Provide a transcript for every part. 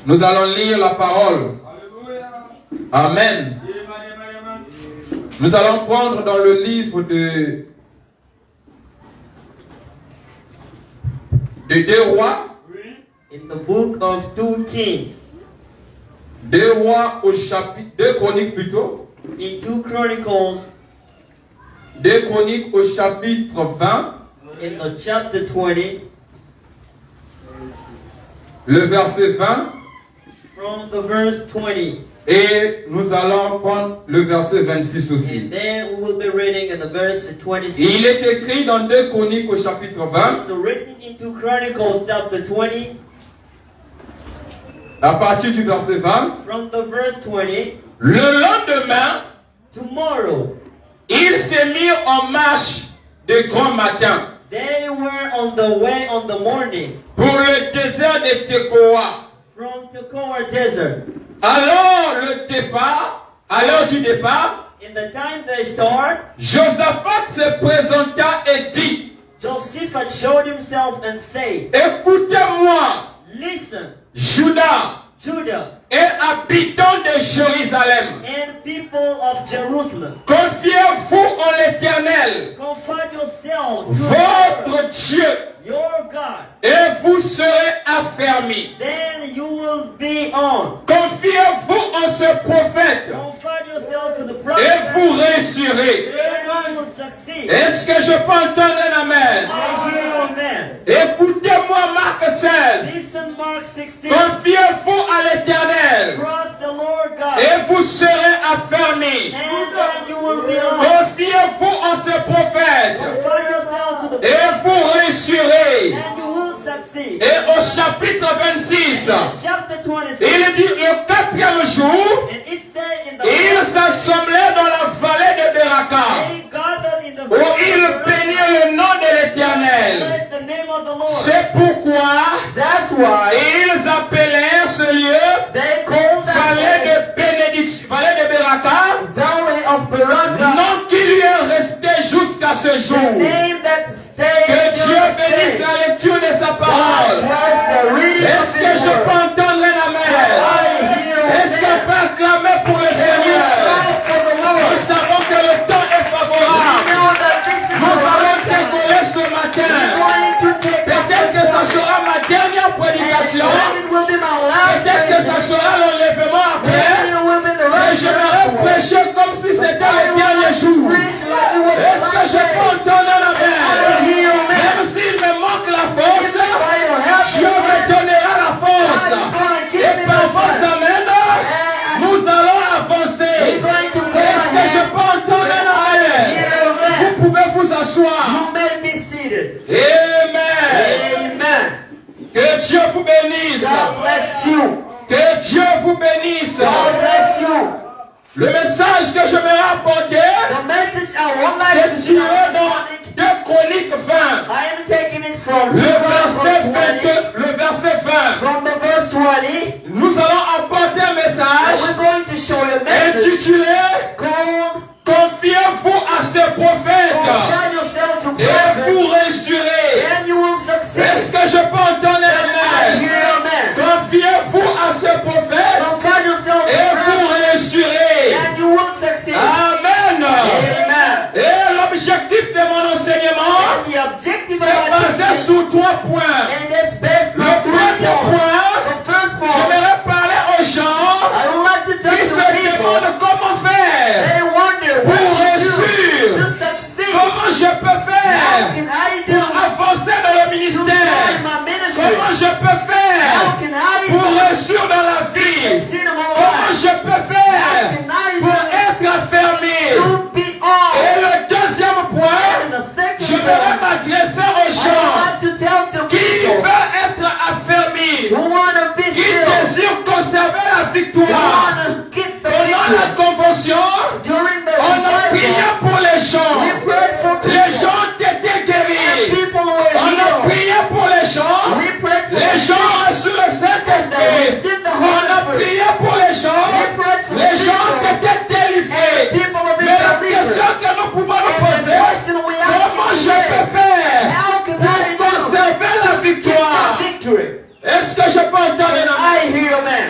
Nous allons lire la parole. Amen. Nous allons prendre dans le livre de 2 Rois. In the book of 2 Kings. 2 Rois au chapitre 2 Chroniques plutôt. In 2 Chronicles. 2 Chroniques au chapitre 20. In the chapter 20. Le verset 20. From the verse 20. Et nous allons prendre le verset 26 aussi. And then we will be reading in the verse 26. Il est écrit dans 2 Chroniques au chapitre 20. It's written in 2 Chronicles chapter 20. À partir du verset 20. From the verse 20. Le lendemain, tomorrow, ils se mirent en marche de grand matin. They were on the way on the morning. Pour le désert de Tekoa. From Tekoa desert. Alors le départ, à l'heure du départ, in the time they start, Josaphat se présenta et dit, Josaphat showed himself and said, écoutez-moi, listen, Judas, et habitants de Jérusalem, and people of Jerusalem, confiez-vous en l'Éternel, confide yourself to votre Dieu, your God, et vous serez affermis. then you will be on. Confiez-vous en ce prophète, Confide yourself to the prophet, et vous réussirez. and you will succeed. Est-ce que je peux entendre un amen? I hear you, amen. Écoutez-moi Marc 16. Listen, Mark 16. Confiez-vous à l'Éternel, Trust the Lord God, et vous serez affermis. and then you will be on. Confiez-vous en ce prophète, Confide yourself to the et prophet, vous réussirez. and you will succeed. Et au chapitre 26, Chapter 26. il dit le 4e jour, And it said in the ils s'assemblaient dans la vallée de Beraka, they gathered in the où ils bénirent le nom de l'Éternel. bless the name of the Lord. C'est pourquoi That's why ils appelèrent ce lieu they called that vallée place de bénédiction, vallée de Beraka, Valley of Baraka, nom qui lui est resté jusqu'à ce jour. the name that stays Que till Dieu this bénisse day. la lecture de sa God parole. bless the reading of Est-ce que His je peux word. entendre un amen? I hear Est-ce qu'on amen. peut acclamer pour le And we Seigneur? cry for the Nous Lord. savons que le temps est We favorable. know that this is Nous the allons right time. décoller ce We're matin. going to take Peut-être que ça sera ma dernière and prédication. then it will be my last Peut-être que ça message. sera l'enlèvement Then après. it will be the Mais j'aimerais right prêcher comme si c'était le dernier jour. Est-ce que je peux entendre un amen? Même s'il me manque la force, Dieu me donnera la force. Et par force, amen, nous allons avancer. Est-ce que je peux entendre un amen? Vous pouvez vous asseoir. You may be seated. Amen. Amen. Que Dieu vous bénisse. God bless you. Que Dieu vous bénisse. God bless you. Le message que je vais apporter, The message I would like to c'est tiré share this dans morning, 2 Chroniques 20. I am taking it from Le verse verset 20. 22, le verset 20. From the verse 20, Nous allons apporter un and message we're going to show you a message intitulé called Confiez-vous à ce prophète Confide yourself to et vous prophet, réussirez. and you will Est-ce succeed. que je peux entendre un I amen? hear amen. Confiez-vous à ce prophète Confide yourself et to vous prophet, réussirez. and you will succeed. Amen. Amen. Et l'objectif de mon enseignement, And the objective of c'est our basé teaching, sur 3 points. and that's based Le on 3 premier points. point, The first point, j'aimerais parler aux gens I would like to qui tell se the people, demandent comment faire they wonder pour what to réussir. do to succeed. Comment je peux How faire can I do pour avancer dans le to ministère? find my ministry? Comment je peux How faire can I pour do réussir dans la vie? succeed in my Comment life? je peux How faire can I pour do être affermi? to be on? Et le deuxième point, And the second je vais point, m'adresser aux I gens would like to tell the qui people veulent être affermis, who want to be qui still, désirent conserver la who victoire. want to get the Pendant la victory. convention, During the on a prié revival, pour les gens. we prayed for Les people. gens ont été And guéris. people were On a healed. prié pour les gens. We prayed for Les gens ont reçu le Saint-Esprit. On a prié pour les gens. Les gens ont été délivrés. people have Mais been la delivered. question que nous pouvons nous And the poser, question we ask comment je today, peux faire how can pour I do conserver la get victoire? the victory? Est-ce que je peux entendre un amen? I hear a man.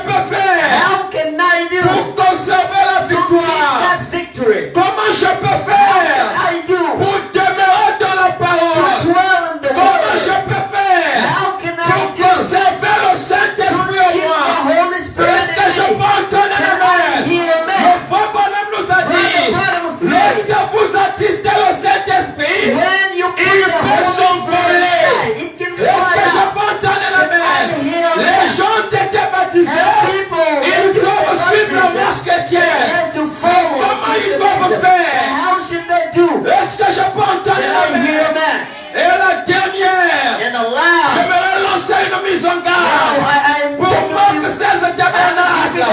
peux faire How can I do pour conserver la to keep victoire? that victory? Comment je peux What faire can I do pour demeurer dans la to parole? dwell in the Comment je word? peux faire How can I pour do conserver le to Saint-Esprit en keep moi? the Holy Spirit Est-ce que je in me? peux entendre Can I l'amen? hear Le amen? frère Bonhomme nous a dit, Brother Branham said, lorsque vous attistez le Saint-Esprit, when you put il the peut Holy s'envoler. Spirit, it can Est-ce fly que je out. peux entendre l'amen? I hear Les amen. gens ont été baptisés, And people, ils doivent suivre la marche they chrétienne. have to follow Comment ils Christianism. doivent faire? And how should they do? Est-ce que je peux entendre Can I hear l'amen? amen? Et la dernière, And the last, j'aimerais lancer une mise en now garde. I'm Pour Marc 16 tabernacle,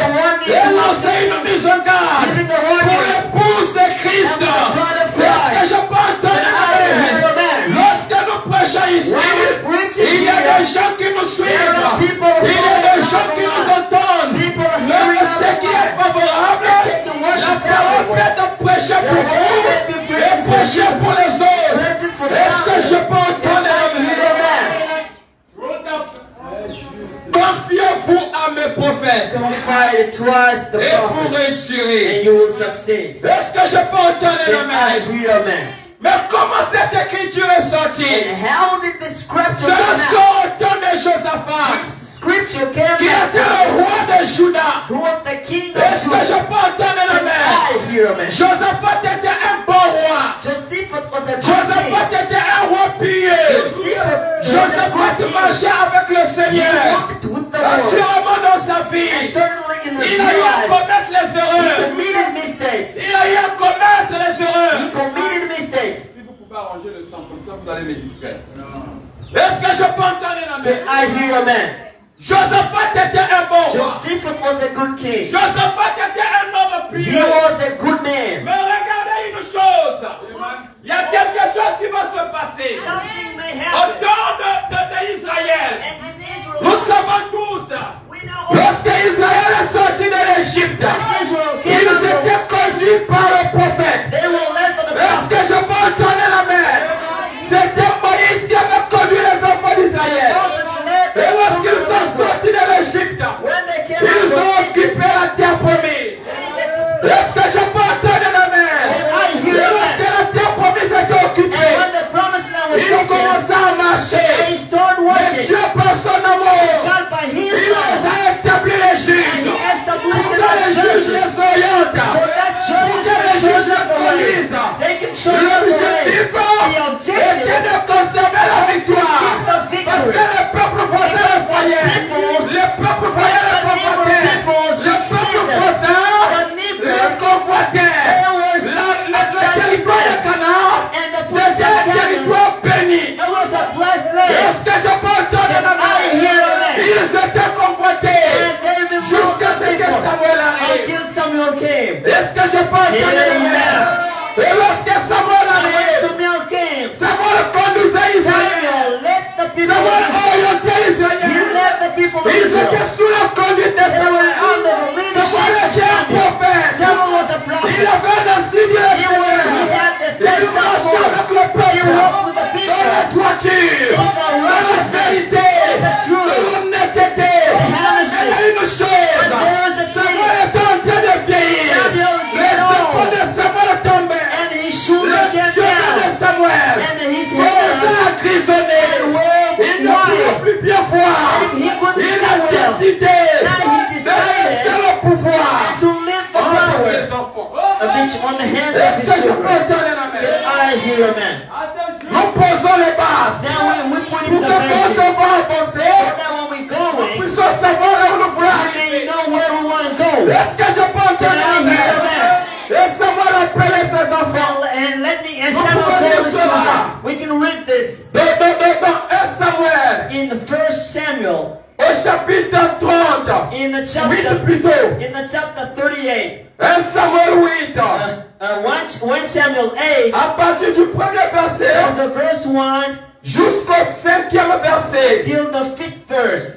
et lancer une mise en garde giving the pour warning. l'épouse de Christ. Est-ce que je peux entendre l'amen? Lorsque nous prêchons ici, il y a des gens qui nous suivent. Il y a des gens qui nous entendent. Mais ce qui est favorable, la parole peut être prêchée pour vous et prêchée pour les autres. Est-ce que je peux entendre l'amen? Confiez-vous à mes prophètes Confide, trust the et vous prophet, réussirez. and you will succeed. Est-ce que je peux entendre Can I l'amen? hear amen? Mais comment cette écriture est sortie? And how did the scripture Cela come out? sort au temps de Josaphat, This scripture came qui out était le from roi de Juda. who was the king of Est-ce que je Judah. peux entendre Can l'amen? I hear amen? Josaphat était un bon roi. Josephus was a good Josaphat king. était un roi pieux. Josephus was a Josaphat good king. marchait avec le He Seigneur. walked with the Lord. Assurément dans sa And vie, certainly in his il a eu à life, commettre les he erreurs. committed mistakes. Il a eu à commettre les He erreurs. committed mistakes. Si vous pouvez arranger le sang comme ça, vous allez me distraire. Est-ce que je peux entendre Can l'amen? I hear amen? Josaphat était un bon roi. Josephus was a good king. Josaphat était un homme He pieux. was a good man. Mais regardez une chose. Il y a quelque chose qui va se passer. Something may Au happen. temps d'Israël, And in Israel, nous savons tous, we know lorsque Israël est sorti de l'Égypte, when Israel ils came out, étaient conduits par le prophète. they were led by the Est-ce prophet. que je peux entendre la mer? C'était Moïse qui avait conduit les enfants d'Israël. Moses led Et the lorsqu'ils children sont of Israel. sortis de l'Égypte, When they came ils out ont of Egypt, occupé la terre promise. and Est-ce que je peux entendre la mer? Et lorsque la terre promise était occupée, when the promised land was ils ont taken, commencé à marcher. they started Mais working. Dieu, par son amour, God by il his les love, a établi les and juges. he established Pour que les the juges churches. les orientent. So that Pour churches que les can show juges them les the way. conduisent. They can show them the way. L'objectif The était objective de conserver la victoire. is the victory. Parce que le peuple français le voyait. Le peuple voyait le convoitait. Le peuple français le convoitait. Le territoire de Canaan, And the place c'était un of Canaan, territoire béni. it was a blessed land. Est-ce que je peux entendre la I hear main? amen. Ils étaient convoités And they will jusqu'à ce que Samuel arrive. until Samuel came. Est-ce que je peux entendre la main? Et lorsque Samuel And when arrive, Samuel came, Samuel conduisait Israël. Samuel led the people of Samuel Israel. orientait He Israël. led the people of Ils Israel. étaient sous la conduite de They were Samuel. under the leadership Samuel of était un Samuel. prophète. Samuel was a Il prophet. avait un signe de He Seigneur. had the Il best marchait support. avec le He peuple. walked with the Dans people. la droiture, dans la vérité, dans l'honnêteté. Elle a une chose. Samuel était en train de vieillir. Les enfants de Samuel tombaient. And his shoulders Les came cheveux de down. Samuel And his commençaient hair à grisonner. Il ne pouvait plus bien voir. He couldn't Il see a well. décidé Now he de decided laisser le pouvoir to live the entre power ses enfants. a bit on the hands of Est-ce his que je peux children. entendre la main? I hear amen. Nous posons les bases Then we put pour in que the quand basis on va avancer, so that when we go nous in, puissions savoir là où nous voulons we may arriver. know where we want to go. Est-ce que je peux entendre la main? Et Samuel appelait ses enfants. And let me, and Nous Samuel pouvons told lire his cela. children, we can read this Dans 1 Samuel, in the 1 Samuel, au chapitre 30, in the 8 chapter, plutôt. in the chapter 38. 1 Samuel 8, 1 Samuel 8, à partir du premier verset from the verse 1 jusqu'au 5e verset, till the 5th verse.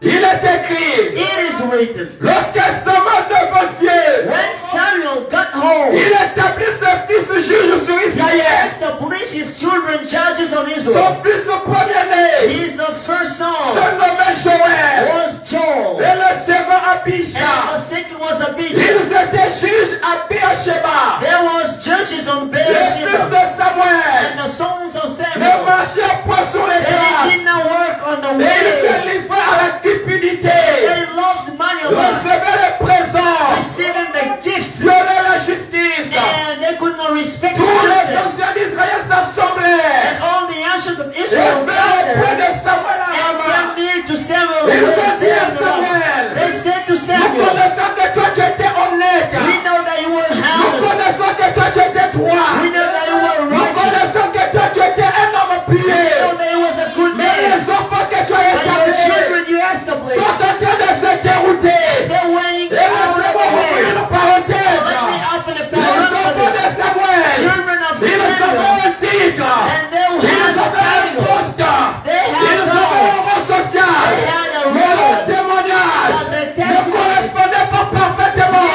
il est écrit, It is written, lorsque Samuel devint vieux, when Samuel got home, il établit ses fils juges sur he Israël. established his children judges on Israel. Son fils premier-né His first se son nommait Joël. was Joel. Et le second Abisha. the second was Abijah. Ils étaient juges à Beersheba. There was judges on Les fils Beersheba. de Samuel And the sons of ne Samuel, marchaient pas sur les they did grâces. not work on the Et ils se ways. livraient à la cupidité. They loved money a lot, Recevaient les présents. receiving the gifts, Violaient la justice. and they could not respect the Tous les justice. anciens d'Israël s'assemblaient. And all the ancients of Et Israel venaient près gathered de Samuel à and Rama. came near to Samuel. Ils who ont was dit à there in Ramah. Samuel, They said to nous Samuel, connaissons que toi tu étais honnête. we know that you were Nous honest. connaissons que toi tu étais droit. We know that you were Nous righteous. connaissons que toi tu étais un homme We pieux. know that he was a good Mais man. les enfants que tu as But your établis children you established, sont en train de se dérouter. they're weighing Et out laissez-moi of the ouvrir way. une parenthèse. Let me open a Les parenthesis. enfants de Samuel, Children of ils avaient Samuel, un titre. and they Ils had a avaient un title. poste. They had Ils avaient un roles. rang social. They had a Mais leur role. témoignage But their ne testimonies correspondait pas parfaitement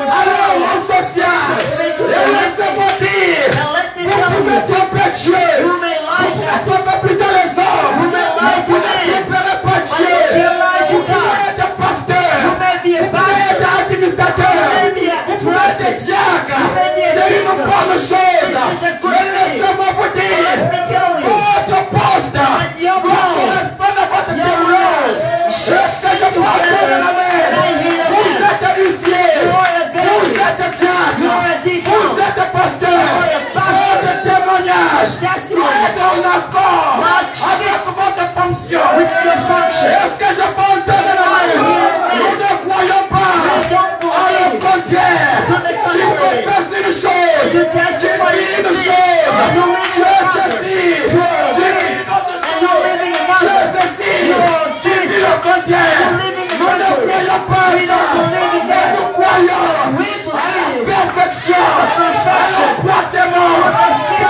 à leur rang social. Et laissez-moi dire, Now let me vous tell pouvez you, tromper Dieu. you may Vous like pouvez us, tromper plutôt les hommes. You may Mais lie vous to ne men. tromperez pas but Dieu. you lie to Vous pouvez God. être pasteur. You may be a Vous pouvez pastor. être administrateur. You may be a Vous pouvez être trustee. diacre. You may be a C'est une deacon. bonne chose. This is a good Mais thing. laissez-moi vous But dire, let me tell you, votre poste your doit role, correspondre à votre your témoignage. role Est-ce que je peux entendre la main? And I hear Vous amen. êtes huissier. You are a baby. Vous êtes diacre. You are a deacon. Vous êtes pasteur. You are a pastor. Votre témoignage Testimony doit être en accord must avec votre fonction. with your function. Est-ce que je peux entendre la main? I hear amen. Nous ne croyons pas We don't à le believe. contraire. To the Tu contrary. confesses une chose. You Tu testify dis une to this. chose. And you live Tu in es another. ceci. You are Tu this. dis une autre And you chose. live in Tu es another. ceci. You are Tu dis le contraire. You live in the Nous ne contrary. croyons pas à We ça. don't believe in Mais that. nous croyons We à la believe perfection. perfection. À l'emboîtement. Ta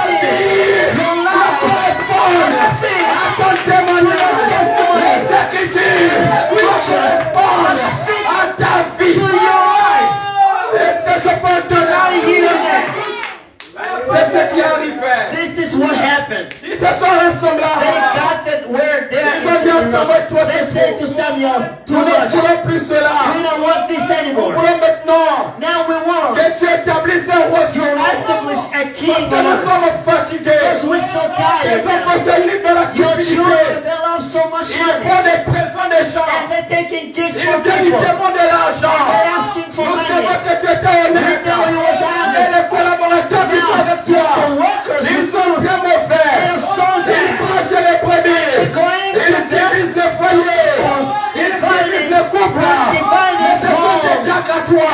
vie Your doit life correspondre à ton témoignage. Les Écritures doivent correspondre à ta vie. to your life. Est-ce que je peux te I hear that. C'est ce qui arrivait. This is what happened. Ils se sont rassemblés. They got that where Ils ont dit à Samuel, toi they c'est said faux. to Samuel, too Nous ne much. voulons plus cela. We don't want this Nous anymore. voulons maintenant Now we want que tu établisses un roi to sur nous. establish a Parce king que on nous us. sommes fatigués. Because we're so Les tired. enfants se livrent de la Your cupidité. children, they love so much Ils money. prennent des présents des gens. And they're taking gifts Ils from viennent, ils people. demandent de l'argent. They're asking for Nous savons money. que tu étais honnête. We know he was Mais honest. les collaborateurs qui sont avec The toi, workers, ils sont très mauvais. they're so Ils bad. crachent les brebis. They're going Ils to death. divisent les foyers. Ils divisent les couples. Mais ce sont des diacres à toi.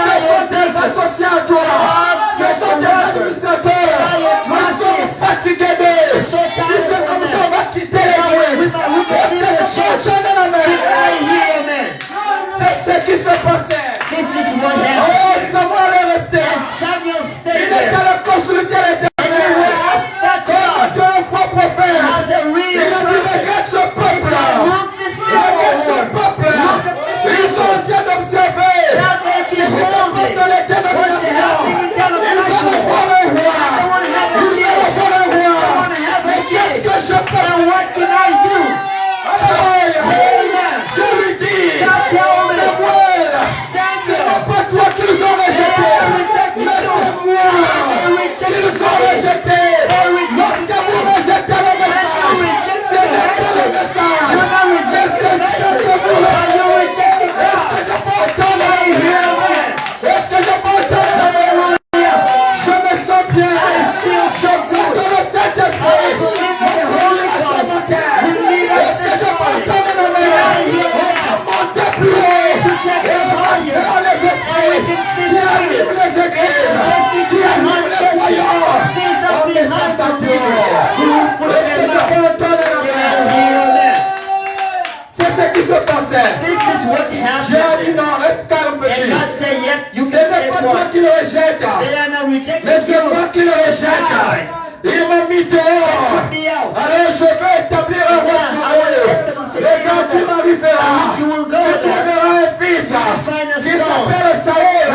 Ce sont des associés à toi. Ce sont des administrateurs. Nous sommes fatigués d'eux. Si c'est comme ça, on va quitter l'église. Est-ce que je peux entendre la main? I hear amen. C'est ce qui se passait. This is what happened. Oh, Samuel est resté. And Samuel Il stayed était there. le consulter And he l'éternel. asked that Comme God un faux prophète. as a Il real a dit, prophet. regarde ce He peuple. said, look this Regarde ce people. peuple. Look at this Ils sont en people. train d'observer. Now they Ce qui se passe beholding dans les what's dénominations. happening in Ils veulent denominations. voir un roi. They want to have a Ils king. veulent voir un They roi. want to have a Mais qu'est-ce king. que je peux And what can I do? Alléluia. Amen. Je lui dis, God tell me. Samuel, ce Samuel, n'est pas toi qui nous ont rejetés, mais c'est moi qui nous ont rejetés. Lorsque vous rejetez le message, ce n'est pas le message, mais c'est Dieu que vous rejetez. Est-ce que je peux entendre la main? Est-ce que je peux entendre la main? Je me sens bien. Je crois dans le Saint-Esprit. Est-ce que je peux entendre la main? On va monter plus haut. Et on va faire les esprits qui animent les églises, qui animent les croyants. On est grâce à Dieu. Est-ce que je peux entendre la main? C'est ce qui se passait. This is what J'ai happened. dit non, reste calme And petit. God said, yep, you Ce can n'est say pas toi what. qui le rejette, They are not mais rejecting c'est you. moi qui le rejette. Il m'a mis dehors. Put me out. Alors je vais établir un roi sur eux. Et quand tu m'arriveras, You will go tu there. trouveras un fils find a qui son. s'appelle Saül.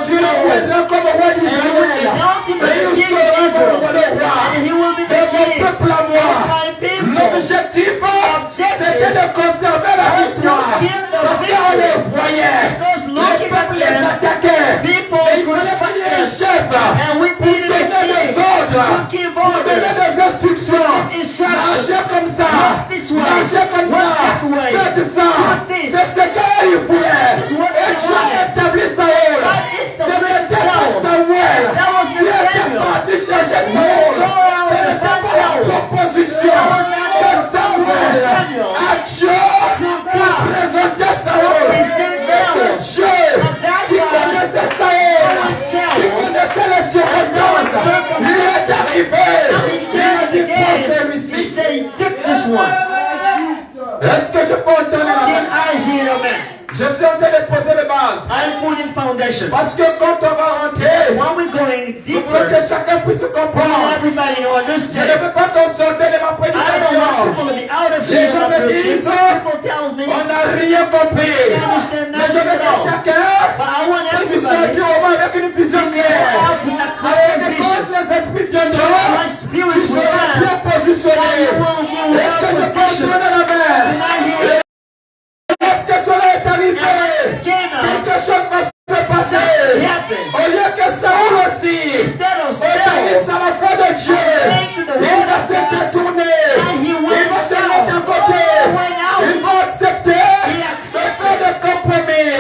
Tu le prendras comme roi d'Israël. Et il sera comme le roi And he will be de the mon king. peuple à moi. My people. L'objectif, c'était de conserver la victoire. Parce qu'on les voyait. regardaient, Those les looking at peuples les them, attaquaient. people Et il could fallait fight qu'il y ait un them. chef And we pour needed donner a des king ordres, to give pour donner orders. des instructions. Instructions. Marchez comme ça, Walk this way. marchez comme Walk ça, that way. faites ça. Do this. C'est ce qu'il voulait. This is what Et they Dieu a wanted. établi Saül. God established Ce n'était pas Saul. Samuel That was qui not était Samuel. parti chercher He Saül. didn't go around Ce to n'était find pas la Saul. proposition That was not de the Samuel Samuel. à Dieu pour présenter Saül. Present Mais c'est Saul. Dieu qui connaissait Saül, qui connaissait les circonstances. Il est arrivé. Il a dit prends He celui-ci. said, take this one. Est-ce que je peux entendre la Can main? I hear a man? Je suis en train de poser les bases. I'm putting foundation. Parce que quand on va rentrer, When we're going je veux que deeper, chacun puisse we want comprendre. everybody to Je ne understand. veux pas qu'on sorte de ma I don't want prédication. people to be out of Les here gens when me I'm preaching. disent, People tell me, On n'a rien compris. they understand Mais je nothing veux at que all. chacun But I want puisse everybody sortir au moins avec une vision to go claire. out with a clear Avec des vision. comptes, les esprits So viendront. my spirit Tu will seras bien come. positionné. That you will be well Est-ce que je peux positioned. donner la main? Can I hear Est-ce que cela est arrivé? Quelque chose va se passer. happen? Au lieu que Saül aussi Instead of obéisse Saul, à la voix de Dieu, il va se détourner. Il va se mettre à côté. Il va accepter de faire des compromis.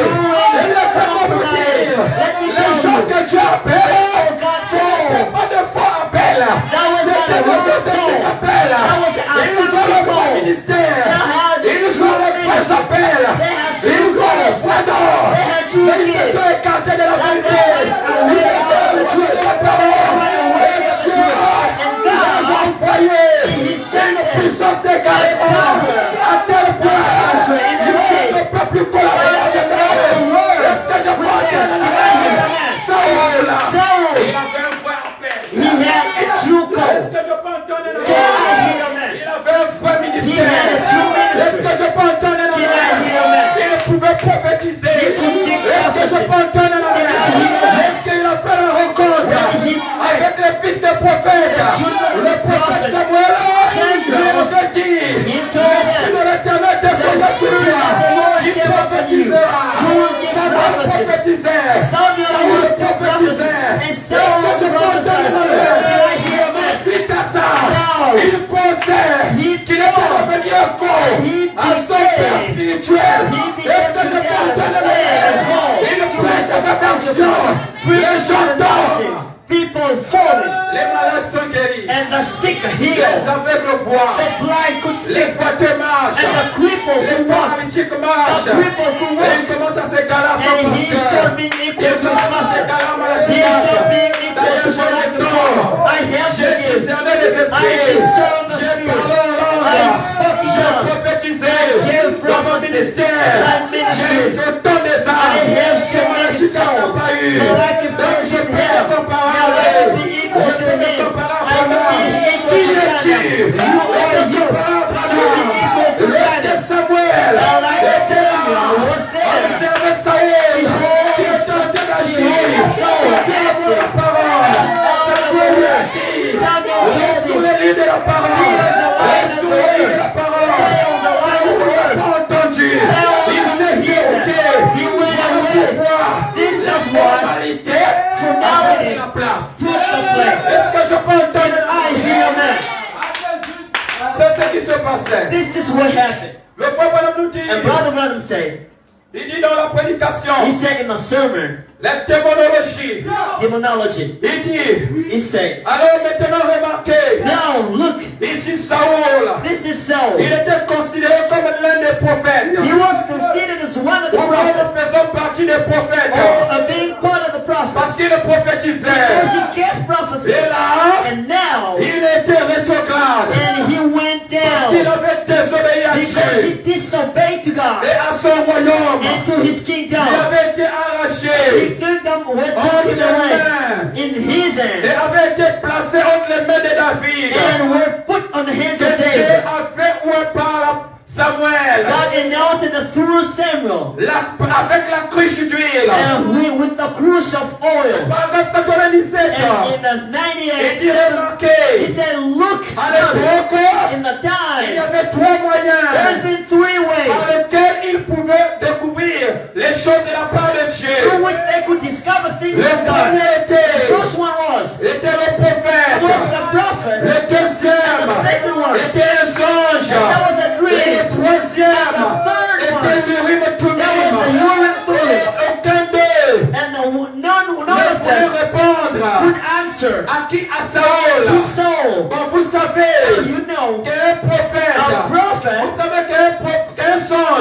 Et laissez-moi vous dire, les gens que Dieu appelle, ce n'était pas de faux appels. C'était des authentiques appels. Ils ont le vrai ministère. Ils ont les vrais appels. Ils ont les vrais dons. Mais ils se sont écartés de la vérité. Ils se sont éloignés de la parole. Et Dieu les a envoyés une puissance d'égarement à tel point qu'ils ne peuvent plus collaborer avec eux. Est-ce que je peux entendre la main? Saül, il avait un vrai appel. he had a true Est-ce call. que je peux entendre la Can I main? hear a man? Il avait un vrai He ministère. had a true Est-ce que ministry. je peux entendre la main? Il pouvait prophétiser. Est-ce que je peux entendre la main? Est-ce qu'il a fait la rencontre avec les fils des prophètes? Le prophète Samuel lui avait dit, l'esprit de l'Éternel descendra sur toi. Il prophétisera. Samuel prophétisait. Samuel prophétisait. Est-ce que je peux entendre la main? Suite à ça, il pensait qu'il était revenu encore à son père spirituel. Est-ce que je peux entendre la main? Il prêche avec action. Les gens dorment. People falling, Les malades sont guéris. and the sick Les healed. aveugles voient. The blind could Les see, boiteux marchent. and the crippled Les could walk. paralytiques The marchent. crippled could Et il walk. commence à s'égaler à son And he pasteur. started being Il equal to his commence à master. s'égaler à la He started being D'ailleurs, equal to j'ai what I le could temps. do. I have J'ai to give. discerné les I esprits. discern the J'ai spirit. parlé en langue. I spoke in J'ai tongues. prophétisé J'ai dans mon prophétisé. ministère. My ministry. J'ai eu le temps des I âmes. have so Que many Chica n'a souls. pas eu. But I can Donc je function peux me hell. comparer Now à I will lui. be equal Je to peux me him. comparer à I will Branham. be equal Qui to es-tu? Branham. Who are you? Lorsque Samuel Now like était là, Samuel was there. observait Saül qui était en train d'agir, qui avait la parole. Samuel lui a dit, reste sur les lits de la parole, reste sur les lits de la parole. Saül n'a pas entendu, il s'est dit, ok, il pouvoir, This la is what formalité formality a la place. took the place. Est-ce que je peux entendre? I hear man. C'est ce qui se passait. This is what happened. Le frère Branham nous dit, And Brother Branham says, il dit dans la prédication, he said in the sermon, la démonologie, demonology, il dit, he said, alors maintenant remarquez, now look, ici Saül, this is Saul. il était considéré comme l'un des prophètes. He was considered as one of the Pourquoi prophets, nous faisons partie des prophètes? or a being part of the prophets, Parce qu'il because prophétisait. he gave prophecy. Et là, And now, il était rétrograde. and he went Parce qu'il down avait désobéi à because he Dieu disobeyed to God et à son royaume. and to his Il kingdom. avait été arraché He took them, were entre taken les away mains in his et hand avait été placé entre les mains de David. and were put on the hands Que of Dieu David. a fait oué par Samuel God anointed them through Samuel avec la cruche d'huile. and with the cruise of oil. Paragraphe 97. And in the Et dit 98, he remarquez, said, look, à l'époque, in the il y time, avait trois there's moyens been three par ways lesquels il pouvait découvrir les choses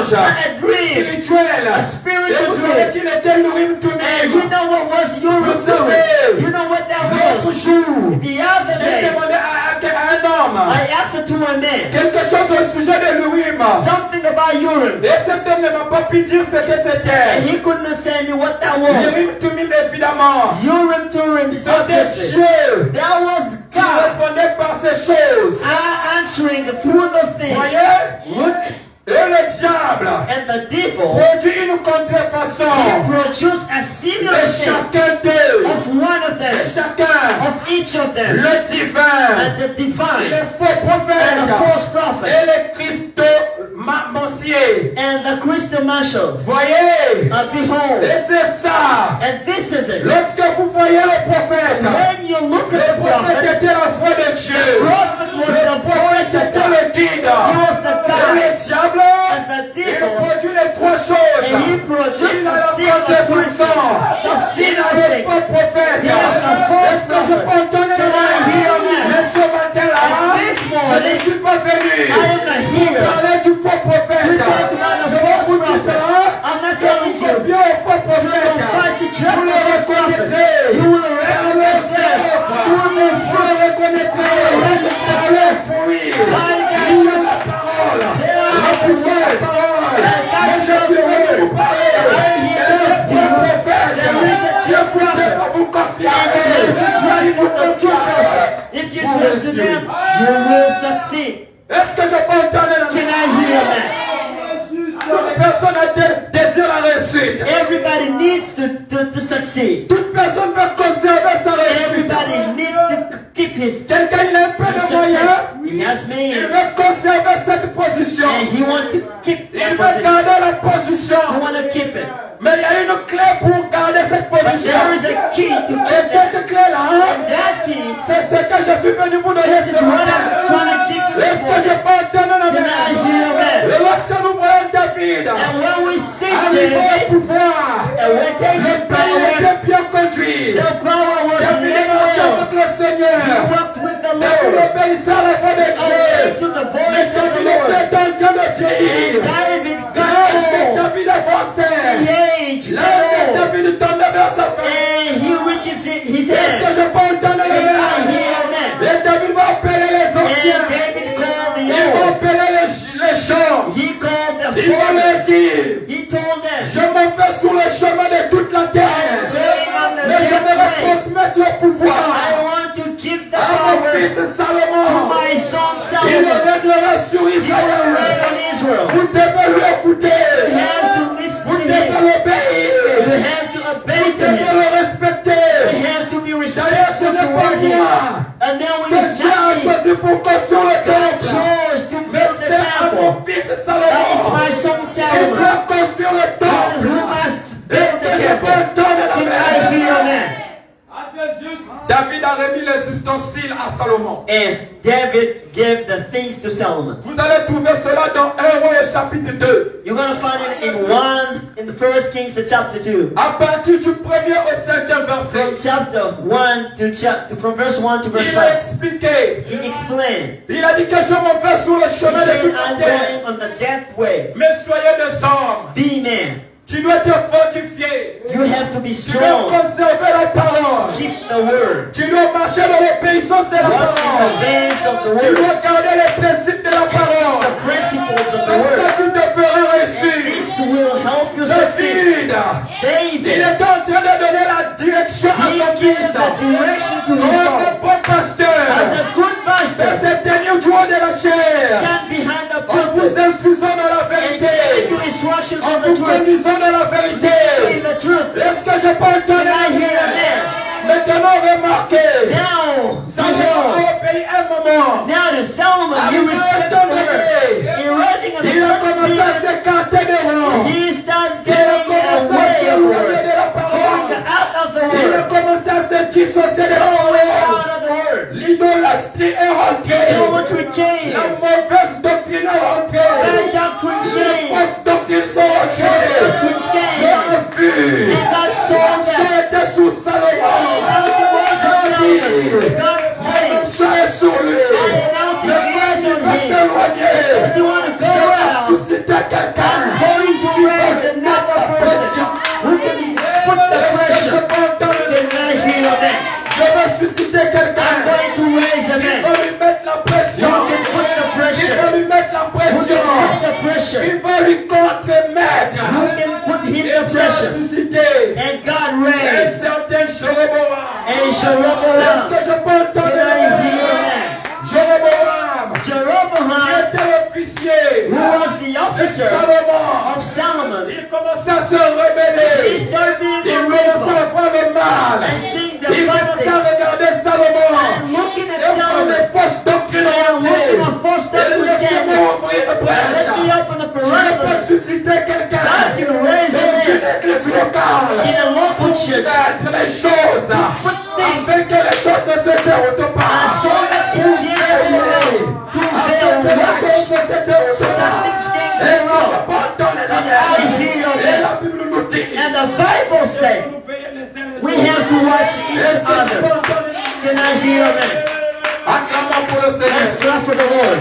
songe a dream, spirituel. a Et spiritual vous savez dream. qu'il était l'Urim And you Tumim. know what was your Vous result? savez, You know what that l'autre was? jour, The other j'ai day, demandé à un homme I asked it to a man, quelque chose au sujet de l'Urim. something about Urim. Et cet homme ne m'a pas pu dire ce que And c'était. he couldn't say me what that was. L'Urim Tumim, évidemment, Urim Turim, sont des obviously. dieux That was qui God répondaient par ces choses. answering through those things. Voyez? Look, Et le diable and the devil, produit une he contrefaçon produced a similar de thing chacun d'eux. of one of De them, chacun. of each of them, Le divin, and the divine, les faux and the prophètes false et prophet, les christomanciers. and the Christian marshal. Voyez? Behold, Et c'est ça. and this is it. Lorsque vous voyez le prophète, When you look le at the prophète prophet, était la voix de Dieu. prophet was Le the prophète voice of était God. le guide. He was the Et guide. le diable, And the il devil, produit les trois choses. and he produced Il a the la sin of contrefaçon. the sin Il a of le things. faux prophète. He has the false Est-ce que je peux prophet. entendre Can I hear a man? mais ce matin-là, And this je morning, ne suis pas venu I am not here. parler du faux prophète. We talk about the Je false vous prophet. dirai I'm not que vous telling you. confiez au faux Don't try prophète. to trust Vous le the false prophet. reconnaîtrez. You will recognize them through their Vous fruit. le reconnaîtrez par les fruits. Il y a la parole. La puissance de la parole. Mais je suis venu vous parler. Il y a le faux prophète. Je vous dis pour vous confier à eux. Si vous confiez à eux, If you vous trust in them, réussirez. you will succeed. Est-ce que je peux entendre la Can I hear that? Toute personne a désir la réussite. Everybody needs to succeed. Toute personne veut conserver sa réussite. Everybody needs to keep his Quelqu'un il a un peu de success. moyens. He has Il made, veut conserver cette position. and he wants to keep Il that veut position. garder la position. He wants to keep it. Mais il y a une clé pour garder cette But position. there is a key to keep Et that. cette clé-là, And that key, c'est ce que je suis venu vous donner this ce is what matin. I'm trying to give you Est-ce this que je morning. peux entendre la Can I main? hear that? Et lorsque nous voyons David And when we see arriver au David, pouvoir, and we're le taking pays power, était bien conduit. the power was David made marchait well. avec le Seigneur. He walked with the David Lord. obéissait à la voix de Obeyed Dieu. to the Mais voice of the David Lord. était en train de vieillir. David got L'âge de old. David avançait. The age L'âge de got old. David tombait vers sa fin. And he reaches his Est-ce que end. je peux entendre Can les I mains? hear that? Et David va appeler les anciens. And David called the Il va old. appeler les gens. He called the Il va leur foreigners. dire, He told je them, m'en vais sur le chemin de toute la I'm terre. going on the Mais je next vais way. transmettre le pouvoir I want to give the à mon power fils to Salomon. my son Il Solomon. réglera sur He will Israël. reign on Israel. Vous devez lui You écouter. have to listen Vous to devez him. l'obéir. You have to obey Vous to devez him. le respecter. You have to be D'ailleurs, ce respectful n'est pas toward him. moi And then when que he's Dieu a not me, choisi pour construire le God temple. chose to Mais build the c'est à temple. mon fils That is Salomon my son qui Solomon. doit construire le Who temple. must build Est-ce the que je peux temple. entendre la Can I main? hear that? David a remis les ustensiles à Salomon. And David gave the things to Solomon. Vous allez trouver cela dans 1 Roi chapitre 2. You're going to find it in the First Kings chapter 2. À partir du 1er au 5e From verset, chapter 1 from verse 1 to verse il a 5. expliqué. He explained. Il a dit que je m'en vais sur le He chemin de said, toute la I'm terre. going on the death way. Mais soyez des hommes. Be man. Tu dois te fortifier. You have to be Tu dois strong. conserver la parole. Keep the word. Tu dois marcher dans l'obéissance de la Walk in the parole. ways of the Tu word. dois garder les principes de la parole. The principles of the C'est word. ça qui te fera And réussir. this will help you succeed. David, il David, est en train de donner la direction à he son gave fils. the direction to his Comme un son. bon pasteur. As a good De pastor, se tenir du haut de la chair. stand behind the En vous pulpit instruisant dans la and give vérité. you instructions En on the vous truth. conduisant dans la vérité. In the truth. Est-ce que je peux entendre Can I hear la amen? Maintenant, remarquez. Now, Salomon behold, a obéi un moment. now to Solomon, he respected the word. In writing of the Il a commencé à second s'écarter des rangs. he started Il a getting commencé à away of the s'éloigner word, de la going parole. out of the Il a word, commencé à se dissocier de la out parole. of the word. L'idolâtrie est rentrée. Idolatry came. La mauvaise doctrine est rentrée. Bad doctrine Les came. fausses doctrines sont rentrées. Doctrines came. J'ai vu. And God saw that. J'ai été sous Salomon. God Mon said, chat est sur lui. Mais quand il va s'éloigner, does he want to go je vais out susciter quelqu'un contre-maître. Who can put him Et to Dieu a pressure? suscité And God un raised certain Jéroboam. and Est-ce Jeroboam. que je peux entendre Can I le hear nom? that? Jéroboam, qui Jeroboam, était l'officier who was the de officer Salomon, of Solomon, il commençait à se he rebeller. started being Il a commençait à rebel voir le mal. and seeing the Il bad commençait à things regarder Salomon. and looking at Et voir Solomon. les fausses doctrines And looking orientées. at false Et laissez-moi doctrines. ouvrir une Let me brèche. open the Je peux parameters. susciter quelqu'un God can raise a dans une man église locale in a local church mettre les choses put things afin que les choses ne se déroulent pas. so that you hear to Afin que their les choses watch. ne se déroulent So that pas. things can Et go si wrong. je peux entendre la And I hear Bible, your et la man. Bible nous dit, And the Bible says we have to watch each est-ce que je peux other. entendre la Bible? Can I hear a man? Acclamons pour le Let's Seigneur. clap for the Lord.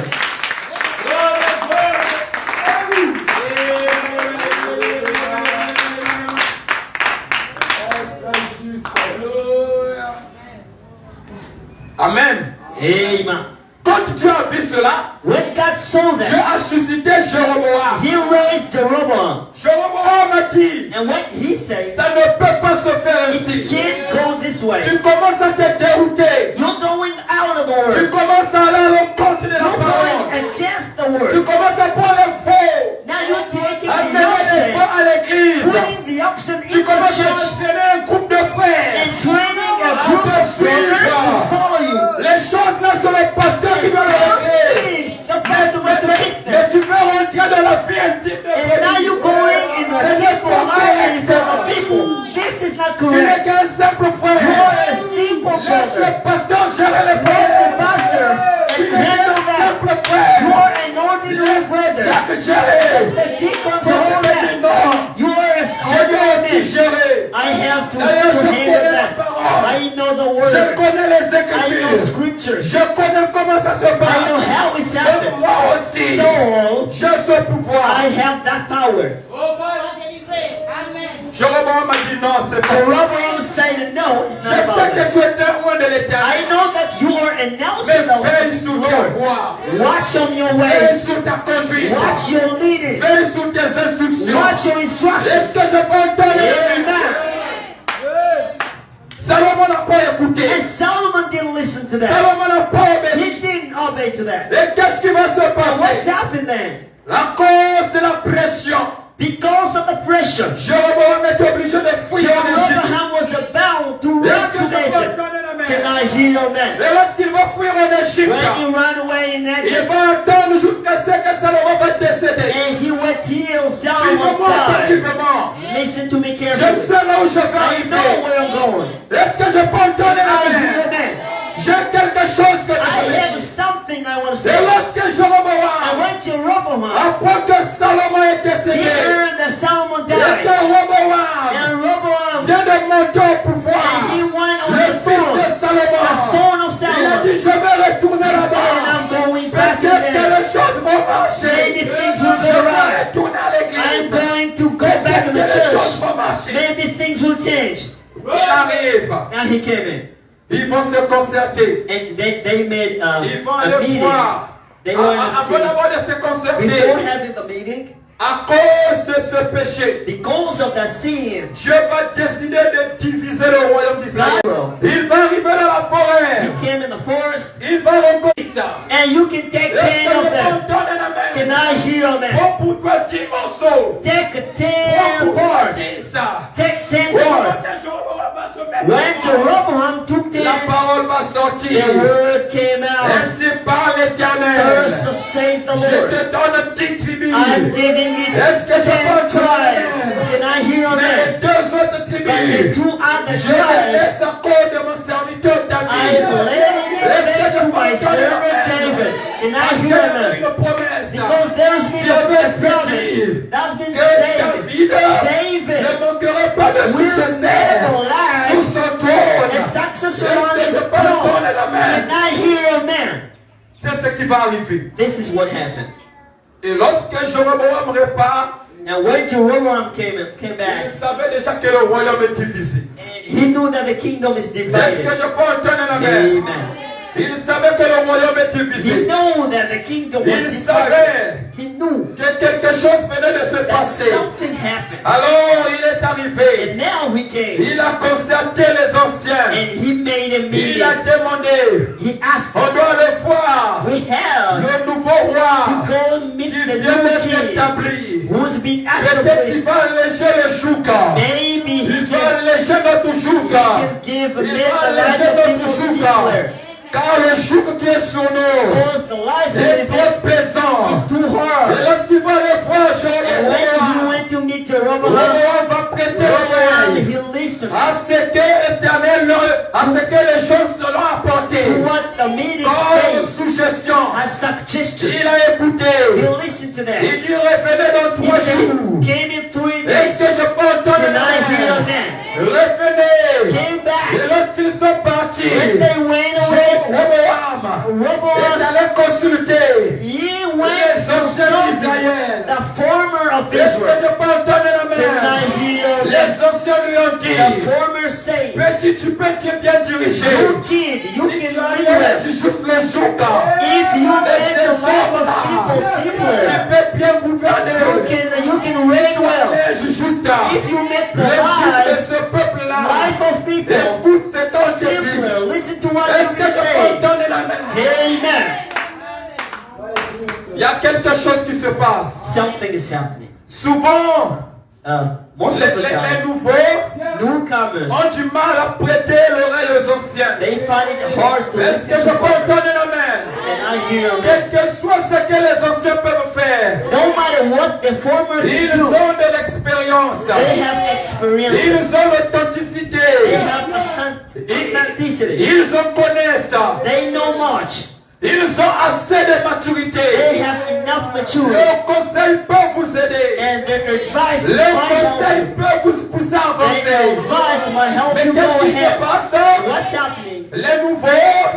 Amen. Amen. Quand Dieu a vu cela, When God saw Dieu that, a suscité Jéroboam. he raised Jeroboam. Jéroboam a dit, And what he says, ça ne peut pas se faire it ainsi. can't go this way. Tu commences à te dérouter. You're going out of the Tu word. commences à aller à l'encontre de la You're parole. going against the Tu word. commences à prendre le faux. Now you're taking Amener the les faux oxen, à l'église. putting the oxen Tu in the commences à church, entraîner un groupe de frères. and training a group of brothers to follow you. Les choses là sont les pasteurs qui doivent les régler. Things the pastor must to fix Mais them. tu veux rentrer dans la vie intime de And now you're going in the people life into the people. This is not Tu n'es correct. qu'un simple You're frère. a simple Laisse brother. le pasteur gérer les Let the problèmes. pastor Tu and n'es qu'un handle that. simple frère. You're an ordinary Laisse brother. Jacques gérer. The deacons Quand hold tu me dis that. non, You are je dois a aussi ordinary man. gérer. I have to D'ailleurs, je handle connais la that. parole. I know the Je word. connais les I know Écritures. scriptures. Je connais comment ça se I know passe. how it's Donc happened. moi aussi, So j'ai ce pouvoir. I have that power. Jéroboam m'a dit non, c'est pas ça. Jeroboam said no, it's Je not about sais que that. tu es témoin de I l'éternel. know that you are Mais announcing veille the sur ta Lord. voix. Watch on your Veille ways. sur ta conduite. Watch your leading. Veille sur tes instructions. Watch your Est-ce instructions. que je peux entendre? Amen. Salomon n'a pas écouté. And Solomon didn't listen to that. Salomon n'a pas obéi. He didn't obey to that. Et qu'est-ce qui va se And what's passer? happened then? La cause de la pression. Because of the pressure, Jéroboam est obligé de fuir en Égypte. Jeroboam was about to run Est-ce que to je peux Egypt. entendre la Can main? I hear your man? Et lorsqu'il va fuir en Égypte, When you run away in il Egypt, va attendre jusqu'à ce que Salomon va décéder. and he went till Solomon Suivez-moi died. attentivement. Listen to me Je carefully. sais là où je vais I know arriver. where I'm going. Est-ce que je peux entendre I la hear main? your man. J'ai quelque chose que I je have veux. something I want to Et say. lorsque I Jéroboam, went to Jeroboam. après que Salomon est He décédé, heard that Solomon et que died. Roboam And Jeroboam, vient de monter au pouvoir, and he went on le the fils throne. de The Salomon, son of il a Solomon. dit, je vais retourner He said, là-bas. I'm going back to Peut-être que them. les choses vont marcher. Maybe things will Je go vais right. retourner à I'm l'église. going to go back Peut-être to que the les choses church. vont marcher. Maybe things will change. Il arrive. Now he came in. Ils vont se concerter. And they made Ils vont a aller meeting. voir. They were in a Avant city. d'abord de se Before concerter, having the meeting, à cause de ce péché, because of that sin, Dieu va décider de diviser le royaume d'Israël. God, Il va arriver dans la forêt. he came in the forest, Il va rencontrer ça. and you can take Est-ce 10 que of je peux them. entendre la main? Can I hear a man? Prends pour toi 10 morceaux. Take Prends 10 pour toi parts. 10 ça. Take 10 Oui, parts. parce que Jéhovah va se mettre When en Jeroboam took 10, la parole va sortir. the word came out. Ainsi parle l'Éternel. Thus saith the Je Lord. te donne 10 tribus. I'm giving it Est-ce que je 10 peux tribes. Can I hear a Mais man? les deux autres But the tribus, 2 other je les tribes, laisse à cause de mon serviteur David. I'm letting it say to my servant David. Can I Parce qu'il y hear a avait man? une promesse Because there's been a promise that's been que said. David David ne manquerait pas de will successeur never lack sous son trône. a successor Est-ce on que his je peux donner throne. la main? Can I hear a man? C'est ce qui va arriver. This is what happened. Et lorsque Jéroboam repart, And when Jeroboam came il back, savait déjà que le royaume est divisé. and he knew that the kingdom is Est-ce que divided. je peux entendre la main? Amen. Il savait que le royaume est He divisé. knew that the kingdom was Il divided. savait He knew que quelque chose venait de se that passer. something happened. Alors il est arrivé. And now he came. Il a concerté les anciens. And he made a Il meeting. a demandé. He asked On doit le voir. we have Le nouveau to roi go and meet qui the vient new d'être king établi. who's been Peut-être qu'il established. va alléger le joug. Maybe he Il va can, alléger notre joug. can give Il men va a life alléger of notre people joug. simpler. Car le joug qui est sur nous Because the life est of trop it pesant. is too Et hard. lorsqu'il va le voir, And when he Jéroboam went to meet Jeroboam, va prêter l'oreille he listened à ce que l'Éternel à ce que les choses leur ont apporté. to what the meeting Comme says suggestion, as suggestion. il a écouté. He listened to that. Il dit revenez dans He 3 said, jours. came in 3 Est-ce days. que je peux entendre Can I hear la amen? Revenez. Came Et back. lorsqu'ils sont partis, When they went away, Jéroboam est Rehoboam, allé consulter he went les to anciens consult d'Israël. the former of Est-ce que Israel. je peux entendre la Can I hear amen? Les anciens lui ont The dit, former say, petit, tu peux être bien dirigé. you kid, you Si tu can as live well. juste le jour, If you make the life of people tu simpler, peux bien gouverner. you can reign well. Juste If you make the le jour de life ce peuple-là. of people Écoute cet ancien simpler, listen to what Est-ce I'm que je peux saying. entendre la main? Amen. Il y a quelque chose qui se passe. Something is happening. Souvent, Most les of the time, nouveaux newcomers, ont du mal à prêter l'oreille aux anciens. they find it hard to Est-ce que listen je to peux God. entendre la main? And I hear them. Quel que soit ce que les anciens peuvent faire, No matter what the former ils do, ont de l'expérience. they have experience. Ils ont They l'authenticité. have authenticity. Ils en connaissent. They know much. Ils ont assez de They maturité. have enough maturity. Leur conseil peut vous aider. And their advice Le might conseil help you. peut vous pousser à Their avancer. advice might help Mais you go qu'est-ce qui se ahead. passe? What's happening? Les nouveaux,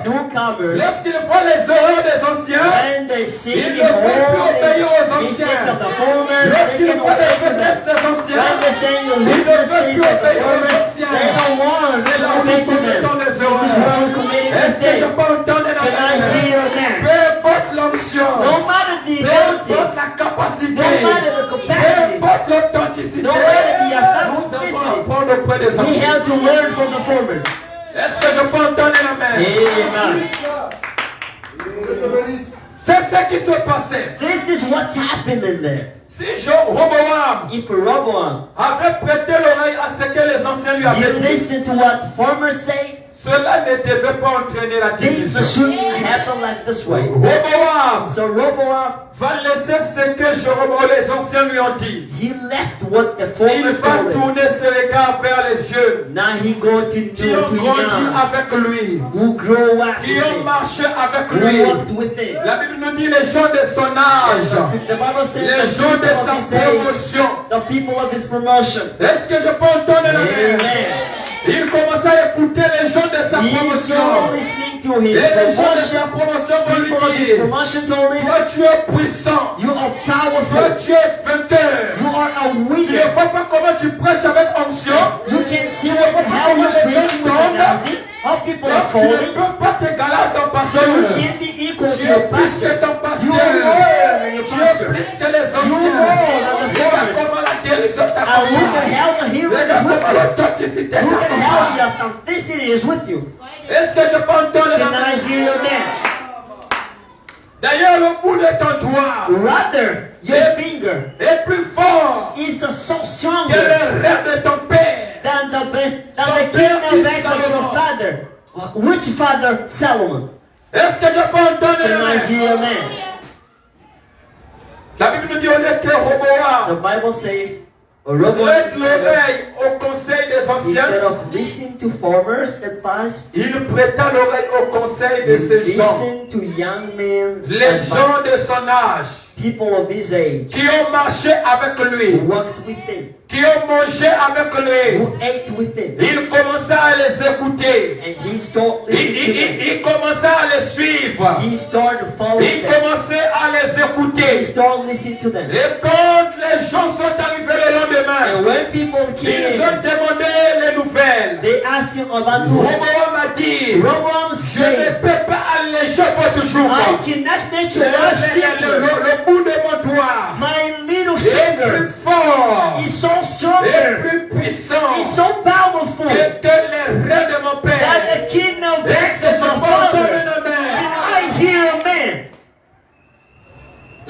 Newcomers, lorsqu'ils font les erreurs des anciens, when they see ils the ne veulent plus whole obéir aux mistakes anciens. of the foreigners, they Lorsqu'ils can font les obey to them. faiblesses des When anciens, they say the ils ne veulent weaknesses plus of the obéir aux foreigners, anciens. they don't want C'est to là où obey nous to them. commettons les This is where erreurs. we committed Est-ce que je mistakes. peux entendre la Can I main? hear amen? Peu importe l'onction, No matter the peu ability, importe la capacité, no matter the peu capacity, importe l'authenticité, no matter the nous devons authenticity, apprendre auprès des we anciens. have to learn from the formers. Est-ce que je peux entendre la main? Amen. C'est ce qui se passait. This is what's happening there. Si Jéroboam If Rehoboam, avait prêté l'oreille à ce que les anciens lui you avaient dit, listen to what formers say, cela ne devait pas entraîner la things division. shouldn't happen like this way. Rehoboam So Rehoboam, va laisser ce que les anciens lui ont dit. he left what the Il formers va told him. tourner ses regards vers les jeunes Now he go to qui ont grandi young, avec lui, who grow up qui with ont him, marché avec who lui. walked with him. La Bible nous dit les gens de son âge, The Bible says les the gens de people sa of his age, promotion. the people of his promotion. Est-ce que je peux entendre la main? Amen. Il commençait à écouter les gens de sa He promotion. started listening to his Et les gens de sa promotion. promotion vont People of lui his dire, promotion told him, toi tu es puissant, you are toi powerful. tu es vainqueur. You are a Tu ne winner. vois pas comment tu prêches avec onction. You can see how you preach with authority, how people are Donc tu ne falling. peux pas t'égaler à ton So pasteur. you can be equal to Tu es your plus que pastor. ton You are pasteur. more than your Tu es pastor. plus que les You anciens. are more than the Regarde fathers. comment la guérison And look at t'accompagne. how the healing is Regarde with comment you. l'authenticité Look at how the t'accompagne. authenticity is with you. Est-ce que je peux entendre la Can I main? hear your man? D'ailleurs, le bout de ton doigt Rather, your finger est plus fort is so que stronger le rêve de ton père. than the Son kingdom père back is of your Solomon. father. Which father? Solomon. Est-ce que je peux entendre Can la I main? hear your man? La Bible nous dit au lieu que The Roboam Bible says, Rehoboam, prête instead l'oreille au conseil des anciens, of listening to farmers' advice, il prêta l'oreille au conseil he de ces gens, listened to young men, les advice, gens de son âge, people of his age, qui ont marché avec who lui, walked with him, qui ont mangé avec lui. who ate with him, Il commença à les écouter. and he started listening to them. Il commença à les suivre. He started following Il them. commençait à les He écouter. started listening to them. Et quand les gens sont arrivés le lendemain, And when people ils ont came, demandé les nouvelles. they asked him about news. Roboam a dit, Rehoboam je ne said, peux pas pécher votre jour. I cannot make your life simpler. Le bout de mon doigt My little est plus finger fort, is so est stronger, plus puissant is so powerful que les reins de mon that Père. the kingdom Est-ce backs que of je my peux entendre father. un amen? And I hear a man.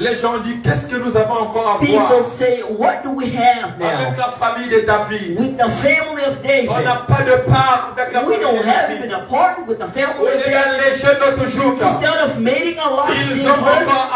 Les gens disent, qu'est-ce que nous avons encore à voir People say, what do we have avec now la famille de David? with the family of On David? n'a pas de part avec la We famille don't de have David. even a part with the Au family lieu of David. d'alléger notre jour, Instead of making our life ils ont simpler, encore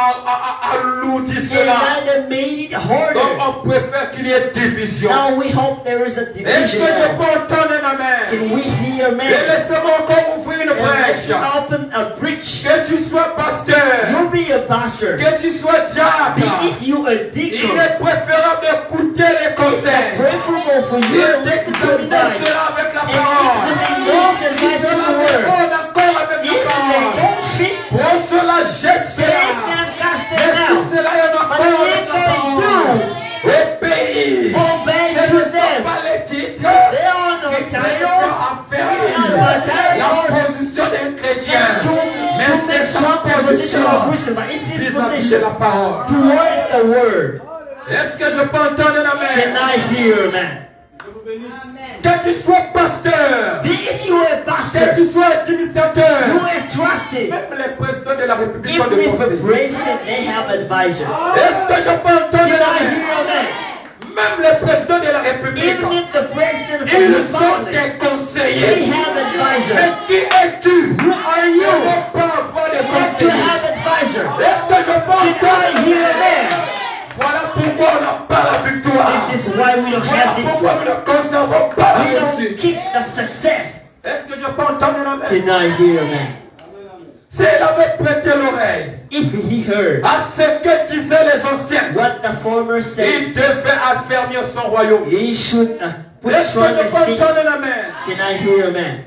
alourdi they cela. rather made it Donc harder. on préfère qu'il y ait division. Now we hope there is a Est-ce division que je now. peux entendre un amen? Can we hear Et man? laissez-moi encore ouvrir une And let's brèche. open a breach. Que tu sois pasteur, You be a pastor. que tu sois diacre, Be it you a il deacon. est préférable d'écouter les It's conseils preferable for you et to listen to d'examiner advice. cela avec la And parole. examine those Si advice with cela the word. répond encore avec If la they parole, don't fit, prends cela, jette take cela. them, cast Mais them si out. cela est en But accord if avec la they parole, obéis. obey Ce to ne sont them. pas les titres There are no qui titles. affermir These are not la titles. position d'un chrétien. To Mais make c'est sa strong position position of Christian, but it's his vis-à-vis de position la parole. towards the word. Est-ce que je peux entendre un Can amen? I hear, man? Que tu sois pasteur, Be it you a que pastor, tu sois administrateur, you are trusted. même les présidents de la République ont Even des if the conseillers. president, they have advisor. Est-ce que je peux entendre Can I un amen? hear a man? Même les présidents de la République, Even if the presidents of ils the sont republic, des they conseillers. have advisor. Mais qui es-tu? Who are Tu you? ne peux pas avoir des Not to conseillers. have advisor. Est-ce que je peux Can entendre I hear a man? Voilà pourquoi on n'a pas la victoire. This is why we don't Voilà have pourquoi victory. nous ne conservons pas We la don't réussite. keep the success. Est-ce que je peux entendre un amen? Can I hear a man? S'il avait prêté l'oreille If he heard à ce que disaient les anciens, what the former said, il devait affermir son royaume. he should put Est-ce que strong je peux his entendre un amen? Can I hear a man?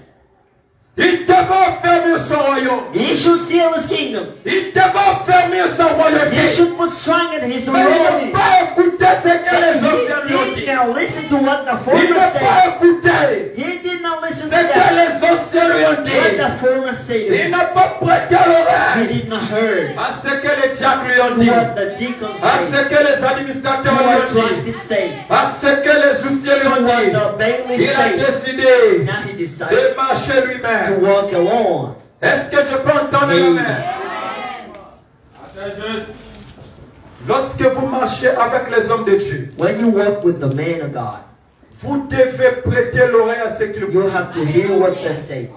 Il devait affermir son royaume. He should seal his kingdom. Il devait affermir son royaume. He should put strong in his Mais il n'a royalty. pas écouté ce que les anciens lui ont He dit. did not listen to what the Il former n'a said. pas écouté He did not listen ce to que that. les anciens lui ont What dit. the former said. Il n'a pas prêté He l'oreille did not hear à ce que les diacres lui ont dit, what the deacons à said. ce que les administrateurs What lui ont dit, trusted say. à ce que les huissiers lui ont What dit. the bailiff Il a said. décidé Now he decided de marcher to lui-même. walk alone. Est-ce que je peux entendre la main? Lorsque vous marchez avec les hommes de Dieu, When you walk with the man of God, vous devez prêter l'oreille à ce qu'ils vous you disent. have to hear what they say.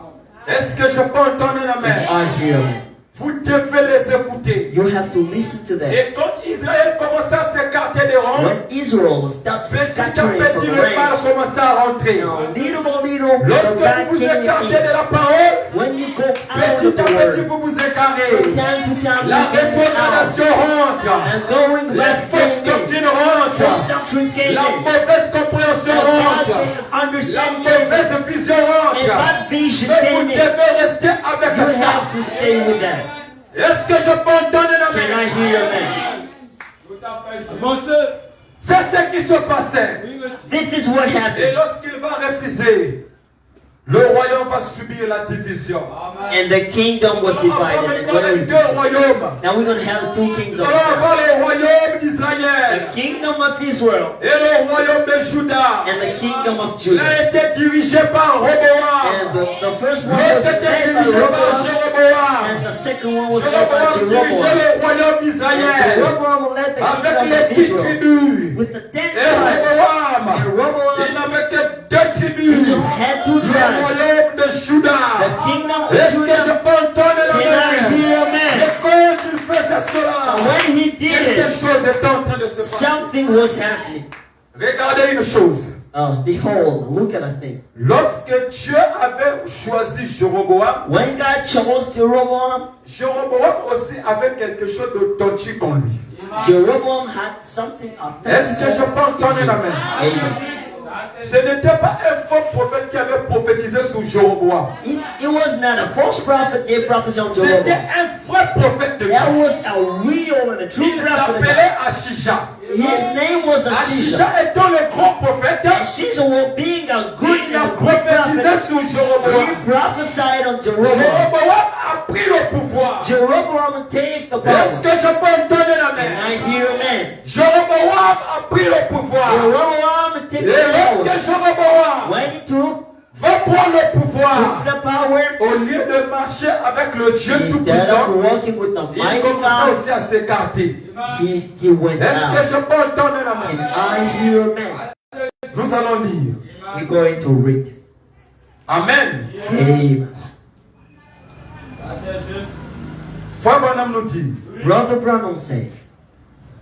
Est-ce que je peux entendre la main? I hear them. Vous devez les écouter. You have to listen to them. Et quand Israël commençait à s'écarter des rangs, When Israel starts petit à scattering petit from le mal range, commençait à rentrer. little by little, the Lorsque bad vous vous came écartez in. de la parole, When you go out of petit the à petit word, vous vous from écartez. time to time, La you get out. rétrogradation rentre. And going Les back fausses came in. doctrines rentrent. False doctrines came La in. mauvaise compréhension And bad rentre. La understanding came in. mauvaise vision And rentre. bad vision Mais vous came in. devez rester avec You ça. have to stay with them. Est-ce que je peux entendre la Can I main? hear them? C'est ce qui se passait. This is what Et happened. lorsqu'il va refuser, le royaume va subir la division. And the kingdom was Nous allons avoir divided. maintenant les deux royaumes. Now we're going to have two Nous kingdoms. allons avoir le royaume The d'Israël kingdom of Israel et le royaume de Juda. and the kingdom of Il Judah. a été dirigé par And Roboam. the first one was L'autre était led by dirigé par Rehoboam, Jéroboam. and the second one was led by Jéroboam dirigeait Jeroboam. le royaume And d'Israël Jeroboam led the avec kingdom les of 10 Israel tribus. with the 10 Et tribes. Roboam, And il Rehoboam, n'avait que 2 he tribus. just had 2 Le tribes. royaume de Juda. The kingdom of Est-ce que je Judah. peux entendre la Can I main? hear a Et man? quand il faisait So cela, when he did quelque it, chose est en train de se passer. something was happening. Regardez une chose. Behold, look at a thing. Lorsque Dieu avait choisi Jéroboam, When God chose Jeroboam, Jéroboam aussi avait quelque chose d'authentique en lui. Jeroboam had something Est-ce que je peux entendre la main? Amen. Ce n'était pas un faux prophète qui avait prophétisé sur Jéroboam. It was not a false prophet gave prophecy on C'était Jeroboam. un vrai prophète de That Dieu. was a real and a true Il prophet. of s'appelait God. Ashisha. His name was Ashisha Ashisha. étant le grand prophète, Ashisha, being a good il a and a great prophétisé prophet, sur he Jéroboam. prophesied on Jeroboam. Jéroboam a pris le pouvoir. Jeroboam take the Est-ce power. que je peux entendre la And main? I hear amen. Jéroboam a pris le pouvoir. Jeroboam take Et the power. lorsque Jéroboam When he took va prendre le pouvoir, the power, au lieu de marcher avec le Dieu instead of Tout-Puissant, walking with the il mighty commença God, aussi à s'écarter. he went Est-ce que out. je peux entendre la And main? I hear amen. Nous allons lire. We're going to read. Amen. Amen. Frère Branham nous dit, Brother Branham says,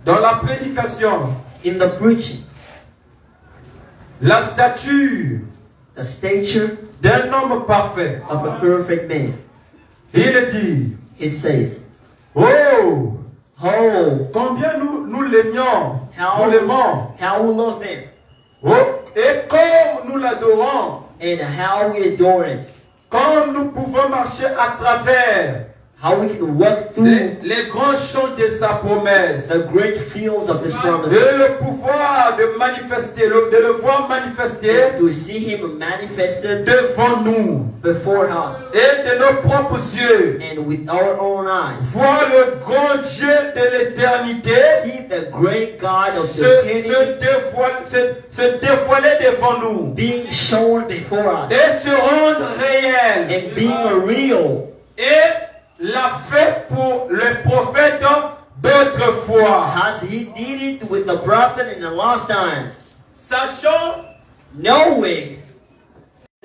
dans la prédication, in the preaching, la stature the stature d'un homme parfait, of a perfect man, il dit, it says, oh, oh, combien nous l'aimions, how, nous l'aimons, how we love him, oh, et comme nous l'adorons, and how we adore him, quand nous pouvons marcher à travers how we can walk through les grands champs de sa promesse, the great fields of his et promises, le pouvoir de manifester, de le voir manifester to see him manifested devant nous before us, et de nos propres yeux. and with our own eyes, Voir le grand Dieu de l'éternité see the great God of se eternity dévoiler devant nous being shown before us, et se rendre réel. and being real, Et l'a fait pour le prophète d'autrefois. as he did it with the prophet in the last times, Sachant knowing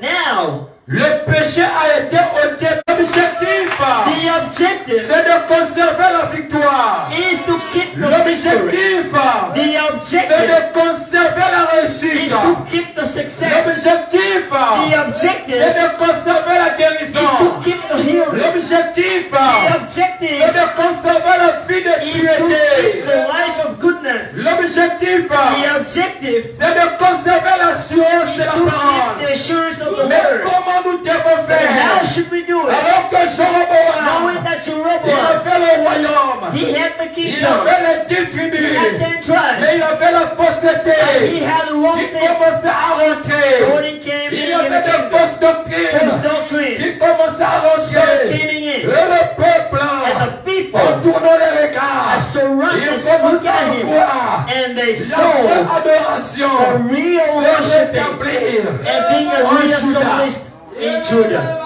now le péché a été ôté. L'objectif, the objective c'est de conserver la victoire. is to keep the victory. L'objectif, The c'est objective de conserver la is réussite. to keep the success. L'objectif, The c'est objective de conserver la is to guérison. keep the healing. L'objectif, The c'est objective de conserver la vie de is to keep the piété. life of goodness. L'objectif, The objective c'est de conserver l'assurance is de la to keep the parole. assurance of the Mais word. comment nous devons And how faire? should we do it? Alors que Jéroboam, Knowing that il Jeroboam, avait le royaume, he had the il kingdom, avait les 10 he had tribus, 10 tribes, mais il avait la he fausseté had wrong qui things. commençait à rentrer. Jordan came Il in y in avait the des kingdom. fausses doctrines False doctrine qui commençaient à started rentrer. coming Et in. le peuple, And the people en tournant les regards, are surrounded, ils look commençaient at à him, voir and they la saw vraie adoration the real se worshiping rétablir and being en Juda. reestablished in Judah.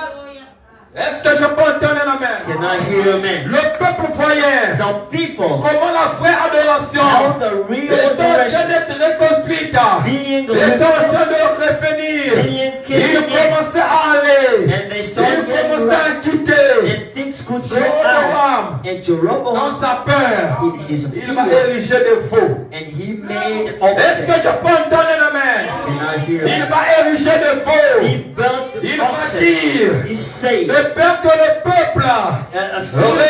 Est-ce que je peux entendre la main? Can I hear amen? Le peuple voyait The people, comment la vraie how adoration the real est en train adoration d'être reconstruite, being est en revealed, train de revenir. being Ils came in, commençaient à aller, and they ils started getting commençaient right, à quitter. and things could go out. Jéroboam, And dans Jeroboam, sa peur, in his il va fear, ériger des faux. and he made Est-ce que oxen. je peux entendre la main? Can I hear Il amen? va ériger des He faux. built Il the va oxen. dire, He saved. de peur que le peuple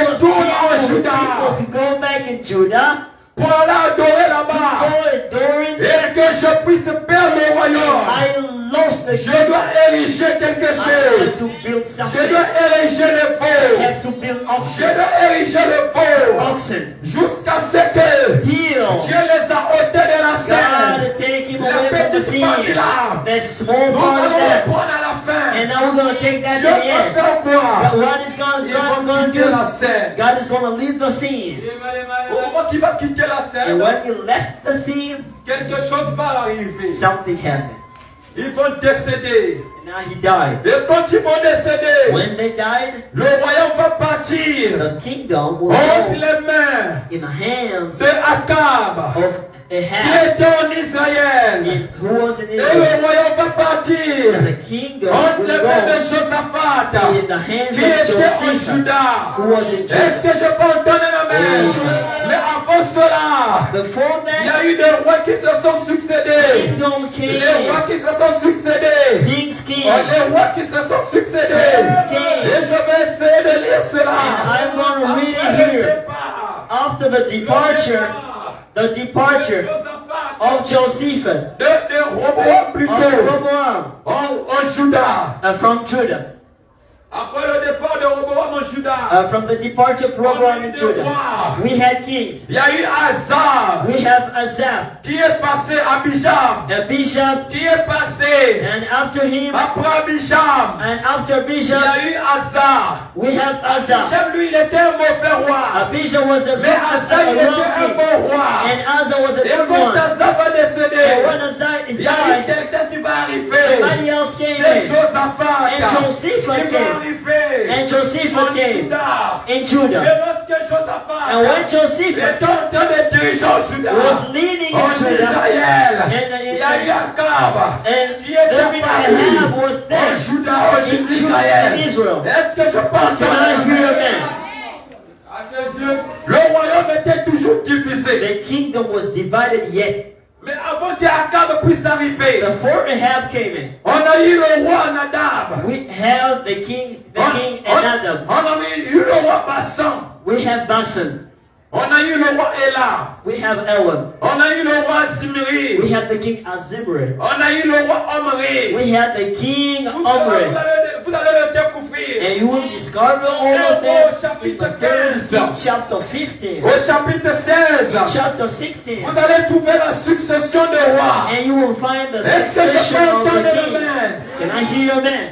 retourne en Juda People to go back in Judah, pour aller adorer là-bas go during et que je puisse perdre le royaume. I lost the Je dois ériger quelque I chose. have to build Je something. dois ériger les I faux. have to build Je oxen. dois ériger les faux. Oxen. Jusqu'à ce que Till Dieu les a ôtés de la scène. God take him La away from the petite partie scene. là. That small Nous part of allons that. reprendre à la fin. And now we're going to take that Dieu to the va end. faire But quoi? what is God Ils going vont to quitter la do? scène. God is going to leave the scene. Au moment qu'il va quitter la And scène, when he left the scene, quelque chose va arriver. something happened. Ils vont décéder. And now he died. Et quand ils vont décéder, When they died, le royaume va partir the kingdom will entre go les mains in the hands de Akab, of qui Ahab, était en Israël. who was in Et le Israel. royaume va partir And the kingdom entre will les mains de go Josaphat, in the hands qui of était en Joseph, Juda. who was in Est-ce Judah. que je peux entendre la main? Amen. Mais avant cela, Before il y that, a eu des rois qui se sont succédés. kingdom came. Les rois qui se sont succédés. Kings Oh, came. les rois qui se sont succédés. Kings Et je vais essayer de lire cela. And I'm going to read it Après le here. départ, After the departure of Joseph, de Roboam of plutôt, Rehoboam, en Juda. from Judah. Après le départ de Roboam en Juda. From the departure of Rehoboam in Judah, we had kings. Il y a eu Asa We have Azaph, qui est passé à Abijam. Abijam, Qui est passé and after him, après Abijam. and after Il y Abijam, a eu Asa. we have Asa. Abijam, lui, il était un mauvais roi. Abijam was a Mais Asa, il était un wrong king, bon roi. and Asa was a Et good quand one. Asa va And décéder, when Asa il y a eu died, quelqu'un qui va arriver. somebody else came C'est in, Josaphat. and Josephah Il va came, arriver. and Josephah En came Juda. in Et Judah. lorsque Josaphat And when Josephah est en train de diriger en Juda, was leading en in Judah, Israël, and il y a eu Akab and qui est David apparu Ahab was en there Juda, en in Israël. Judah, in Israel. Est-ce que je peux Can entendre I hear amen? amen? Le royaume était toujours divisé. The kingdom was divided yet. Mais avant qu'Akab puisse arriver, Before Ahab came in, on a eu le roi Nadab. we have the king Nadab. On a eu le roi Bassan. We have Basan. On a eu le roi Elah. We have Elam. On a eu le roi Zimri. We have the king Azimri. On a eu le roi Omri. We have the king Vous Omri. allez le découvrir. And you will discover all of them in the first King chapter 15. Au chapitre 16, Chapter 16. vous allez trouver la succession des rois. And you will find the Est-ce que je succession peux of entendre the le king. amen? Can I hear amen?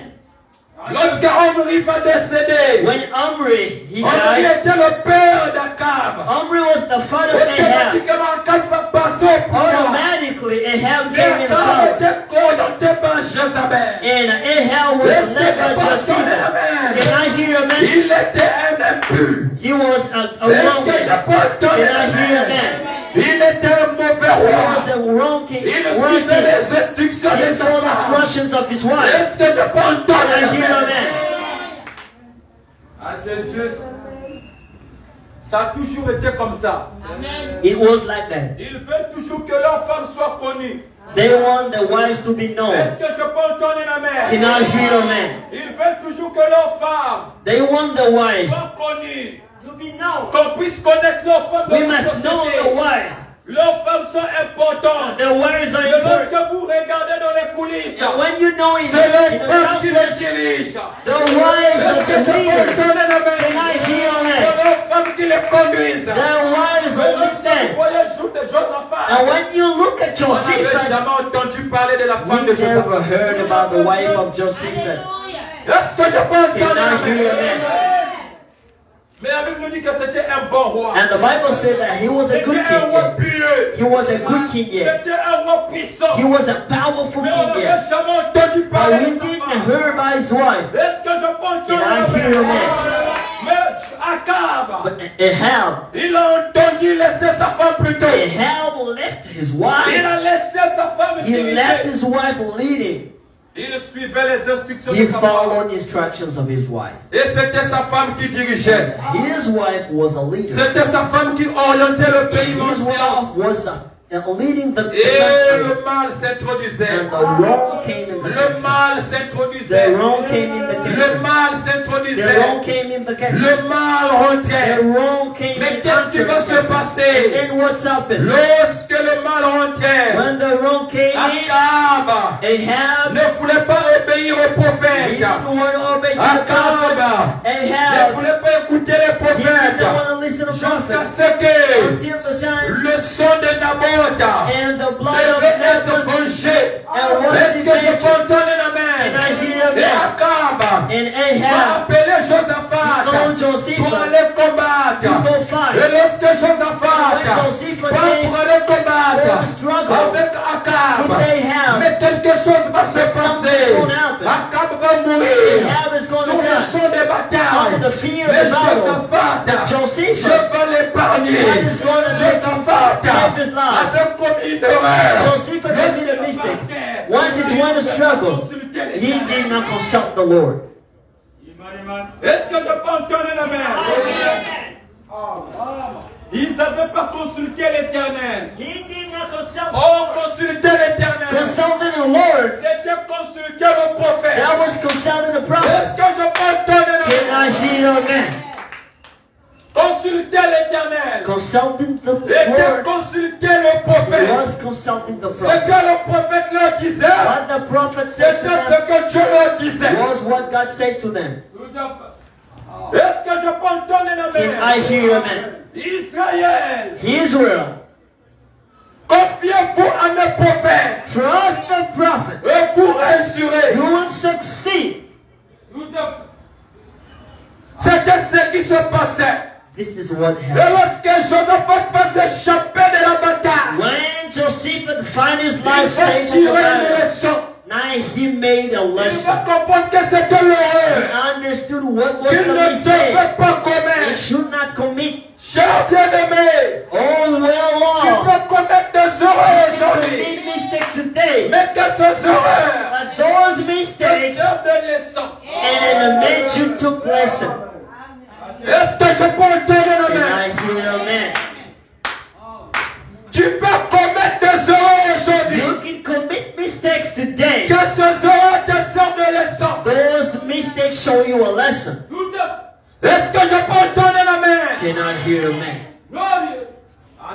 Lorsque Omri va décéder, When Omri, he Omri died, était le père d'Akab. Omri was the father of Ahab. Automatiquement, Akab va passer au pouvoir. Automatically, Ahab Mais came in Akab power. était orienté par Jézabel. And Ahab was Est-ce que led je by peux entendre Josephah. l'amen? Can I hear amen? Il était un impur. He was a Est-ce wrong que je man. peux entendre Can I hear l'amen? amen? Il était un mauvais He roi. was a wrong king. Il Wrong suivait king. les instructions He de sa followed the femme. instructions of his wife. Est-ce que je peux entendre Can I hear l'amen? amen? C'est juste. Ça a toujours été comme ça. It was like that. Ils veulent toujours que leur femme soit connue. They want the wives to be known. Est-ce que je peux entendre la Can mère? I hear amen? Ils veulent toujours que leur femme They want the wives soit connue. to be known. Qu'on puisse connaître leur femme dans We la must know the société. wives. Leurs femmes sont importantes. The wives are Mais important. lorsque vous regardez dans les coulisses, And when you know in c'est les the femmes qui les complex, dirigent. the wives Est-ce of que je the peux leaders, entendre la can I mère? hear C'est amen? leurs femmes qui les conduisent. The wives Mais of lorsque the vous men. voyez Josaphat, And when you look at on n'avait Josephah, jamais entendu parler de la femme de we never Josaphat. heard about the wife of Josephah. Est-ce que je peux entendre Can la I hear mère? amen? Mais la Bible nous dit que c'était un bon roi. And the Bible said that he was a good C'était un roi king. pieux. He was a good king yet. C'était un roi puissant. He was a powerful Mais on king n'avait yet. jamais entendu But parler we de sa didn't femme. hear about his wife. Est-ce que je peux entendre Can I la hear mère? amen? Mais Akab, But Ahab, il a entendu laisser sa femme plus tôt. Ahab left his Il wife. a laissé sa femme He left diriger. his wife leading. Il suivait les instructions He de sa femme. followed instructions of his wife. Et c'était sa femme qui dirigeait. His wife was a leader. C'était sa femme qui orientait le pays His en science. wife was leading the Et country. le mal s'introduisait. And the wrong came in the Le country. mal The s'introduisait. wrong came in the Le country. mal The s'introduisait. wrong came in the country. Le mal rentrait. The wrong came Mais in qu'est-ce qui va se the country. passer? And then what's happened? Lorsque le mal rentrait, When the wrong came in, Akab Ahab ne voulait pas obéir aux he prophètes. didn't want to obey to the Akab prophets. ne Ahab voulait pas écouter les he prophètes. didn't want to listen to Jusqu'à prophets ce que until the time le sang de Naboth and the blood of devait être Naboth vengé. and one Est-ce que je peux entendre la and main? I hear Et that. Akab And va Ahab appeler Josaphat called pour Josephah aller combattre. to go Et fight. lorsque Josaphat When Josephah va came pour aller combattre for the struggle avec Akab, with Ahab, mais quelque chose va se passer. something's gonna happen. Akab va mourir Ahab is going sur to le die champ de bataille. on the field Mais of battle. Josaphat, But je Josephah, vais l'épargner. God is going to Josaphat save his life. avait commis une erreur. Josephah committed a mistake. Once he went to struggle, he did not consult the Lord. Est-ce que je peux entendre la main? Ils n'avaient pas consulté l'Éternel. He did not consult. Oh, consulter l'Éternel. Consulting the Lord. C'était consulter le prophète. That was consulting the prophet. Est-ce que je peux entendre la Can I main? hear amen? Consulter l'Éternel. Consulting the Était Lord consulter le prophète. was consulting the Ce prophet. que le prophète leur disait, What the prophet said c'était to ce them que Dieu leur disait. was what God said to them. Est-ce que je peux entendre un Can I amen? hear amen? Israël, Israel, confiez-vous à mes prophètes trust the prophet. et vous réussirez. You will succeed. C'était ce qui se passait. This is what Et happened. lorsque Josaphat va s'échapper de la bataille, When Josephus found his il life va safe from the tirer une battle, leçon. now he made a Il va lesson. comprendre que c'était He l'erreur understood what was qu'il the ne mistake. devait pas He commettre. should not commit. Cher bien-aimé, Oh, well, tu Lord. peux commettre des erreurs aujourd'hui. Commit mistake today. Mais que ces erreurs But those te mistakes servent de leçon. and made you took lesson. Est-ce que je peux entendre un Can I amen? hear amen? Tu peux commettre des erreurs aujourd'hui. You can commit mistakes today. Que ces erreurs te servent de leçon. Those mistakes show you a lesson. Est-ce que je peux entendre un amen? Can I hear amen?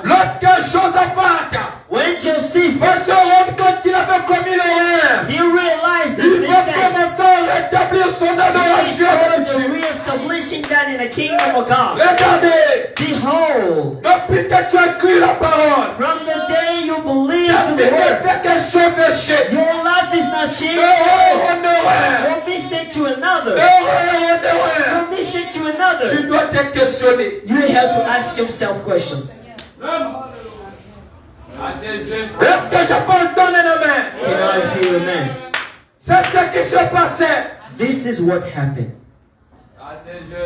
Lorsque Josaphat When Joseph, va se rendre compte qu'il avait commis l'erreur, he realized this il va mistake. commencer à rétablir son He adoration avec started Dieu. reestablishing that in the kingdom of God. Regardez, Behold, depuis que tu as cru la parole, from the day you believe ta to vie the word, n'est fait qu'un chevêché. your life is not changed Erreur en erreur. from mistake to another. Erreur en erreur. From mistake to Tu another. dois te questionner. You have to ask yourself questions. Est-ce que je peux entendre un amen? Can I hear amen? C'est ce qui se passait. This is what happened.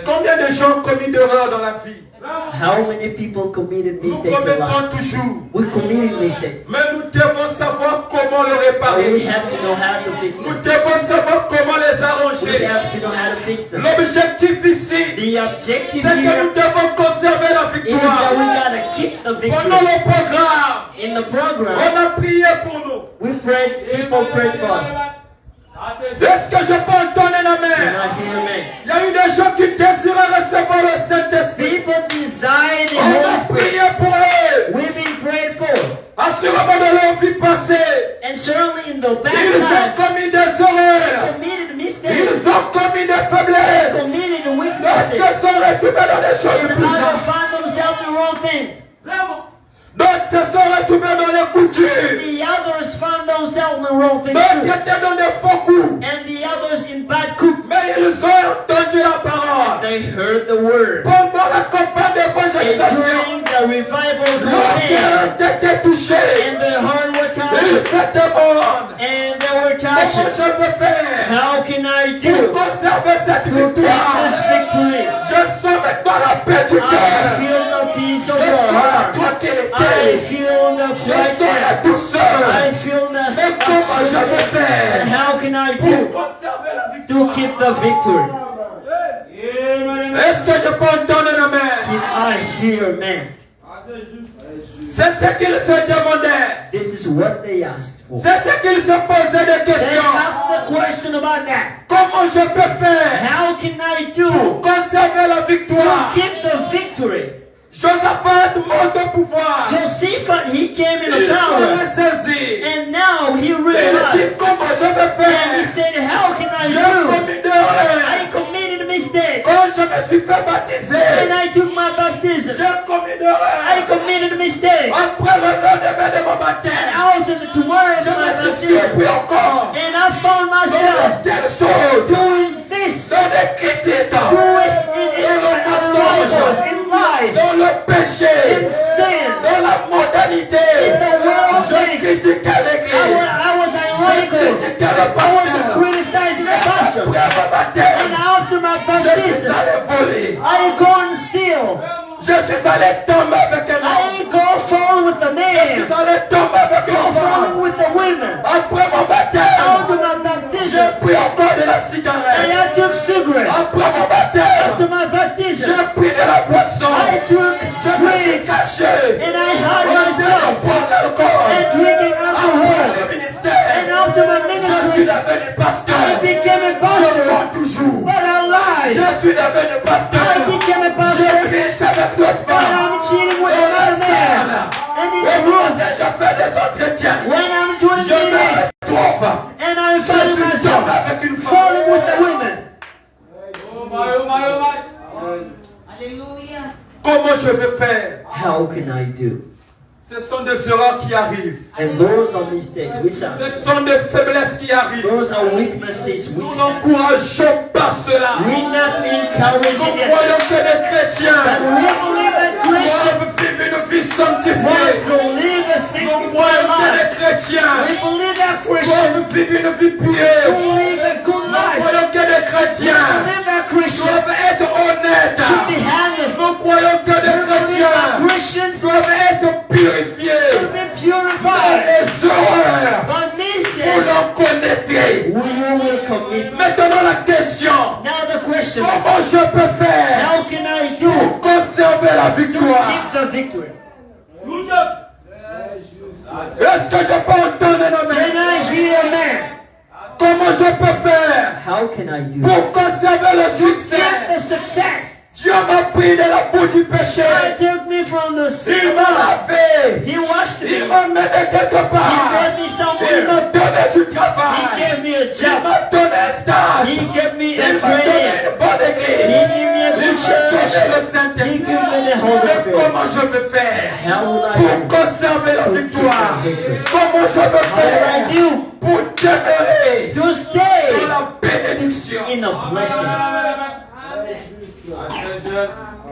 Combien de gens ont commis d'erreurs dans la vie? How many people committed Nous mistakes in life? commettons toujours. We committed mistakes. Mais nous devons savoir comment le But we réparer. have to know how to fix Nous them. devons savoir comment les We arranger. have to know how to fix them. L'objectif ici, The objective c'est que here nous devons conserver la is that we victoire. gotta keep the Pendant victory. le programme, In the program, on a prié pour nous. we prayed, people prayed for us. Est-ce que je peux entendre un Can amen? I hear amen? Il y a eu des gens qui désiraient recevoir le Saint-Esprit. People desire the On Holy a Spirit. prié pour eux. We've been prayed for. Assurément de leur vie passée, And certainly in the past ils ont life, commis des erreurs. committed mistakes, Ils ont commis des faiblesses. committed Ils weaknesses, se sont retrouvés dans des choses and bizarres. others find themselves in wrong things. D'autres se sont retrouvés dans les coutumes. The others found themselves in wrong things D'autres too. étaient dans des faux coups. And the others in bad coups. Mais ils ont entendu la parole. They heard the word. Pendant la campagne And d'évangélisation, during the revival leur campaign, cœur était touché. and their heart were Ils touched, se demandent and they were comment touched. je peux faire How can I pour do conserver cette to get this victoire. victory? Je sens maintenant la paix du I cœur. feel the peace of Je the sens la heart. I tranquillité. feel the Je sens la quietness. douceur. I feel Mais the comment je peux And faire how can I pour do conserver la to victoire? keep the victory? Est-ce que je peux entendre un amen? Can I hear amen? C'est ce qu'ils se demandaient. This is what they asked for. C'est ce qu'ils se posaient des They questions. asked the question about that. Comment je peux faire How can I pour do conserver la to victoire? keep the victory? Josaphat monte au pouvoir. Josephus, he came in Il a power. serait saisi. And now he Et il realized. dit comment je vais And he faire? said, how can I J'ai do? commis d'erreurs. I committed a mistake. Quand je me suis fait And baptiser, I took my baptism. j'ai commis I d'erreurs. committed a mistake. Après le lendemain de mon baptême, Out of the tomorrow of je my me suis baptism. surpris encore And I found dans myself de telles choses, doing this. dans des critiques, Doing in lies, in lies, dans le péché, in sin. dans la modalité. In the world Je things. critiquais l'église, I was je ironical. critiquais le I was pasteur. criticizing the pastor. Après mon And baptême, after my je suis baptism, allé voler. I go and steal. Je suis allé tomber avec un homme. I go fall with the Je man. suis allé tomber avec Go une falling femme. with the women. Après mon baptême, After my j'ai baptism, pris encore de la and cigarette. I took cigarette. Après mon baptême, After my baptism, j'ai pris de la boisson. I took Je me suis drinks. caché. And I hid On était myself en boire l'alcool. and drinking Après alcohol. le ministère, And after my je suis ministry, devenu pasteur. I became a Je pastor. mens toujours. But I lied. Je suis devenu pasteur. I became a Je pastor. triche avec d'autres But femmes. I'm cheating with Et la another man. salle. And in Et the vous room, je fais des entretiens. when I'm doing Je me meetings, retrouve. and I'm Je finding suis myself tombé avec une femme. falling with the women. Oh my, oh my, oh my. comment je vais faire? How can I do? Ce sont des erreurs qui arrivent. And those are mistakes which Ce are, sont des faiblesses qui arrivent. those are weaknesses Nous which are. n'encourageons pas cela. We're not Nous encouraging it. croyons que les But chrétiens we believe that Christians doivent vivre une vie wants sanctifiée. to live a Nous sanctified croyons que life. les chrétiens We believe that Christians doivent vivre une vie pieuse. to live a good Nous life. croyons que les We chrétiens believe that Christians doivent être honnêtes. should be honest. Nous croyons que les We believe that chrétiens Christians doivent être purifiés. should be Dans purified. les erreurs, But vous mistakes, l'en connaîtrez. you will commit. Maintenant la question, Now the question is, comment je peux faire how can I do pour conserver la to victoire? keep the victory? Est-ce que je peux entendre un Can amen? I hear a man? Comment je peux faire How can I do pour conserver le to get succès? the success? Dieu m'a pris de la boue du péché. God took me from the Il sin. m'a lavé. He washed me. Il m'a mené quelque He part. brought me Il somewhere. m'a donné du He travail. gave me a Il job. m'a donné un stage. He gave me Il a m'a donné training. une bonne He église. gave me a Il good m'a church. donné le He Saint-Esprit. gave me the Holy Mais Spirit. comment je vais faire How will I pour do? conserver la victoire? victory. Comment je vais How will I faire do pour demeurer to dans stay la bénédiction? in a blessing?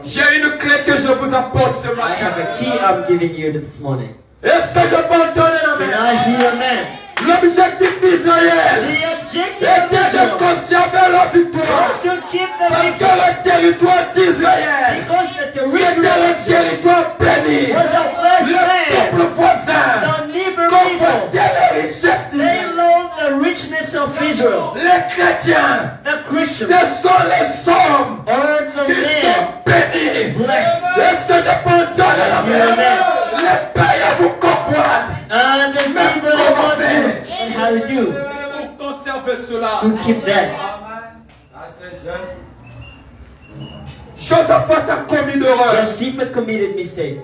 J'ai une clé que je vous apporte ce I have matin. a key I'm giving you this morning. Est-ce que je peux entendre la Can main? I hear a man? L'objectif d'Israël The objective était of de Israel conserver la victoire. was to keep the Parce que victory. le territoire d'Israël, Because the c'était le territory territoire béni. was a blessed Le land. peuple voisin The neighbor people, convoitait les richesses they d'Israël. loved the richness of Israel. Les chrétiens, The Christians ce sont les sommes are the qui men sont bénis. blessed. Est-ce que je peux entendre la main? Les païens vous convoitent. And the neighbor about you. And how to do Pour conserver cela, to keep that. Josaphat a commis l'erreur. Josephus committed mistakes.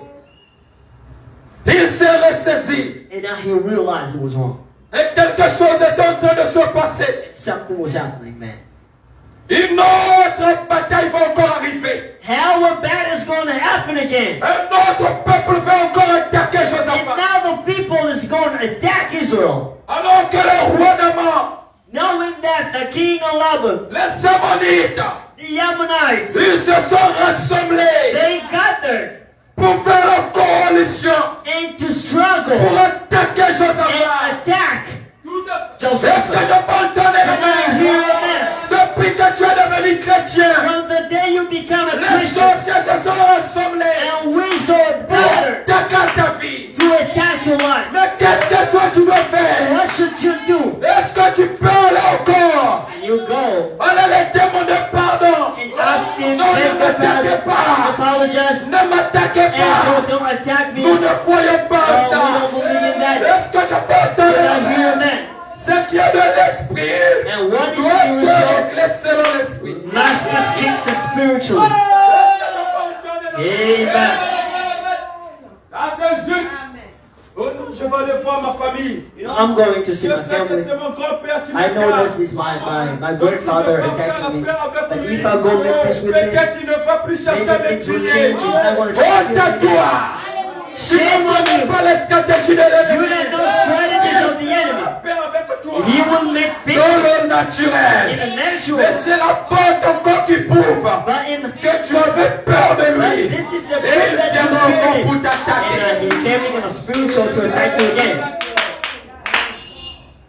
Il s'est ressaisi. And now he realized it was wrong. Et quelque chose est en train de se passer. Something was happening, man. Une autre bataille va encore arriver. How a battle is going to happen again. Un autre peuple va encore attaquer And Josaphat. now the people is going to attack Israel. Alors que le roi d'Aman, Knowing that the king of Laban, les Ammonites, the Ammonites, ils se sont rassemblés they gathered pour faire la coalition and to pour struggle attaquer and Josaphat. attack Est-ce que Josephus. je peux entendre la Can I main? hear a man? Depuis que tu es devenu chrétien, From the day you become a les Christian, sorciers se sont rassemblés and we saw pour gathered attaquer ta vie. to attack your life. Mais qu'est-ce que toi tu dois faire? What should you do? Est-ce que tu peux aller encore? And you go Allez les demander pardon. and ask him Non, ne to m'attaquez pas. apologize Ne m'attaquez and pas. don't attack me. Nous ne croyons pas à We ça. don't believe in that. Est-ce que je peux entendre Can I hear a la main? man? Ce qui est de l'esprit And what is doit se spiritual régler selon l'esprit. must be fixed spiritually. Amen. Ça c'est juste. Oh non, je vais aller voir ma famille. You know, I'm going to Je see sais my que family. c'est mon grand-père qui me I know garde. this is my grandfather attacking me. But if I go make peace with him, Peut-être qu'il ne va plus chercher à maybe me things will tuer. change. He's not going to try to Honte kill à me. toi. Tu ne Shame on connais you. pas les stratégies de You l'ennemi. don't know strategies of the enemy. Paix avec toi. He will make peace Dans le in naturel. the natural. Mais c'est la porte encore qui prouve But in que tu avais peur de but lui. this is the Et proof il that you viendra encore feared pour him. t'attaquer. And he's coming in a spiritual to attack you again.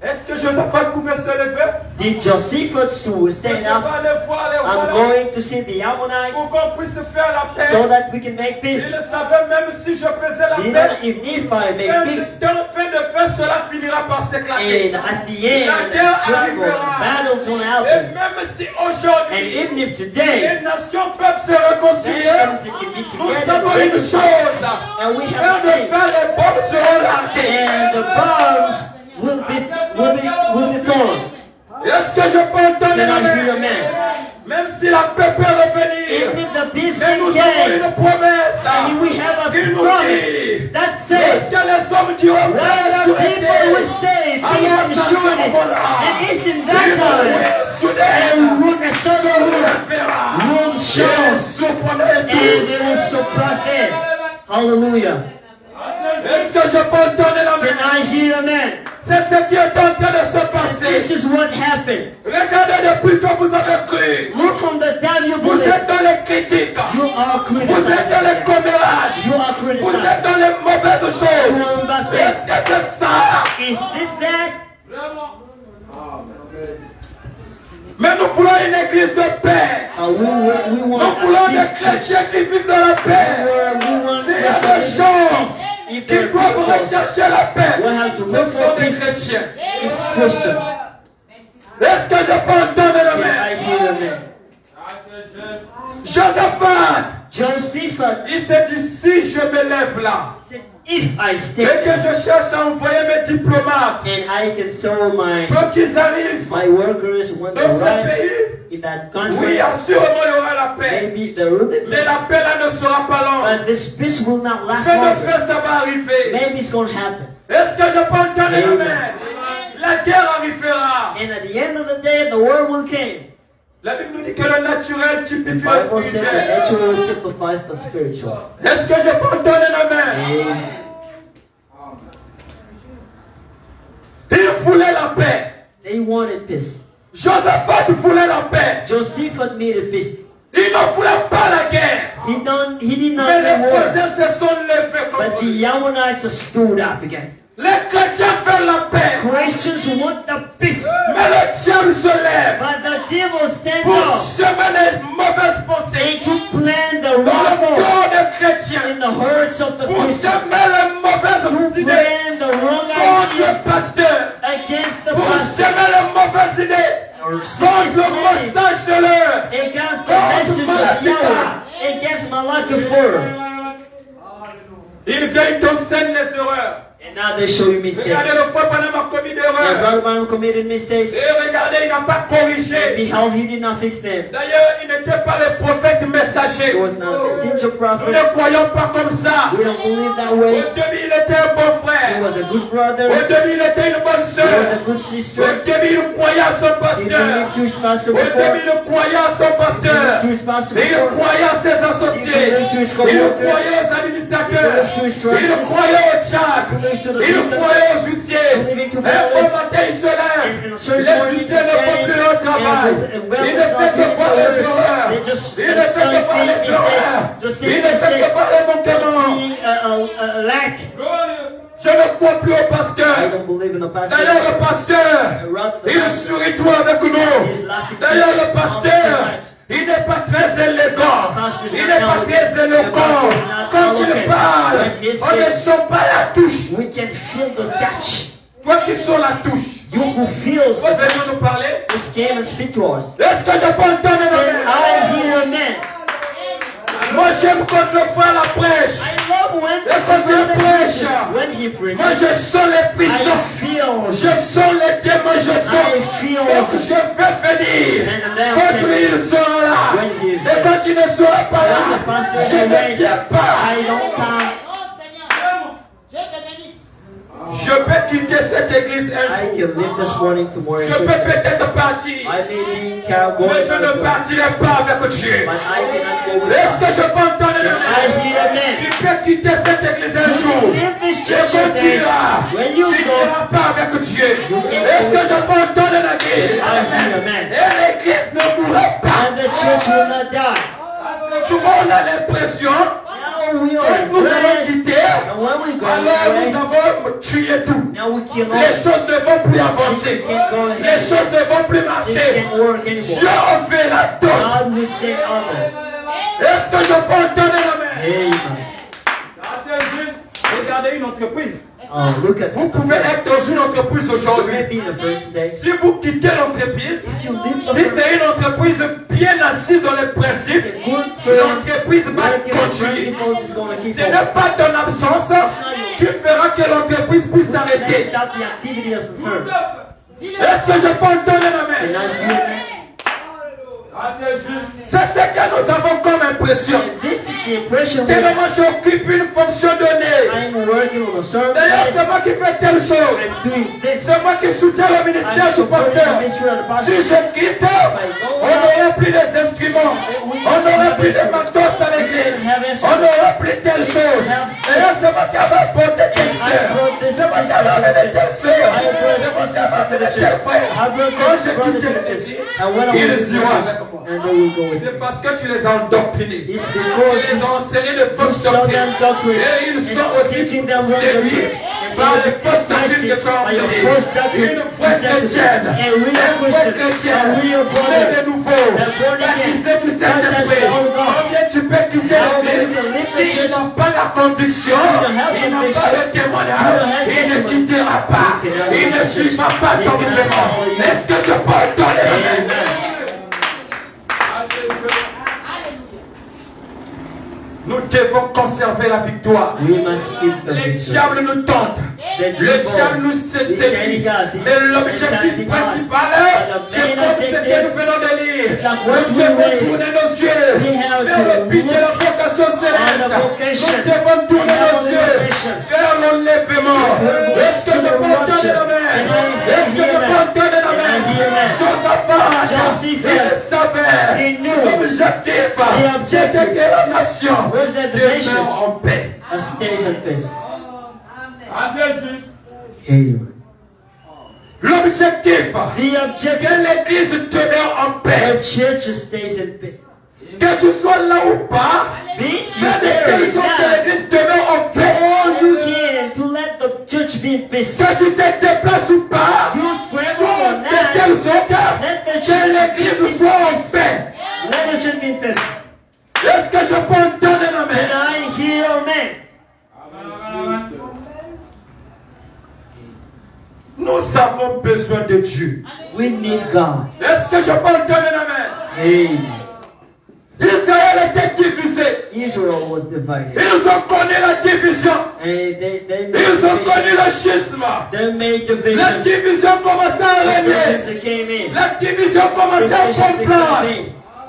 Est-ce que Josaphat pouvait se lever? Did Josephus to Je stand vais up? aller voir les rois I'm là, going to see the Ammonites pour qu'on puisse faire la paix. so that we can make peace. Il savait même si je faisais la Even paix, if I make peace, fin de faire cela finira par s'éclater. and at the end, the struggle, battles will Et happen. même si And aujourd'hui even if today, les nations peuvent se réconcilier, nations can be nous together, savons une chose. and we Fin have de faith, faire les bombes seront larguées. and the bombs will be thrown. Est-ce que je peux entendre Can la I hear a main? man? Même si la paix peut revenir, Even if the peace mais nous can avons gain, une promesse and we have a qui nous promise dit that est-ce says, que les hommes diront when the people will say alors peace and à ce surety, moment-là, and it's in ils that vont time, soudain and when the se sun relèvera. will Nous show. surprenez And they tous. will surprise them. Hallelujah. Est-ce que je peux entendre la Can main? I hear amen? C'est ce qui est en train de se This passer. is what happened. Regardez depuis que vous avez cru. Look from the time you Vous believe. êtes dans les critiques. You are Vous êtes dans les criticized. commérages. You are Vous êtes criticized. dans les mauvaises choses. You are bad Est-ce things. que c'est ça? Is this that? Mais nous voulons une église de paix. We Nous want voulons a des peace church. chrétiens qui vivent dans la paix. We want S'il y a des Christians gens If qui there are doivent people rechercher la paix, who have to ce look sont for des peace, chrétiens. it's Christian. Est-ce que je peux entendre la Can I main? hear amen? Josaphat, Joseph il s'est dit, si je me lève là said, if I et stay que je cherche à envoyer mes diplomates and I can show pour qu'ils arrivent my workers when they dans ce arrive pays, in that oui, country, assurément il y aura la paix. maybe there will be Mais peace. la paix là ne sera pas longue. But this peace will not last Fin de longer. fin, ça va arriver. Maybe it's going to happen. Est-ce que je peux entendre la Amen. main? La guerre arrivera. And at the end of the day, the war will come. La Bible nous dit que le naturel The typifie le Bible says the spirituel. natural typifies the spiritual. Est-ce que je peux entendre la main? Amen. Il voulait la paix. They wanted peace. Josaphat voulait la paix. Joseph needed peace. Il ne voulait pas la guerre. He did not Mais les need war. Français se sont levés But contre the lui. Ammonites stood up against. Les chrétiens veulent la paix. Christians want the peace. Mais le diable se lève But the devil stands pour up semer les mauvaises pensées and to plant the dans le wrong corps des chrétiens. in the hearts of the Pour Christians. semer les To mauvaises idées plant the wrong contre le ideas pasteur. against the Pour pastor. semer les mauvaises idées Or contre le message de l'heure. against the message of Yahweh. Against Malachi 4. Il vient, il t'enseigne les erreurs. And now they show you mistakes. Regardez le frère Branham a commis And d'erreurs. Brother Branham committed mistakes. Et regardez, il n'a pas And corrigé. behold, he did not fix them. D'ailleurs, il n'était pas le prophète messager. He was not a messenger Nous prophet. ne croyons pas comme ça. We don't believe that Au way. début, il était un bon He frère. was a good brother. Au début, il était une bonne He sœur. was a good Au sister. début, il croyait à son He pasteur. believed to his pastor Au before. début, il croyait à son He pasteur. believed to his pastor Il before. croyait à ses associés. He believed to his Il co-workers. croyait aux administrateurs. He believed to his Il trustees. croyait au tchad. He believed to the Il victims. croyait aux huissiers. Believing to Un bon violence. matin, il se lève. And a certain Les morning huissiers ne font plus leur travail. Il ne fait que voir les erreurs. They just Il ne fait que voir les erreurs. Just Il see ne fait que mistakes. voir les manquements. Seeing a lack. Je ne crois plus au I pasteur. don't believe in the pastor. D'ailleurs, le pasteur, il sourit tout avec nous. D'ailleurs, le pasteur, il n'est pas très élégant. Il n'est pas très éloquent. Quand il parle, on ne sent pas la touche. We can feel the touch. Toi qui sens la touche, You who feels vous venez nous parler. just came and speak to us. Est-ce que je peux entendre Then la I hear amen. Moi, j'aime quand le frère la prêche. I love when Yes, the I do brother preach. preaches. When he preaches, Moi, je sens les I puissants. feel. Je sens les démons, je sens. I feel. Donc je fais venir. And then Quand lui, il sera là. When he is Et there. quand il ne sera pas When là, the pastor je is ne away, viens pas. I don't come. Je peux quitter cette église un I jour. can leave this morning tomorrow. Je peux peut-être partir. I may be go Mais je ne partirai pas avec Dieu. but I cannot go with Est-ce God. que je peux entendre le I hear amen. Tu peux quitter cette église un You jour. can leave this Tu church a day. continueras. When you Tu go, n'iras pas avec Dieu. You can Est-ce go que je peux entendre la vie? I hear amen. Et l'église ne mourra pas. And the church will not die. Souvent on a l'impression Now we que are nous allons blessed. quitter. And when we go Alors away, nous avons tué tout. now we Les cannot. choses ne vont plus avancer. We can't go Les ahead. choses ne vont plus It marcher. can't work Dieu anymore. en fait la donne. God will send others. Est-ce que je peux entendre la main? Amen. Regardez une entreprise. Look at Vous pouvez être dans une entreprise You may aujourd'hui. be in the first today. Si vous quittez l'entreprise, If you leave the si first, c'est une entreprise bien assise dans les principes, it's a good firm. l'entreprise va Working continuer. principles is going to keep Ce on. n'est pas ton absence qui fera que l'entreprise puisse Let's s'arrêter. stop the activity as the firm. Est-ce que je peux entendre la And main? I hear C'est ce que nous avons comme impression. this is the impression Tellement j'occupe une fonction donnée. I'm working on a certain D'ailleurs, c'est place. moi qui fais telle chose. I'm doing this. C'est moi qui soutiens le ministère I'm du supporting pasteur. the ministry of the pastor. Si je quitte, on n'aura plus des instruments. On n'aura plus de matos à l'église. On n'aura plus telle chose. D'ailleurs, c'est moi qui avais apporté telle sœur. C'est moi qui avais amené telle sœur. C'est moi qui avais amené tel frère. I brought Quand this je brother to quitte the church. l'église, And when I ils was in iront church, avec moi. and they will go with C'est me. parce que tu les as endoctrinés. It's Tu because les as enseignés de you fausses show doctrines. them doctrine Et ils sont and aussi teaching them wrong séduits doctrine. par les fausses doctrines que tu as By your emmenées. false doctrine, Une vraie chrétienne, a real un vrai Christian, chrétien, a real né brother, de nouveau, a born again, baptisé du Saint-Esprit. Combien tu peux quitter How many l'église can leave the s'ils church? n'ont pas la conviction, don't have ils n'ont conviction. pas le You témoignage, don't have il ne testimony. quittera pas, You cannot il leave ne the suivra church. pas You ton cannot mouvement. follow you. Est-ce que je peux donner le même? Amen. Nous devons conserver la victoire. We must keep the Les victory. diables nous tentent. The Le devil, diable nous the séduit. enemy gods, is Mais l'objectif enticing us. principal, But the c'est main comme ce que objective nous venons de lire. is like what Nous we devons read. tourner nos yeux We have vers to le but de la vocation céleste. the vocation. Nous devons tourner We have nos the yeux vocation. vers l'enlèvement. Est-ce que je peux entendre la main? Est-ce que je peux entendre la main? Josaphat, Joseph, il savait he knew l'objectif. C'était que la nation was that the nation demeure en paix. stays in peace. Assez juste. Amen. L'objectif, The objective que l'église demeure en paix. the church stays in peace. Que tu sois là ou pas, Be fais de telle sorte que there. l'église demeure en paix. All you can to let the church be in peace. Que tu te déplaces ou pas, You travel sois or de telle not, sorte let the que church l'église soit en paix. let the church be in peace. Est-ce que je peux entendre la And main? I hear amen. Nous avons besoin de Dieu. We need God. Est-ce que je peux entendre la main? Amen. Israël était divisé. Israel was divided. Ils ont connu la division. And they Ils ont connu made le schisme. they made La divisions. division commençait à régner. Divisions that came in. La division commençait à prendre place.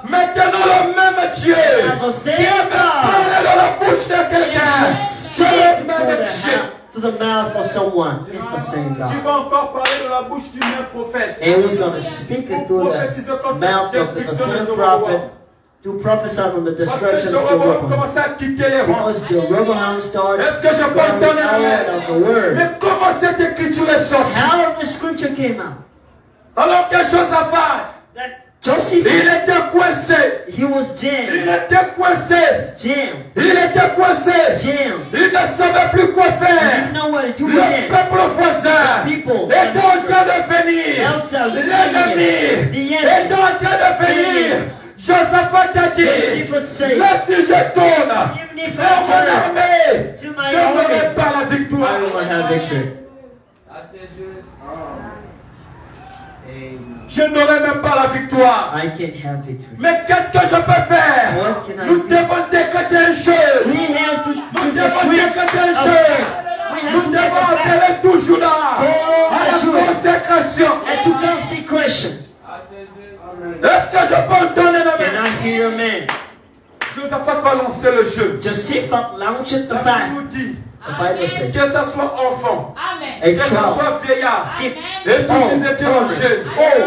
Maintenant, le même Dieu the qui same avait parlé God dans la bouche de quelqu'un, c'est le même Dieu. to the mouth of someone. It's the same Qui God. va encore parler de la bouche du même prophète. And who's going to speak it through the mouth of the same prophet to prophesy on the Parce que destruction of Jéroboam Jeroboam. commençait à quitter les rangs. Because Jeroboam started Est-ce que je peux going entendre la out of the main? word. Mais comment cette écriture est sortie? How the scripture came out. Alors que Josaphat, That Joseph, il était coincé. he was Il jammed. était coincé. Jammed. Il était coincé. Jammed. Il ne savait plus quoi He faire. didn't know what to do Le again. peuple voisin People était en train de venir. outside L'ennemi the était enemy. en train de venir. Josaphat a dit, Joseph said, là si je tourne even if vers mon I turn armée, to my je n'aurai army, pas la victoire. I will not have victory. Je n'aurai même pas la victoire. I can't have victory. Mais qu'est-ce que je peux faire? What can I Nous do? devons décréter une chose. We have to Nous do devons the décréter une of chose. faith. We have Nous to devons make a fact appeler toujours là Oh, à la Dieu. consécration. and to consecration. Est-ce que je peux entendre la Can main? I hear amen? Josaphat va lancer le jeu. Joseph launched the La fast. Bible nous dit The Bible says, que ce soit enfant, a que ce trial. soit vieillard, If et tous ils étaient en jeu. oh,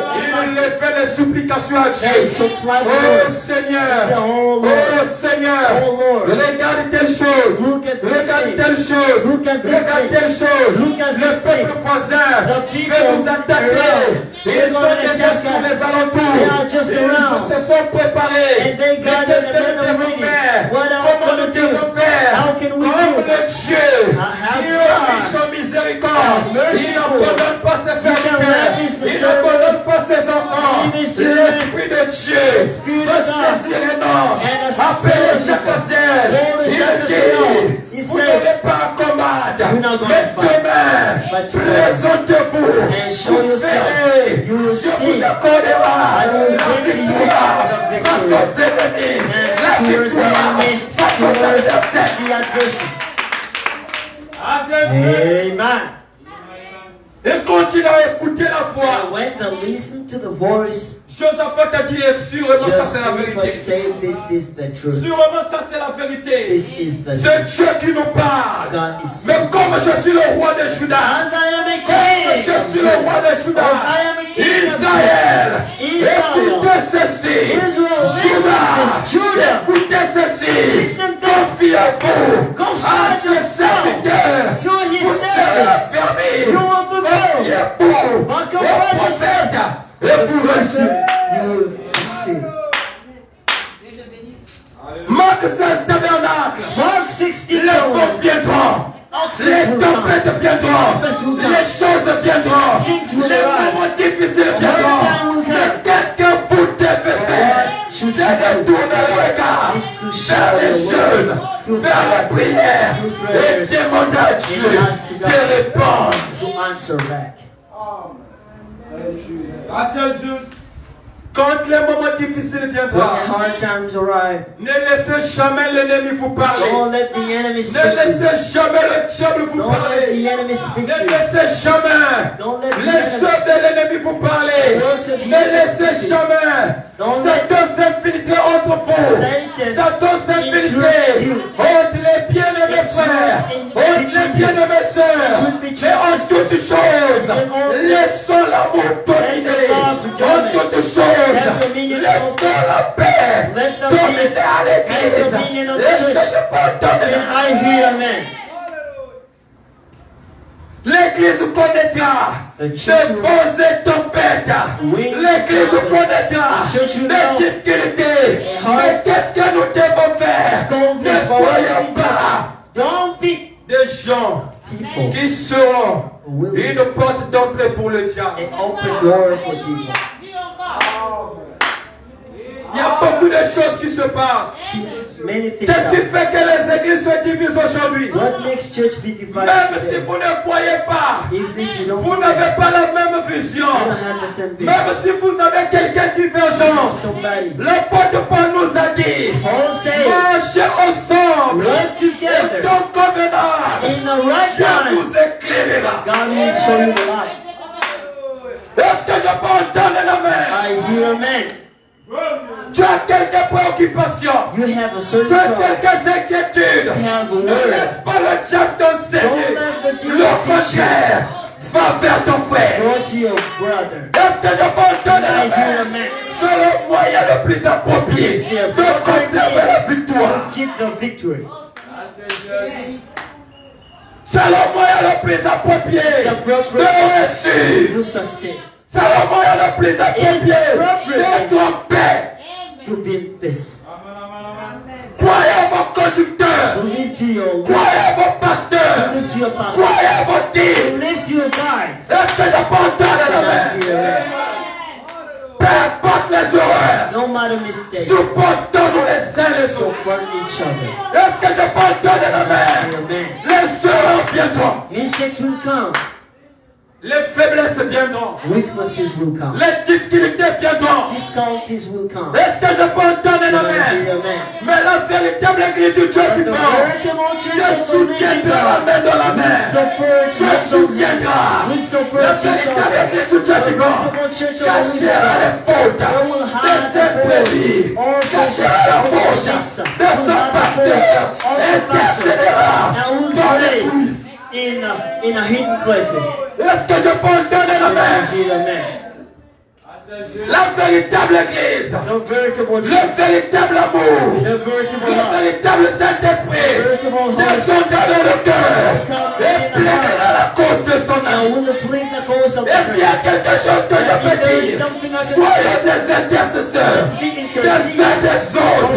Il fait les supplications à they Dieu. supply the Oh Lord. Seigneur, Oh Lord, oh Seigneur, Oh Lord. regarde telle chose, Look at this regarde thing. telle chose, Look at this regarde thing. telle chose. Look at Le this peuple thing. voisin The people veut nous attaquer. around. Ils They're sont gonna déjà attack sur us. les alentours. They are just Ils around. se sont préparés. And they Mais got qu'est-ce que them nous devons ready. faire? What are we Comment gonna nous do? devons faire? How can we Comme do? le Dieu As qui est God. riche en miséricorde. And merciful. Il n'abandonne pas ses serviteurs. lavish the Il n'abandonne servants. pas ses enfants. He is your L'Esprit de Dieu Spirit va of God. saisir les noms. And a Appelez servant. Jacaziel. All the Il Jacaziel. dit, He vous said, n'allez pas en combattre. You're not gonna Mais fight. demain, But présentez-vous. And show Vous yourself. verrez. You will Je see. vous accordera I will la bring to you victoire the face victory. aux ennemis. And La towards the victoire enemy, face aux towards adversaires. the adversary. Assez Amen. Et continue à écouter la And voix. when they listen to the voice Josaphat a dit, sûrement ça c'est la Josephus vérité. said, "This is the truth. Sûrement ça c'est la vérité. This is the C'est truth. Dieu qui nous parle. God is Mais saying, comme je suis le roi de Juda, as I am a comme king, je suis le roi de Juda, as I am a king of Israël, Israel, écoutez ceci. Israel, listen to this. Judah, Écoutez ceci. listen to this. Confiez-vous à ce serviteur. To his Vous serez servant. fermés. You will prevail. Confiez-vous au prophète et vous réussirez. You will succeed. Marc 16 tabernacle. Mark 16, Les vents viendront. Les tempêtes viendront. Les choses viendront. Les moments difficiles viendront. Mais qu'est-ce que vous devez faire? C'est de tourner le regard vers les jeunes, vers les prières et demander à Dieu de répondre. to answer back. Grâce à Dieu. Quand les moments difficiles When the viendront, hard times arrive, ne laissez jamais l'ennemi vous parler. don't let the enemy Ne speak to you. laissez jamais le diable vous Don't let parler. the enemy speak Ne to you. laissez jamais Don't let the les enemy. œuvres de l'ennemi vous parler. Ne laissez jamais Satan s'infiltrer entre vous. Satan s'infiltrer entre les bien-aimés frères, entre les bien-aimées sœurs. Mais en toutes choses, laissons l'amour dominer. En toutes choses, laissons la paix dominer à l'église. Est-ce que je peux And donner? I hear amen. L'église connaîtra de vents et tempêtes. L'église connaîtra des difficultés. Mais qu'est-ce que nous devons faire? Ne soyons pas Don't be des gens people qui seront who will une porte d'entrée pour le diable. an open door for people. Il y a beaucoup de choses qui se passent. Many things Qu'est-ce qui happen. fait que les églises se divisent aujourd'hui? What makes church be divided Même si today? vous ne croyez pas, Even if you don't vous believe, n'avez pas la même you vision. don't have the same vision. Même si vous avez quelques divergences, Somebody. l'apôtre Paul nous a dit, Paul said, marchez ensemble work et together donc convenable. in the right Dieu time. vous éclairera. God will show you the light. Est-ce que je peux entendre la main? I hear amen. Tu as quelques préoccupations. You have a Tu certain as problem. quelques inquiétudes. You have a Ne word. laisse pas le diable t'enseigner. Don't let the devil Le teach you. contraire, va vers ton frère. Go to your brother. Est-ce que je peux entendre la I hear main? amen. C'est le moyen le plus approprié de conserver la victoire. Keep the victory. C'est le moyen le plus approprié de réussir. You succeed. C'est le moyen le plus approprié d'être en paix. To be in peace. Croyez à vos conducteurs. Believe to your word. Croyez à vos pasteurs. Believe to your pastor. Croyez à vos teams. Believe to your guides. Est-ce que je peux entendre la I main? hear amen. Peu importe les horreurs, No matter mistakes. supportons-nous les uns les autres. Support each other. Est-ce que je peux entendre la I main? hear amen. Les horreurs viendront. Mistakes will come. Les faiblesses viendront. Weaknesses will come. Les difficultés viendront. Difficulties will come. Est-ce que je peux entendre la I hear main? amen. Mais la véritable église du Dieu The vivant veritable church se of the living soutiendra la God main dans la main. support Se each soutiendra. La véritable église du Dieu vivant cachera les fautes de ses brebis, cachera la faute de son pasteur, intercédera dans les coulisses. in a hidden places. Est-ce que je peux entendre la I main? hear amen. La véritable église, The veritable le church, véritable amour, the veritable le love, véritable Saint-Esprit descendra dans le cœur et plaidera la cause de son and amour. will plead the cause of the Et s'il y a quelque chose que je peux dire, soyez des intercesseurs des uns des autres.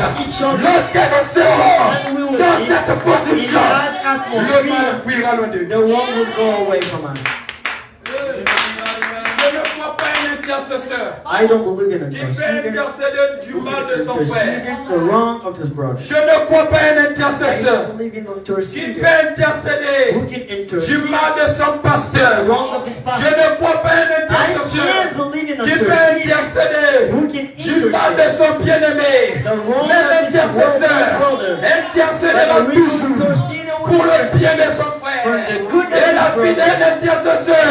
Lorsque nous serons dans cette position, le mal fuira loin de the nous. wrong will go away from us. Je ne crois pas un intercesseur I don't believe in a qui peut interceder intercéder du who mal can de son frère. intercede the wrong of his brother. Je ne crois pas un I intercesseur don't believe in Qui interceder peut intercéder who can du intercede mal de son the pasteur. wrong of his Je pastor. ne crois pas un I intercesseur can't believe in qui peut intercede intercéder who can du mal de intercede son bien-aimé. the wrong Mais of his l'intercesseur brother. intercédera But the real toujours interceder pour will le intercede bien de son for frère. the good Et la of vie his brother. d'un intercesseur,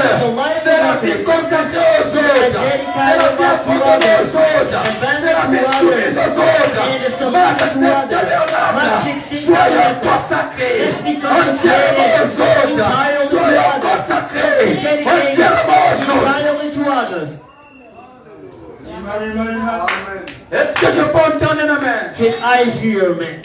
c'est la vie consacrée aux autres. C'est la vie abandonnée aux autres. C'est la vie soumise aux autres. Marc 16, soyons consacrés entièrement aux autres. Soyons consacrés entièrement aux autres. Est-ce que je peux entendre un amen? Can I hear amen?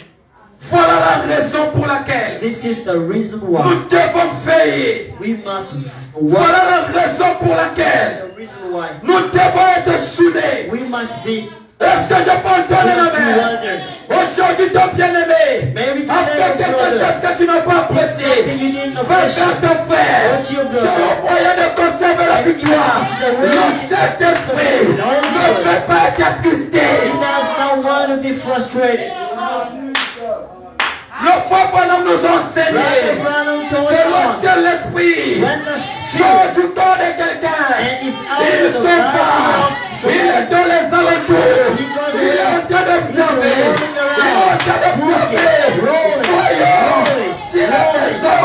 Voilà la raison pour laquelle This is the reason why nous devons veiller. we must Voilà work. la raison pour laquelle The reason why nous devons être soudés. we must be Est-ce que je peux entendre un amen? together. Aujourd'hui, ton bien-aimé, Maybe a today, fait quelque brother, chose que tu n'as pas apprécié. something you didn't Fais appreciate. à ton frère. What you brother? C'est le moyen de conserver la victoire. Le Saint-Esprit ne fait pas être attristé. He does not want to be frustrated. Le Papa nous Brother enseigne Branham told que us lorsque l'Esprit when the sort Spirit du corps de quelqu'un, and is out il of the se va, body, il est dans les alentours, il est en train d'observer, il est en train d'observer. Voyons si la maison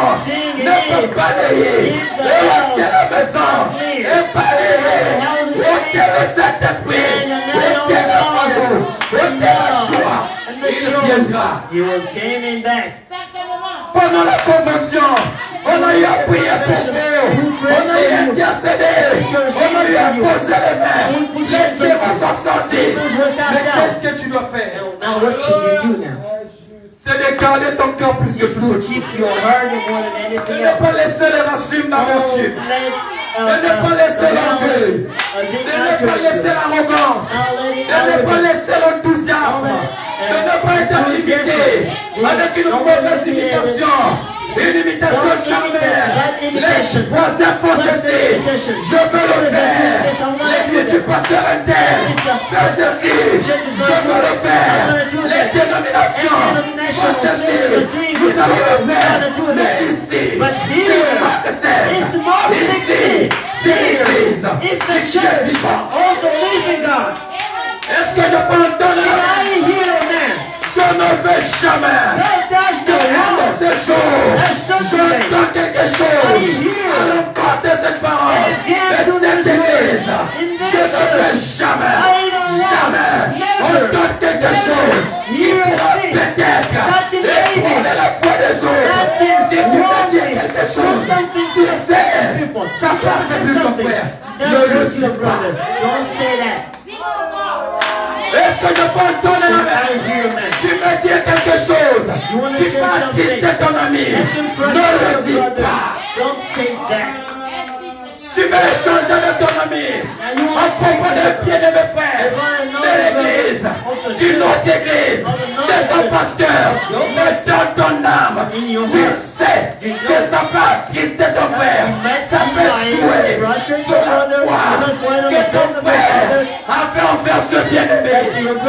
ne peut balayer, et lorsque la maison est balayée, ôtez le Saint-Esprit, ôtez l'amour, ôtez la joie, il viendra. he will came back. Pendant la convention, on a eu à prier pour vous, on a eu à intercéder, on a eu à poser les mains, les démons sont sortis. Mais qu'est-ce que tu dois faire? Now what should you do now? C'est de garder ton cœur plus que Is tout to autre. keep your heart more than De anything ne else. pas laisser les racines dans mon tube. De ne pas laisser l'orgueil. De ne pas laisser l'arrogance. De ne pas laisser l'enthousiasme. De ne pas être limité avec une mauvaise imitation. Une imitation charnelle. Les voisins font ceci. Je veux le faire. L'église du pasteur intel fait ceci. Je veux le faire. Les dénominations font ceci. Nous allons le faire. Mais ici, c'est Marc 16. Ici, c'est l'église. It's the du Dieu church vivant. of the living God. Est-ce que je peux entendre Can la I hear amen? Je ne vais jamais That does que the un de wrong. ces jours, j'entends quelque chose à l'encontre de cette parole, de cette église. Je ne vais jamais entendre quelque chose qui pourra peut-être éprouver la foi des autres. Si tu veux dire quelque chose, tu sais, ça passe plus ton frère. Ne le dis pas. Don't say that. Est-ce que je peux entendre la main? Tu me dis quelque chose qui va attister ton ami. Ne le dis pas. Don't say that. Tu veux échanger avec ton ami en propos des pieds de mes frères, de l'église, d'une autre église, de ton pasteur, mais dans ton âme, tu sais que ça peut attrister ton frère, ça peut jouer sur la foi que ton frère avait envers ce bien-aimé, que le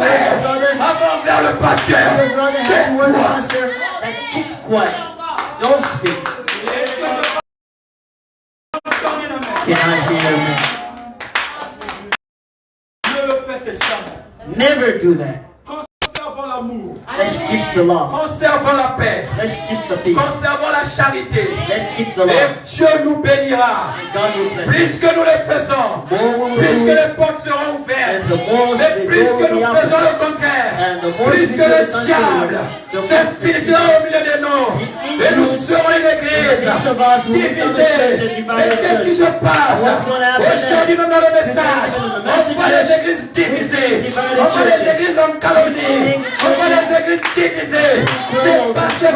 frère avait envers le pasteur, que toi. Keep quiet. Don't speak. Can I hear amen? Ne le faites jamais. Never do that. Conservons l'amour. Let's keep the love. Conservons la paix, Let's keep the peace. conservons la charité, Let's keep the et love. Dieu nous bénira. And God will bless us. Plus que nous le faisons, plus que les portes seront ouvertes, And the more mais the plus door que will nous be faisons open. le contraire, And the more plus we que do le the contrary, diable the s'infiltrera au milieu de nous, et nous serons une église Each of us will become a church, a divisée. divided Mais qu'est-ce qui se church. passe? What's going to happen Aujourd'hui, nous avons le message. The On message voit les is églises divisées, divided on voit les churches. églises en calomnie, on voit les églises divisées. C'est parce que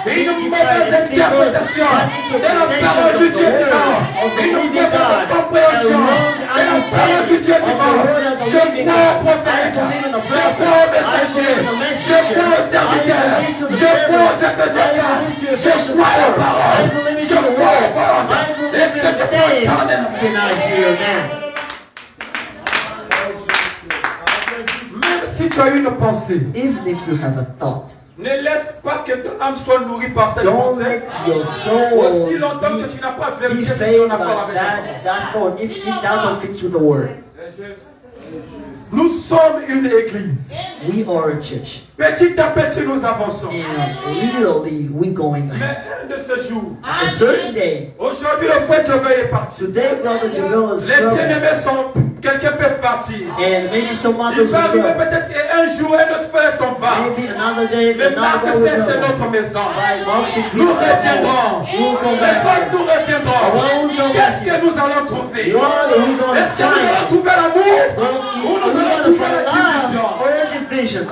une mauvaise interprétation de la parole du Dieu vivant, une mauvaise compréhension de la parole du Dieu vivant. Je crois au prophète, je crois au messager, je crois au serviteur, je crois aux ecclésiastes, je crois à la parole, je crois au volonté. Est-ce que tu peux entendre? Can I hear amen? Même si tu as une pensée, Even if you have a thought, ne laisse pas que ton âme soit nourrie par cette don't pensée. let your soul Aussi longtemps que tu n'as pas be vérifié fed son by accord avec Dieu. that thought if it doesn't fit with the word. Nous sommes une église. We are a church. Petit à petit, nous avançons. And literally, we going Mais ahead. un de ces jours, A certain day, aujourd'hui, le frère Jovel est parti. today, Brother Javel is Les struggling. bien-aimés sont. Quelqu'un peut partir. And maybe some Il others va will arriver go. peut-être un jour, un autre frère s'en va. Maybe another day, Mais Marc another c'est will go. notre maison. By Mark 16, Nous reviendrons. we will come Mais quand back. nous reviendrons, qu'est-ce que nous allons trouver? Lord, we going Est-ce to que nous allons find? trouver l'amour? Well, Ou we're nous allons going to trouver find la love division? or division.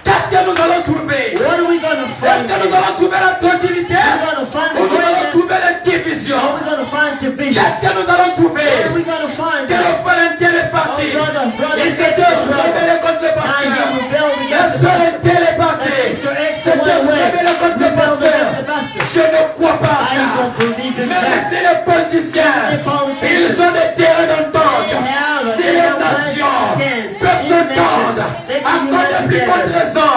Qu'est-ce que nous allons trouver? What are we going to Est-ce find? que nous allons trouver la tranquillité? We're going to find Ou nous allons agreement. trouver la division? Or we're going to find division. Qu'est-ce que nous allons trouver? What are we going to find? Que le frère entier est parti. Oh, brother, Il s'était rebellé contre le Now pasteur. you rebelled La against soeur the entier est parti. Sister X C'était went away. rebellé contre le Rebelled pasteur. against the pastor. Je ne crois pas à I ça. don't believe in Même that. si les politiciens, Les politicians, ils ont des terrains d'entente. they have Si les nations peuvent s'entendre, à cause de plus contre raison,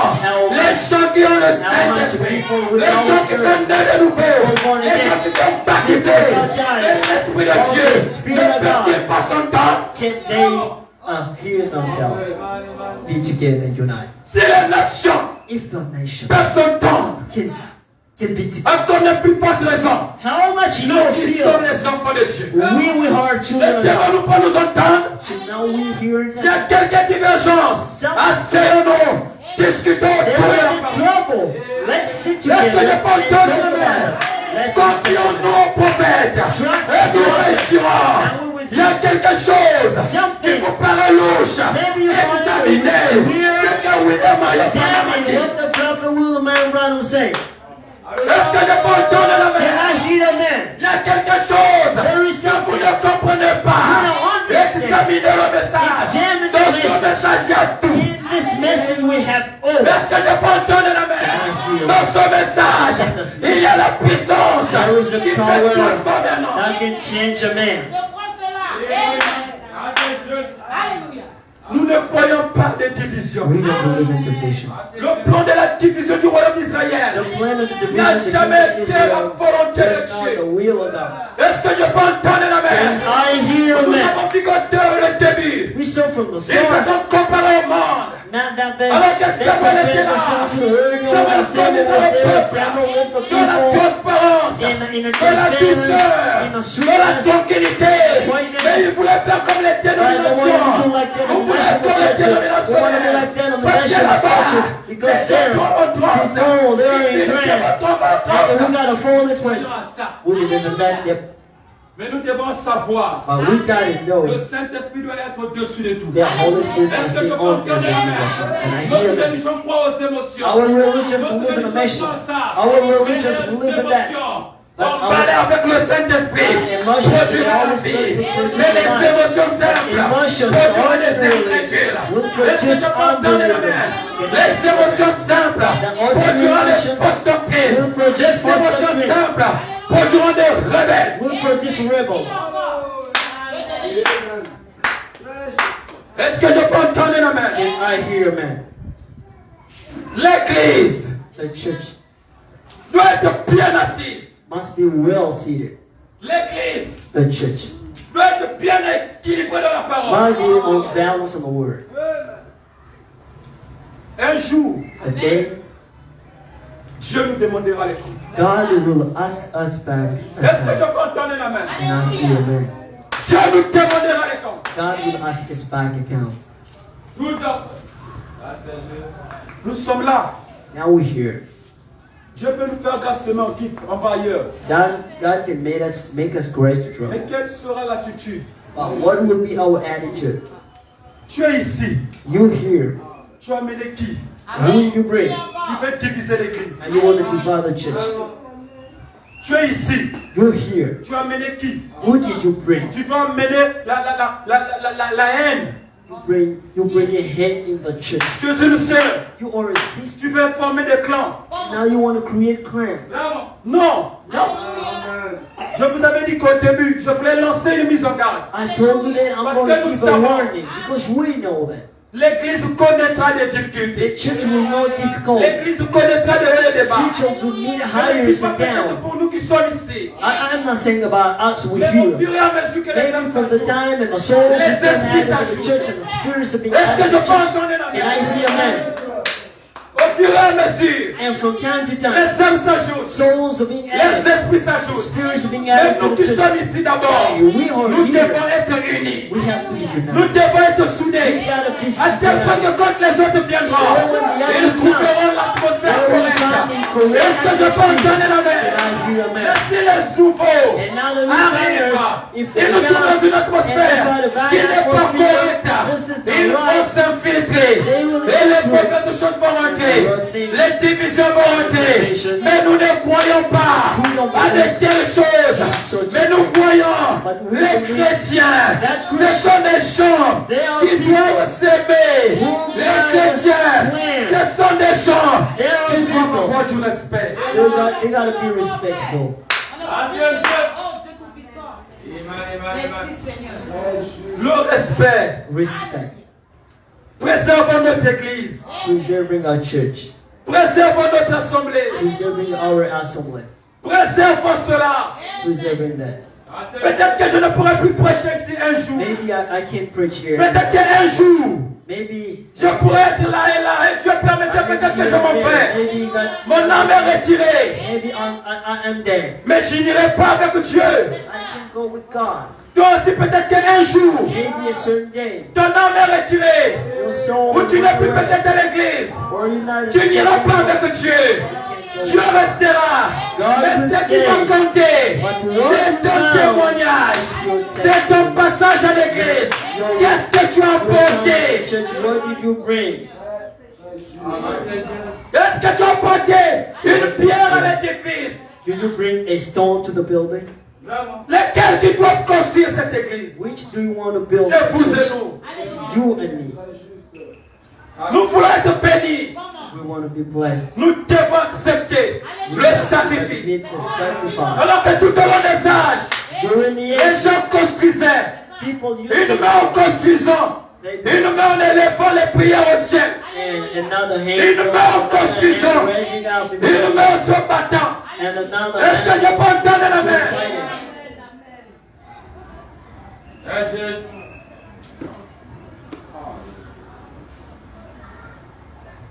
les gens qui ont le Saint-Esprit, les gens qui sont nés de nouveau, les gens qui sont baptisés, l'Esprit de Dieu, ne peuvent-ils pas s'entendre? Can they hear themselves be together and unite? Si les nations If the nation peuvent s'entendre, can be together, à cause de plus forte raison, how much you nous qui sommes feel? les enfants de Dieu, We are children ne of God. devons-nous pas nous entendre? Should now we hear Il y a that? quelques divergences. Asseyons-nous, discutons, There tournons is la a parole. trouble. Let's sit Est-ce together que and je peux talk entendre le about maire? it. Let's Confions-nous au prophète et nous réussirons. Il y a quelque chose qui vous paraît louche. Examinez ce que William a examine dit. what the prophet William Branham say. Est-ce que je peux entendre la Can main? I hear amen? Il y a quelque chose There is que vous something. ne comprenez pas. You don't understand. Examinez le message. Examine the Dans ce message. message, il y a tout. In this message we have all. Est-ce que je peux entendre la main? Dans ce message, il y a la puissance There is a qui peut power transformer un homme. that can change a man. Nous ne croyons pas de division. We don't believe in division. Le plan de la division du royaume d'Israël The plan of the division n'a of the jamais kingdom of été la Israel volonté de is not the Dieu. will of God. Est-ce que je peux entendre la Can main? I hear Nous amen? avons dit que dès le début, We saw from the ils se start. sont comparés au monde. Not that they Alors que they Samuel compared était là. themselves to the word, no, Samuel Samuel was connaissait le there, peuple. Samuel led the Dans la people transparence, in a dans la transparent, douceur, in a dans la sweetness, tranquillité. Mais ils voulaient faire comme les like the one who dénominations. do like them On in voulait national être comme les churches. We want to be like them in the Parce que national là-bas, churches. les Because gens there, tombent en transe. people, they're in Ici, les trance. gens tombent en And we transe. got a full difference. We live in that, yep. Mais nous devons savoir, But we gotta know le Saint-Esprit doit être au-dessus de tout. that Holy Spirit Est-ce must que be je peux on entendre every la single main? one. And I Notre hear that. religion croit aux émotions. Our religion Notre believe in religion emotions. croit ça. Our religion Mais les believe in that. émotions, But on Parler avec le Saint-Esprit produira la vie. Mais les émotions simples produiront des incrédules. Est-ce que je peux entendre la main? Les émotions simples produiront des fausses doctrines. Les émotions simples produiront des rebelles. We'll produce rebels. Est-ce que je peux entendre la main? And I hear amen. L'église The church doit être bien assise. must be well seated. L'église The church doit être bien équilibrée dans la parole. must be on balance on the word. Un jour, A day Dieu nous demandera les comptes. God will ask us back. Est-ce que je peux entendre la main? And I hear amen. Dieu nous demandera les comptes. God will ask us back accounts. Tout le temps. Nous sommes là. Now we hear. Dieu peut nous faire grâce demain, on quitte, on va ailleurs. God can make us grace to Mais trouble. quelle sera l'attitude? But what will be our attitude? Tu es ici. You here. Tu as amené qui? Who you bring? Qui veut diviser l'église? And you want to divide the church. Tu es ici. You here. Tu as amené qui? Who did you bring? Tu veux amener la haine. You bring a head in the church. Tu es une sœur. You are a sister. Tu veux former des clans. Now you want to create clan. Bravo. Non. Non. Je vous avais dit qu'au début, je voulais lancer une mise en garde. I told you that I'm Parce going que to nous give a savons. warning because we know that. L'église connaîtra des The difficultés. church will know difficulty. L'église connaîtra des hauts et des bas. Churches will meet Je ne highs dis pas and peut-être downs. pour nous qui sommes ici. I'm not saying about us with Mais au you. fur et à mesure que les Maybe hommes from the s'ajoutent. time and the souls Les have been esprits added to the s'ajoutent. church and the spirits have been Est-ce que added je to the peux church. entendre la And I hear amen. Au fur et à mesure, And from time to time, les hommes s'ajoutent. souls are being Les added. esprits The s'ajoutent. spirits are being Même added nous to the qui church. sommes ici d'abord, We are nous here. devons être unis. We have to be Nous united. devons être We soudés. gotta be À tel point que together. quand les autres viendront, ils trouveront l'atmosphère correcte. Est-ce que je peux entendre la And main? I hear amen. Merci les nouveaux. And now the Arrive. newcomers, if Ils they nous trouvent dans une come atmosphère and try to qui n'est pas back correcte. this is the Ils vont right. s'infiltrer. They will Et les infiltrate. mauvaises choses vont rentrer. Les divisions vont rentrer. Mais nous ne croyons pas à de telles choses. Mais nous croyons les chrétiens. Ce sont des gens qui doivent s'aimer. Les chrétiens, ce sont des gens qui doivent avoir du respect. They gotta be respectful. Merci Seigneur. Le respect. Respect. Préservons notre église. Preserving our church. Préservons notre assemblée. Preserving our assembly. Préservons cela. Preserving that. Peut-être que je ne pourrai plus prêcher ici un jour. Maybe I can't preach here. Peut-être qu'un jour, Maybe je pourrais être là et Dieu permettait peut-être que je m'en vais. Maybe God, Mon âme est retirée. maybe I'm there. Mais je n'irai pas avec Dieu. I can go with God. Toi aussi, peut-être qu'un jour, Maybe a certain day. ton âme est retirée. Your soul Ou tu will n'es plus go away. peut-être à l'église. Or you're not in Tu the n'iras church pas anymore. avec Dieu. Dieu restera. Mais ce qui va compter, c'est ton témoignage. C'est ton passage à l'église. Qu'est-ce que tu as apporté? Church, what did you bring? Est-ce que tu as apporté une pierre à l'édifice? Did you bring a stone to the building? Lesquels qui doivent construire cette église? Which do you want to build? C'est vous et nous. You and me. Nous voulons être bénis. We want to be blessed. Nous devons accepter le We sacrifice. need to sacrifice. Alors que tout au long des âges, During the les age, gens construisaient. people used Une to main en construisant, une main en élevant les prières au ciel, and another hand une main en construisant, raising up in une the main en se battant. and another Est-ce que je hand peux entendre la main? fighting.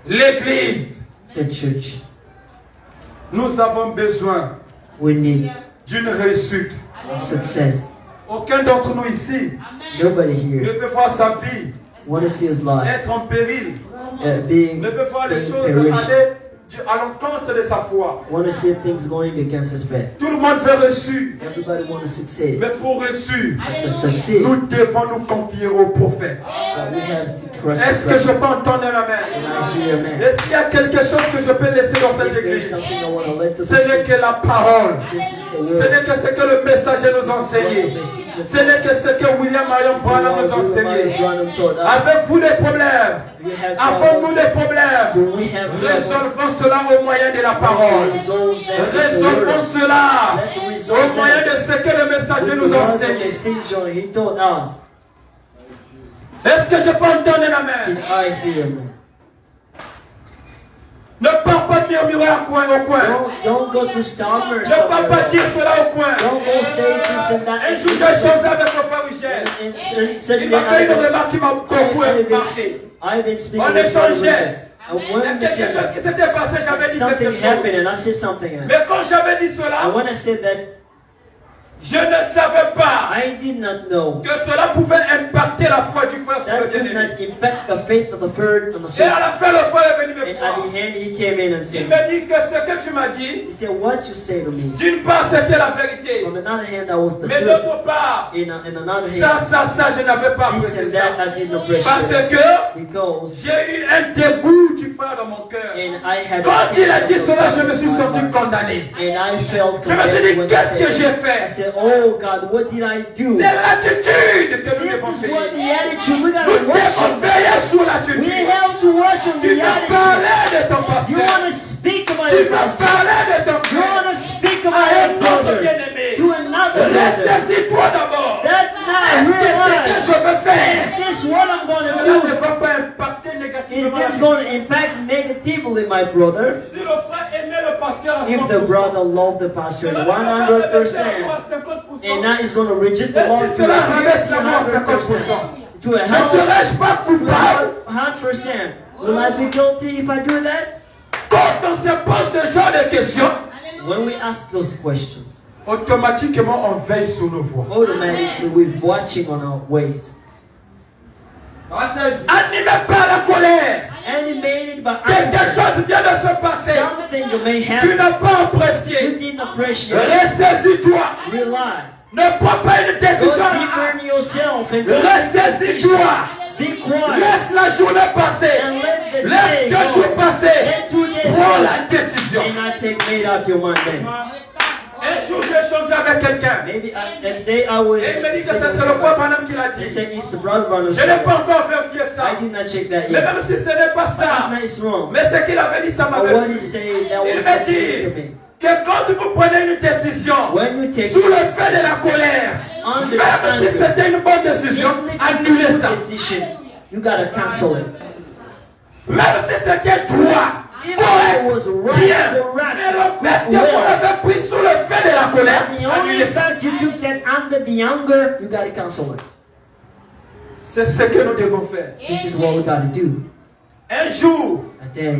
L'église, The church. nous avons besoin We need d'une réussite. a success. Aucun d'entre nous ici Nobody ne here veut voir sa vie want to see his life être en péril, being ne veut voir les being choses perished. aller à l'encontre de sa foi. Want to see things going against his faith. Tout le monde veut reçu, Everybody want to succeed. mais pour reçu, To succeed, nous devons nous confier au prophète. but we have to trust Est-ce the que je prophet. peux entendre la main? And I hear man. Est-ce qu'il y a quelque chose que je peux laisser dans cette If there's église? something I want to let to Ce n'est que la parole. this is the Ce word. n'est que ce que le messager nous a enseigné. Ce n'est que ce que William Marion Branham nous a enseigné. Avez-vous des problèmes? Avons-nous des problèmes? Résolvons cela au moyen de la parole. Résolvons cela au moyen de ce que le messager nous a enseigné. He told us. Est-ce que je peux entendre la Can main? I hear man? Ne pars pas murmurer au coin. Don't go to stammer Ne pars pas somewhere. dire cela au coin. Don't go say this and that. Un jour, j'ai changé avec mon frère Michel. Il Certainly, m'a fait une remarque qui m'a beaucoup marqué. I've been speaking On with God échangeait. and Il y a when quelque chose qui s'était passé, j'avais dit quelque something chose. happened and I said something else. Mais quand j'avais dit And cela, when I said that, je ne savais pas I did not know que cela pouvait impacter la foi du frère sur le that could bien-aimé. not impact the faith of the third and the Et à second. la fin, le frère est venu me And at voir. the end, he came in and Il said, me dit que ce que tu m'as dit, he said, what you say to me. d'une part, c'était la vérité. From another hand, that was the Mais truth. d'autre part, In another ça, hand, je n'avais pas he apprécié said ça. that I didn't appreciate Parce it. que Because j'ai eu un dégoût du frère dans mon cœur. and I had Quand il a dit cela, je me suis senti condamné. and I felt Je me suis dit, condemned when he qu'est-ce que said j'ai it. I fait? said, oh God, what did I do? C'est l'attitude que nous This devons is what payer. the attitude we Nous gotta watch devons on. veiller sur We l'attitude. have to watch on Tu the vas attitude. parler de ton You pasteur. want to speak about Tu your vas pastor. parler de ton You want frère. to speak À about un your autre brother bien-aimé. to another brother. Ressaisis-toi d'abord. That's not Est-ce que ce que real life. je veux faire? This is what I'm going Cela to ne do. va pas it's going to impact negatively my brother. Si le frère aimait le pasteur à If the 100%, brother loved the pastor 100%, and now he's going to reduce the Lord to 100%. To a Ne serais-je pas coupable 100%. Will I be guilty if I do that? quand on se pose ce genre de questions? When we ask those questions, Automatiquement, on veille sur nos voix. automatically we're watching on our ways. Animé par la colère, Animated by quelque anger, chose vient de se passer. something you may Tu have, n'as pas you apprécié. didn't appreciate. Ressaisis-toi. Realize. Ne prends pas une Go décision. deeper in yourself and Ressaisis-toi. be quiet. Laisse la journée passer. And let the Laisse day 2 go. jours passer. Let 2 days Prends go. la décision. And not take made up your mind then. un jour j'ai changé avec quelqu'un. Maybe that day I was. Et il me dit que c'est le frère Branham qui l'a They dit. said it's the brother Branham. Je n'ai pas encore vérifié ça. I did not check that Mais yet. même si ce n'est pas ça, But it's wrong. mais ce qu'il avait dit, ça But m'avait what he plu. said, that Il was m'a the dit to me. que quand vous prenez une décision When you take sous le fait de la colère, under même si anger, c'était une bonne décision, even if it's annulez a good ça. decision, you gotta cancel it. Même si c'était toi, Even if it correct, was right, bien, correct, mais le fait que well. vous l'avez pris sous le fait de la colère, The only annulez ça. fact you took that under the anger, you gotta cancel it. C'est ce que nous devons faire. This is what we gotta do. Un jour, A day,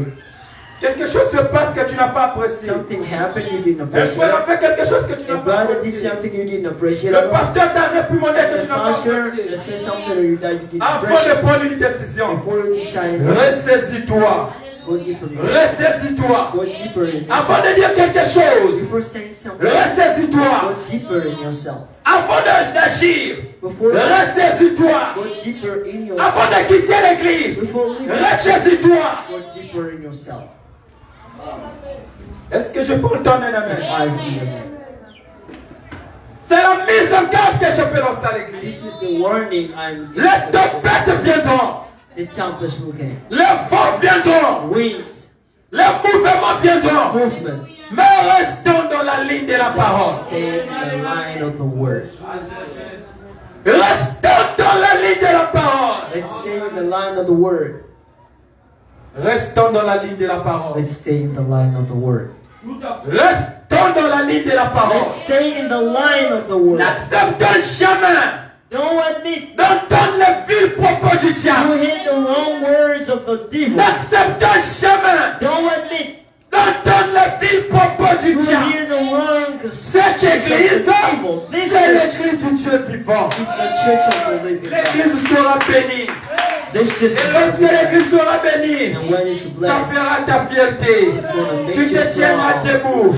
quelque chose se passe que tu n'as pas apprécié. something happened you didn't Un frère a appreciate. fait quelque chose que tu Your n'as pas brother did apprécié. something you didn't appreciate. Le pasteur t'a réprimandé que The tu n'as pas pastor apprécié. said something that you didn't Avant de appreciate. prendre une décision, Before you decide, ressaisis-toi. go deeper in Ressaisis-toi. Go deeper in Avant yourself. de dire quelque chose, Before saying something, ressaisis-toi. go deeper in yourself. Avant d'agir, Before ressaisis-toi. go deeper in yourself. Avant de quitter l'église, Before leaving, ressaisis-toi. go deeper in yourself. Est-ce que je peux entendre un amen? I hear you. C'est la mise en garde que je peux lancer à l'église. This is the warning I'm Les tempêtes viendront. The tempest will come. Les vents viendront. Winds, Les mouvements viendront. movements. Mais restons dans la ligne de la parole. Stay in the line of the word. Restons dans la ligne de la parole. Let's stay in the line of the word. Restons dans la ligne de la parole. Let's stay in the line of the word. Restons dans la ligne de la parole. Let's stay in the line of the word. N'acceptons jamais Don't admit d'entendre les vils propos du you diable. hear the wrong words of the devil. N'acceptons jamais Don't admit d'entendre les vils propos du you diable. hear the wrong Cette speeches of église, the devil. This c'est church l'église du Dieu vivant. is the church of the living God. L'église sera bénie. This church Et lorsque is l'église sera bénie, and when it's ça blessed, fera ta fierté. Tu te tiendras debout.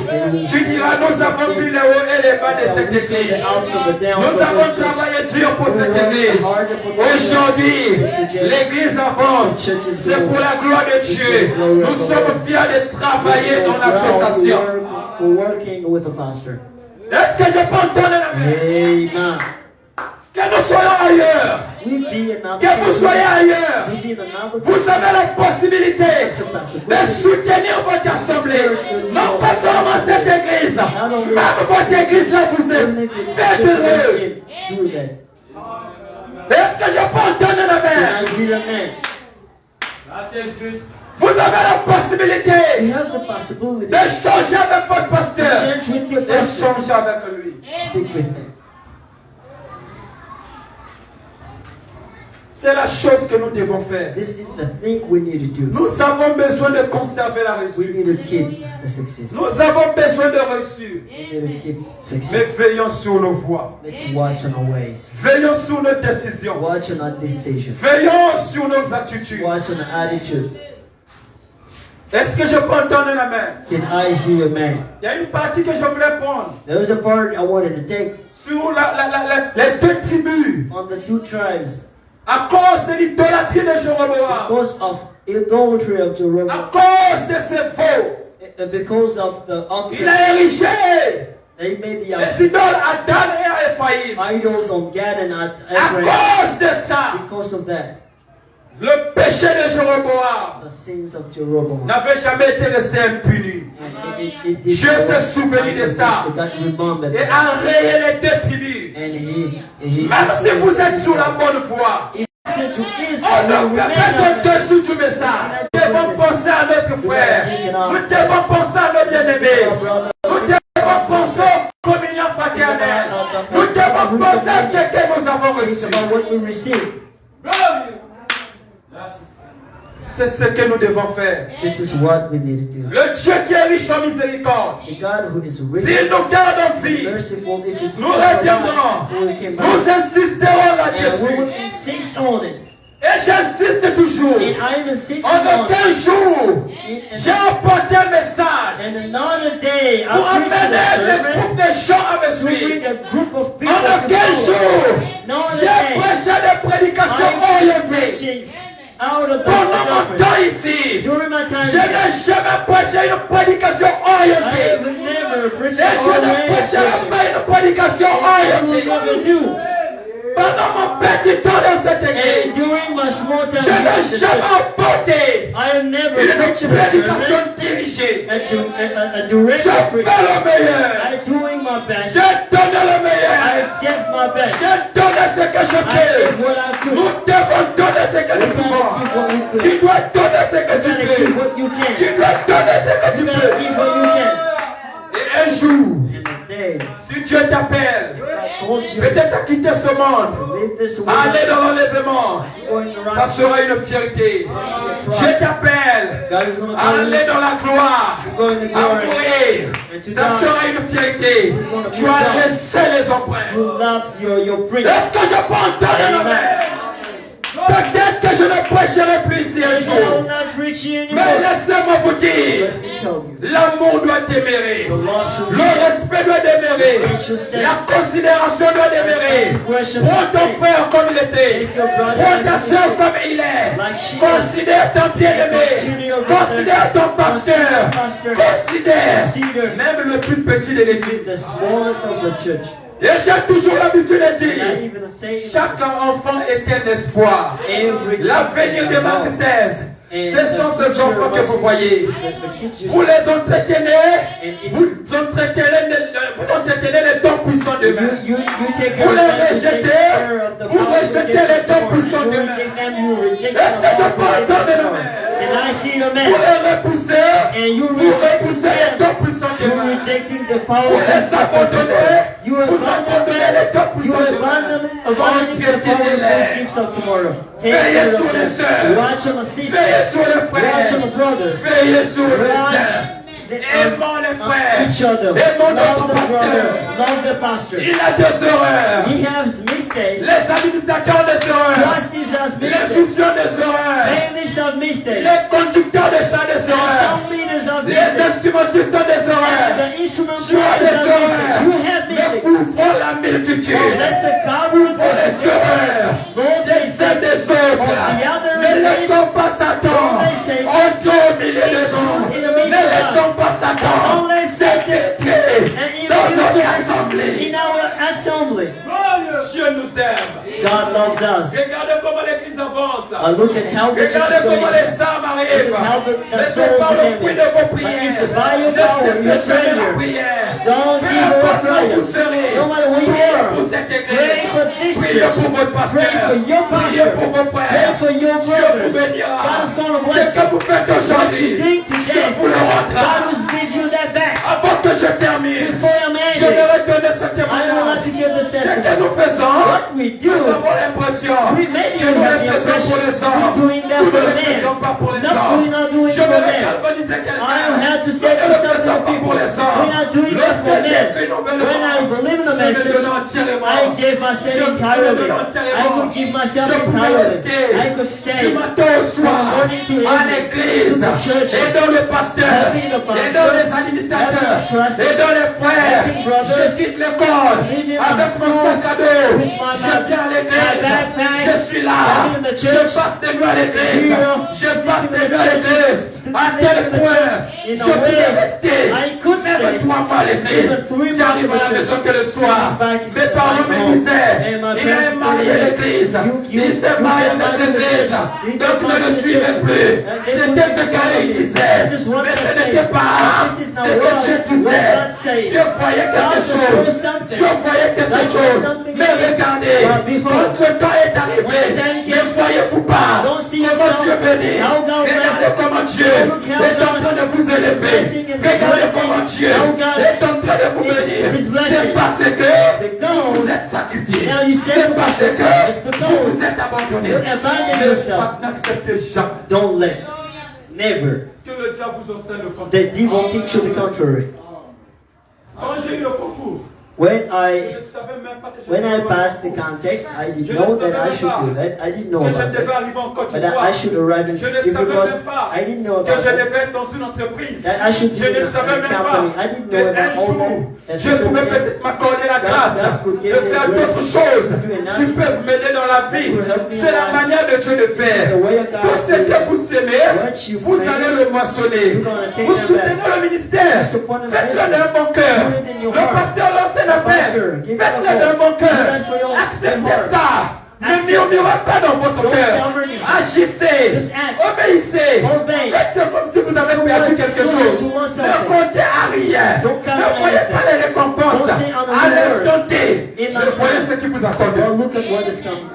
Tu diras, nous avons vu les hauts et les bas de cette église. Nous avons travaillé dur pour cette église. Aujourd'hui, l'église avance. C'est pour la gloire de Dieu. Nous sommes fiers de travailler dans l'association. We're working with the pastor. Est-ce que je peux entendre la main? Amen. Que nous soyons ailleurs. We be another Que vous soyez ailleurs. We be in another Vous avez la possibilité de soutenir votre assemblée. Non pas seulement cette église. Même votre église là vous êtes. Faites-le. Do that. Est-ce que je peux entendre la And main? I hear amen. Vous avez la possibilité We have the possibility to d'échanger avec votre pasteur. change with your pastor. D'échanger avec lui. Speak with him. C'est la chose que nous devons faire. This is the thing we need to do. Nous avons besoin de conserver la We réussite. need to keep the success. Nous avons besoin de réussir. We need to keep Mais success. veillons sur nos voies. Let's watch on our ways. Veillons sur nos décisions. Watch on our decisions. Veillons sur nos attitudes. Watch on our attitudes. Est-ce que je peux entendre un amen? Can I hear amen? Il y a une partie que je voulais prendre There was a part I wanted to take sur les deux tribus on the 2 tribes à cause de l'idolâtrie de Jéroboam, because of idolatry of à Jeroboam, cause de ses veaux. because of the Il oxen. a érigé They made the les idoles à Dan et à Ephraïm. idols on Gad and at À Ephraim. cause de ça, Because of that, le péché de Jéroboam the sins of Jeroboam. n'avait jamais été resté impuni. And it did Dieu s'est souvenu de ça. God remembered Et that. a rayé les deux tribus. And he Même si vous êtes sur la bonne voie, said to on Israel, ne peut remain pas on être au-dessus du message. notre frère. Nous devons penser à nos bien-aimés. Nous devons penser aux communions fraternelles. Nous devons penser à ce que nous avons reçu. About what we receive. C'est ce que nous devons faire. This is what we need to do. Le Dieu qui est riche en miséricorde, The God who is rich s'il nous garde en vie, merciful, if He keeps nous us reviendrons. alive, we will come Nous back. insisterons And we là-dessus. will insist on it. Et j'insiste toujours. And I am insisting En on aucun it. jour, j'ai apporté un message And another day, pour I'll preach to amener the des servant groupes de gens à me to bring suivre. a group of people En to aucun follow. jour, Another j'ai day, prêché des prédications I'm orientées. preaching out of the Pendant mon doctrine. temps ici, During my time je here, n'ai jamais prêché une prédication I orientée. have never preached Et je ne already prêcherai preaching. pas une prédication I will orientée. never do. Pendant mon petit temps dans cette And église, during my small time je here in n'ai the jamais church, apporté I have never une preached a sermon, prédication dirigée. a Je direct fais preaching. le meilleur. I'm doing my best. J'ai donné le I meilleur. give my best. J'ai donné ce que je I did peux. what I could. Nous devons donner ce que You nous gotta give pouvons. what you could. Tu dois donner ce que You tu gotta give peux. what you Tu can. dois donner ce que tu You gotta peux. give what you can. Et un jour, And the day si Dieu t'appelle, God calls you peut-être à quitter ce monde, to leave this world, aller dans l'enlèvement, going ça around, sera une fierté. Dieu t'appelle, God is going to call aller you dans la gloire, to go in the à glory. mourir. Ça sera une fierté. Tu as laissé les empreintes. You loved your prince. Est-ce que je peux entendre la main? Peut-être que je ne prêcherai plus ici un I will jour. not preach you Mais anymore. laissez-moi vous dire, Let me tell you, l'amour doit demeurer. the love should Le be respect doit demeurer. La considération doit demeurer. Prends ton frère comme il était. Prends ta soeur comme il est. Considère ton bien-aimé. Considère ton pasteur. Considère même le plus petit de l'église. the smallest of the church. Et j'ai toujours l'habitude de Not dire, even say chaque enfant est un espoir. every L'avenir de Marc 16, ce sont ces enfants que vous voyez. Vous les entretenez, vous entretenez les dons puissants de main. Vous les rejetez, vous rejetez les dons puissants de main. Est-ce que je peux entendre la main? And I hear a Vous man, les repoussez, and you vous repoussez les dons puissants de you're main. rejecting the power Vous of les God. abandonnez, You vous abandonnez les dons You puissants de main. abandoning the power of the gifts of tomorrow. Take Veillez care sur of les them. sœurs. Watch on the Veillez sisters. sur les Watch frères. on the brothers. Veillez sur les Watch frères. Aimons les frères. each other. Aimons Love notre the brother. pasteur. Love the pastor. Il a des erreurs. He has mistakes. Les administrateurs des erreurs. Trustees has Les mistakes. soucieux des erreurs. Bailiffs have mistakes. Les conducteurs de chants des erreurs. Some leaders have Les mistakes. instrumentistes des erreurs. The instrument Tu as players des have mistakes. erreurs. You have Mais mistakes. couvrons la multitude. Let's cover the Pour les erreurs. Those Les uns des autres. Ne laissons pas Satan entrer au milieu de nous. Ne laissons pas Satan s'infiltrer dans notre assemblée. in our assembly. Dieu nous aime. God loves us. Regardez comment l'église avance. Look at how the church is Regardez going. comment les âmes arrivent. Mais c'est par le fruit de vos prières. Ne cessez jamais la prière. Don't Peu give up importe où prayer. vous serez. No matter where you Priez are. pour cette Pray église. for this Priez church. pour votre Pray pasteur. for your Priez pastor. pour vos Pray frères. for your Dieu vous brothers. bénira. God is going to Ce bless que vous faites you. What you aujourd'hui, doing je today, vous le rendrai. God will give you that back. Avant que je termine, Before I'm je ending, vais donner ce I don't témoignage. want to give this Ce que testimony. nous faisons, What we do, nous avons l'impression we maybe que nous have le the faisons pour impression les hommes. we're doing that Nous ne for le them. faisons pas pour les No, hommes. we're not doing Je it for vais them. galvaniser I quelqu'un. have to Nous say ne to le some faisons pas people, pour les hommes. we're not doing that Lorsque for j'ai them. écrit nos When I believe in the je le message, donne entièrement. I gave myself Je entirely. le donne entièrement. I would give myself Je pouvais entirely. rester I could du stay matin au soir from morning to à evening, l'église to the church, et dans le pasteur helping the et pastor, dans les administrateurs helping the trustees, et dans les frères. helping brothers, Je quitte l'école leaving avec my mon school, sac à dos. with my Je viens à my l'église. backpack, Je suis là. I'm in the Je church. passe des nuits à l'église. Here, Je passe in des the nuits à church, l'église. À tel in the point, church, in je a way, pouvais rester I could même stay 3 mois à l'église. even 3 J'arrive months à in la the maison church. que le soir. Back in Mes the parents me home. disaient, And my il est parents marié à said, l'église. you Il s'est marié get avec married in the l'église. church. You get Donc ne married le in the suivez church. plus. And they C'était don't ce qu'il disait. This is what Mais they ce say. n'était pas This is not ce que what Dieu God disait. say. Je voyais God quelque will chose. show something. Je voyais quelque God will chose. show something. Mais regardez, But behold, quand le temps est arrivé, when the time ne came, voyez-vous pas don't see comment yourself. Dieu bénit. How God Regardez bless. comment Dieu est en train de vous élever. Regardez comment Dieu est en train de vous bénir. C'est parce que vous êtes sacrifié. C'est parce que vous vous êtes abandonné. N'acceptez jamais. Don't let. Never. Que le diable vous enseigne le contraire. The devil teach you the contrary. Quand j'ai eu le concours, When je I ne savais même pas que passed the context, I didn't know that I should do that. I didn't know que je about devais that. arriver en Côte But that I should d'Ivoire. arrive in Je ne savais because même pas I didn't know que about je that. devais être dans une entreprise. That I should be Je in ne a savais même company. pas I didn't know qu'un about all jour, that. je pouvais peut-être m'accorder la grâce de faire d'autres choses qui peuvent m'aider dans la vie. C'est la manière de Dieu de faire. Tout ce que vous semez, vous allez le moissonner. Vous soutenez le ministère. Faites-le d'un bon cœur. Le pasteur lance un appel. Faites-le d'un bon cœur. Acceptez ça. Ne murmurez pas dans votre cœur. Agissez. Obéissez. Faites comme si vous avez perdu quelque chose. Ne comptez à rien. Ne voyez pas les récompenses à l'instant T. Ne voyez ce qui vous attend. Well, look at what is coming.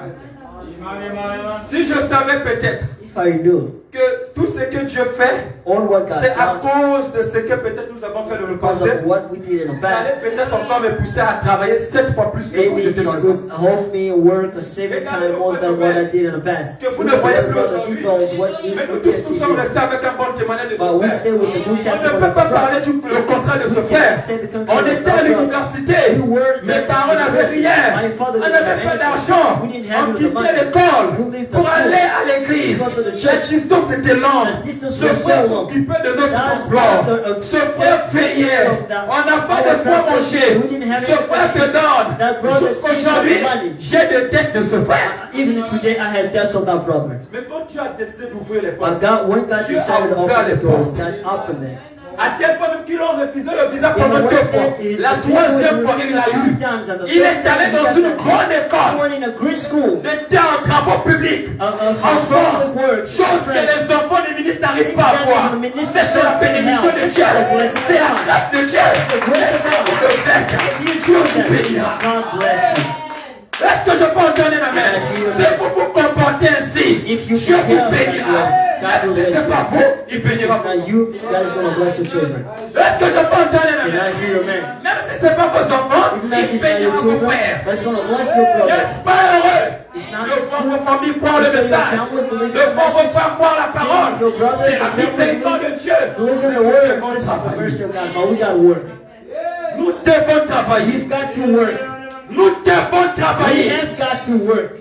Si je savais peut-être If I knew que tout ce que Dieu fait, all what God c'est à does cause de ce que peut-être nous avons fait dans le because passé, of what we did in the ça allait past, peut-être encore me pousser à travailler 7 fois plus que quand maybe j'étais this dans le could passé. help me work a 7 times more than what I did in the past. Que vous ne voyez plus Brother, aujourd'hui. because what you Mais nous can tous see nous sommes here. restés avec un bon témoignage de But ce we frère. stay with the New On ne Testament peut of pas God. parler du le contrat de ce We frère. can't say the contrary On of était à God. l'université. We were Mes at parents n'avaient university. rien. My father On didn't n'avait have pas anything. d'argent. We didn't On have the quittait money. l'école We left the pour school. aller à l'église. To go to the La church. distance était longue. The distance Ce was frère so long. s'occupait de notre That's transport. the- Ce frère veillait. On n'a pas de quoi manger. We didn't have Ce frère te donne. That brother Jusqu'aujourd'hui, gave us money. j'ai des dettes de ce frère. Even today, I have debts of that brother. Mais quand tu as décidé d'ouvrir les But portes, God, when God Dieu a decided to ouvert open les the doors, portes. God opened them. à tel point même qu'ils ont refusé le visa In pendant the 2 way fois. that it- La the troisième people fois, were il l'a eu. times, and the Il third est allé time, dans he une got grande that. école He went in a great school. d'été en travaux publics en France. Chose que les enfants du ministre n'arrivent pas à voir. Mais c'est la bénédiction de Dieu. C'est la grâce de Dieu. Laissez-vous le faire. Dieu vous bénira. God bless you. Est-ce que je peux entendre un amen? C'est pour vous comporter ainsi. If you Dieu vous behave bénira. that way, God will Même si bless c'est pas you. vous, il bénira Now vous. you, God is going to bless your children. Est-ce que je peux entendre un Can I amen? hear your man? Même si c'est pas vos enfants, Even though il it's not your bénira vos children, frères. but it's going to bless your brother. N'est-ce pas heureux It's not de voir vos familles croire le So your message, family believe de the voir vos message. frères croire la parole. your brother, C'est la your family miséricorde de Dieu. Believe in the word. This is the mercy of God. But we got to work. Nous devons travailler. We've got to work. Nous devons We travailler. have got to work.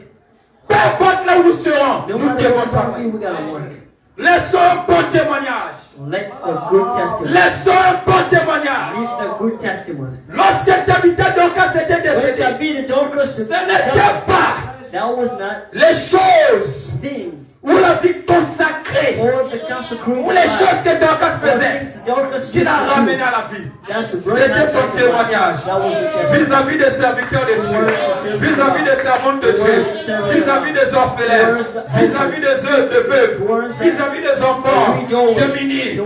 Peu importe là où nous serons, No nous matter devons what we travailler. we got to work. Laissons un bon témoignage. Let a good testimony. Laissons un bon témoignage. Leave a good testimony. Lorsque Tabitha Dorcas était When décédée, Tabitha Dorcas, ce n'était pas that was not les choses things ou la vie consacrée or the consecrated ou les choses que Dorcas or faisait things Dorcas qui used l'a to ramené do. à la vie. That's a great C'était son témoignage That was a testimony. vis-à-vis des serviteurs de Dieu, vis-à-vis des servantes de Dieu, vis-à-vis des orphelins, vis-à-vis des œuvres de veuves, vis-à-vis des enfants de mini. Et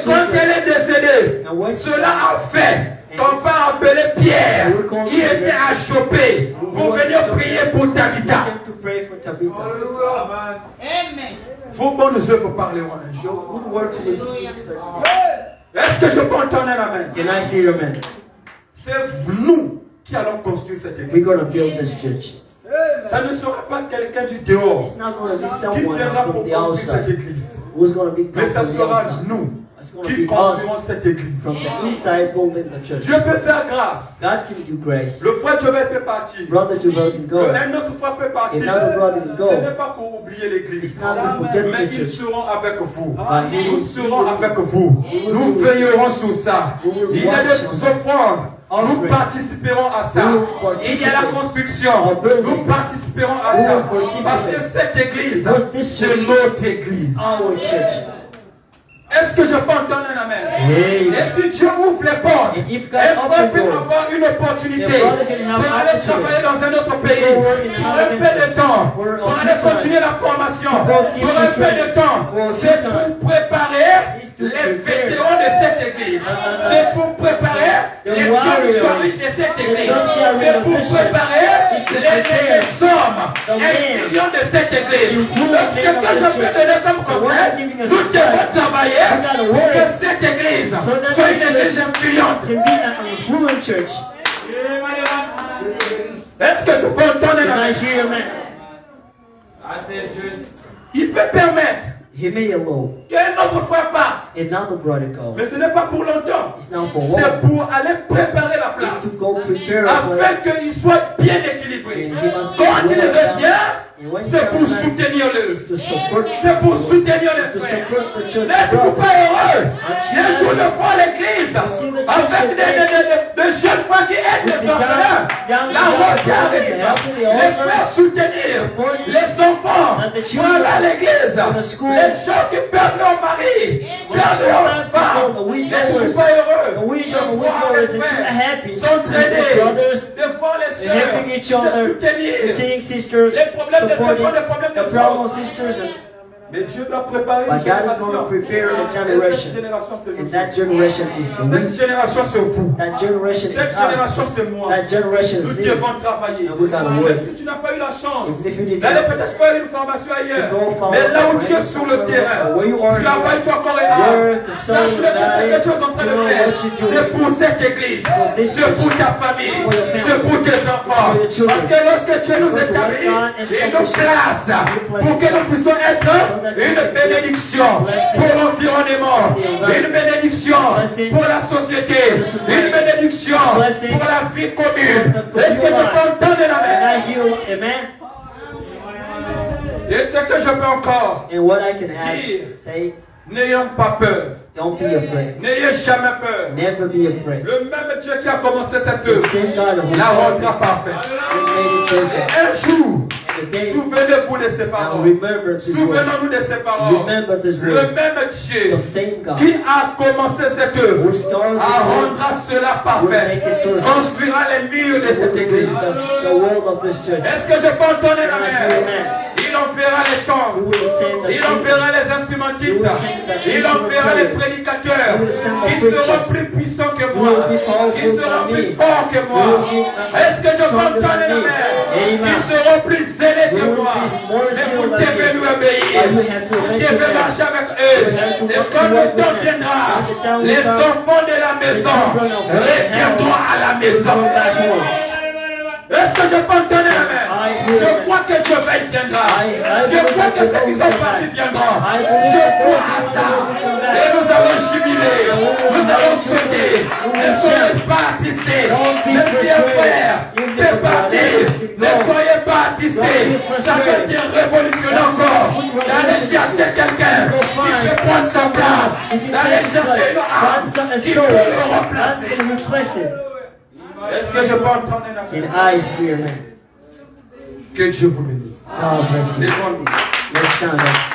quand elle est décédée, cela a fait qu'on va appeler Pierre, qui était à choper, pour venir prier pour Tabitha. To pray for Tabitha. Amen. Vos bonnes œuvres parleront un jour. Good works will speak. Certainly. Est-ce que je peux entendre un amen? Can I hear your man? C'est nous qui allons construire cette We're église. going to build this church. Ça ne sera pas quelqu'un du dehors It's not going to be qui someone viendra pour from the construire cette outside église. who's going to be Mais ça from the sera outside. nous It's going to qui be us construirons cette église. from the inside building the church. Dieu peut faire grâce. God can do grace. Le frère Joël peut partir. Brother Joel can go. Un autre frère peut partir. Another brother can go. Ce n'est pas pour oublier l'église. It's not to forget Mais the ils church. seront avec vous. But Nous serons avec vous. Nous veillerons sur ça. Il y a des offrandes. Nous participerons à ça. Il y a la construction. Nous participerons à ça. Parce que cette église, c'est notre église. Our church. Est-ce que je peux entendre un amen? Amen. Et si Dieu ouvre les portes, And if God un frère opens peut doors, avoir une opportunité your brother can have pour aller opportunity travailler dans un autre pays, to work in pour another un peu de country, temps, for a pour few aller time, continuer la formation, for keep pour un this peu de training, temps, for a few c'est time. pour préparer He's to les prepare vétérans de cette église. C'est pour préparer les sanctuaristes de cette église. C'est pour préparer les sommes, influents de cette église. Donc, ce que je peux donner comme conseil, nous devons travailler pour que cette église soit une église influente. can be an affluent church. Est-ce que je peux entendre Can la I main? hear a man? Il peut permettre He may allow qu'un autre frère parte. another brother come. Mais ce n'est pas pour longtemps. It's not for C'est one. pour aller préparer la It's place. to go prepare a Afin place. qu'il soit bien équilibré. And he must be Quand il well revient, done. And when he c'est pour comes back, soutenir it's le. to support, C'est pour soutenir to les frères. support the church N'êtes-vous brothers. pas heureux? Les jours de foi à l'église, avec des jeunes frères qui aident les orphelins, la route arrive, les frères soutenir les enfants pour aller à l'église, les gens qui perdent leur mari, perdent leur femme. N'êtes-vous pas The heureux? widow and De voir widowers les and children frères happy. s'entraider, Brothers de voir les and helping sœurs each se other, soutenir. seeing sisters, Les problèmes de ce supporting sont des problèmes de the problem foi. of sisters, and Mais Dieu doit préparer une but God is going to génération. prepare a Et cette generation, génération, c'est and vous. that generation is Cette we. génération, c'est vous. That generation is Cette génération, us. c'est moi. That generation Nous is me. devons travailler. And we gotta Même work. si tu n'as pas eu la chance Even if you did d'aller not peut-être faire une formation ailleurs, to go follow mais là où the tu es way, sur le terrain, where you are, tu travailles pas encore work, énorme. the Sache soul, que c'est que tu es en train you de know faire. what you're doing. C'est pour cette église. this C'est pour church. ta famille. For your family. C'est pour tes enfants. For your children. Parce que lorsque Dieu nous Because what établit, God has il nous established, place pour que nous puissions être une bénédiction pour l'environnement, une bénédiction pour la société, une bénédiction pour la vie commune. Est-ce que tu peux entendre la And main? I hear, amen. Et ce que je peux encore, And what I can add, Dire. say, n'ayons pas peur. don't be afraid. N'ayez jamais peur. Never be afraid. Le même Dieu qui a commencé cette The œuvre same God who la started rendra this, parfaite. He made it perfect. Un jour, And the day, souvenez-vous de ces now paroles. remember this word. Souvenons-nous de ces paroles. Remember this Le word. même Dieu The same God qui a commencé cette œuvre who started this word rendra cela will parfait. make it perfect. Construira les murs de Will cette église. build the world of this church. Est-ce que je peux entendre la Amen. main? Il en fera les chants. We will send the Il en singers. fera les instrumentistes. We will send the Il en fera les instrument prédicateurs. We will send the Qui seront preachers. plus puissants que We moi. will be powerful Qui seront than plus me. forts que moi. We will be Est-ce que je peux stronger entendre than la me. main? Amen. Qui seront plus zélés We que will moi. be more Mais vous zealous than devez me. lui obéir. But you have to Vous obey devez them. marcher avec eux. You have to Et walk quand to le walk with temps them. viendra, When the time will les come, enfants de la maison children of the reviendront à la Go maison. back home. Est-ce que je peux entendre la main? I hear Je that. crois que Dieu viendra. I Je believe crois that que you ceux qui will sont come partis back. viendront. I believe Je that crois à those ça. who will come back. Et nous allons jubiler. Nous allons will sauter. will Ne shout. soyez pas attristés. Don't be Même si un frustrated. frère Even if fait a partir, brother ne go. soyez pas attristés. Don't be Ça frustrated. peut dire révolutionner That's encore. a good D'aller revolution. chercher quelqu'un Go qui find peut prendre sa place. He can D'aller take his chercher place. une Find arme a qui soul peut le that remplacer. can replace it. Est-ce que je peux entendre la And main? I fear man. Que Dieu vous bénisse. God bless you. Lèvons-nous. Let's stand up.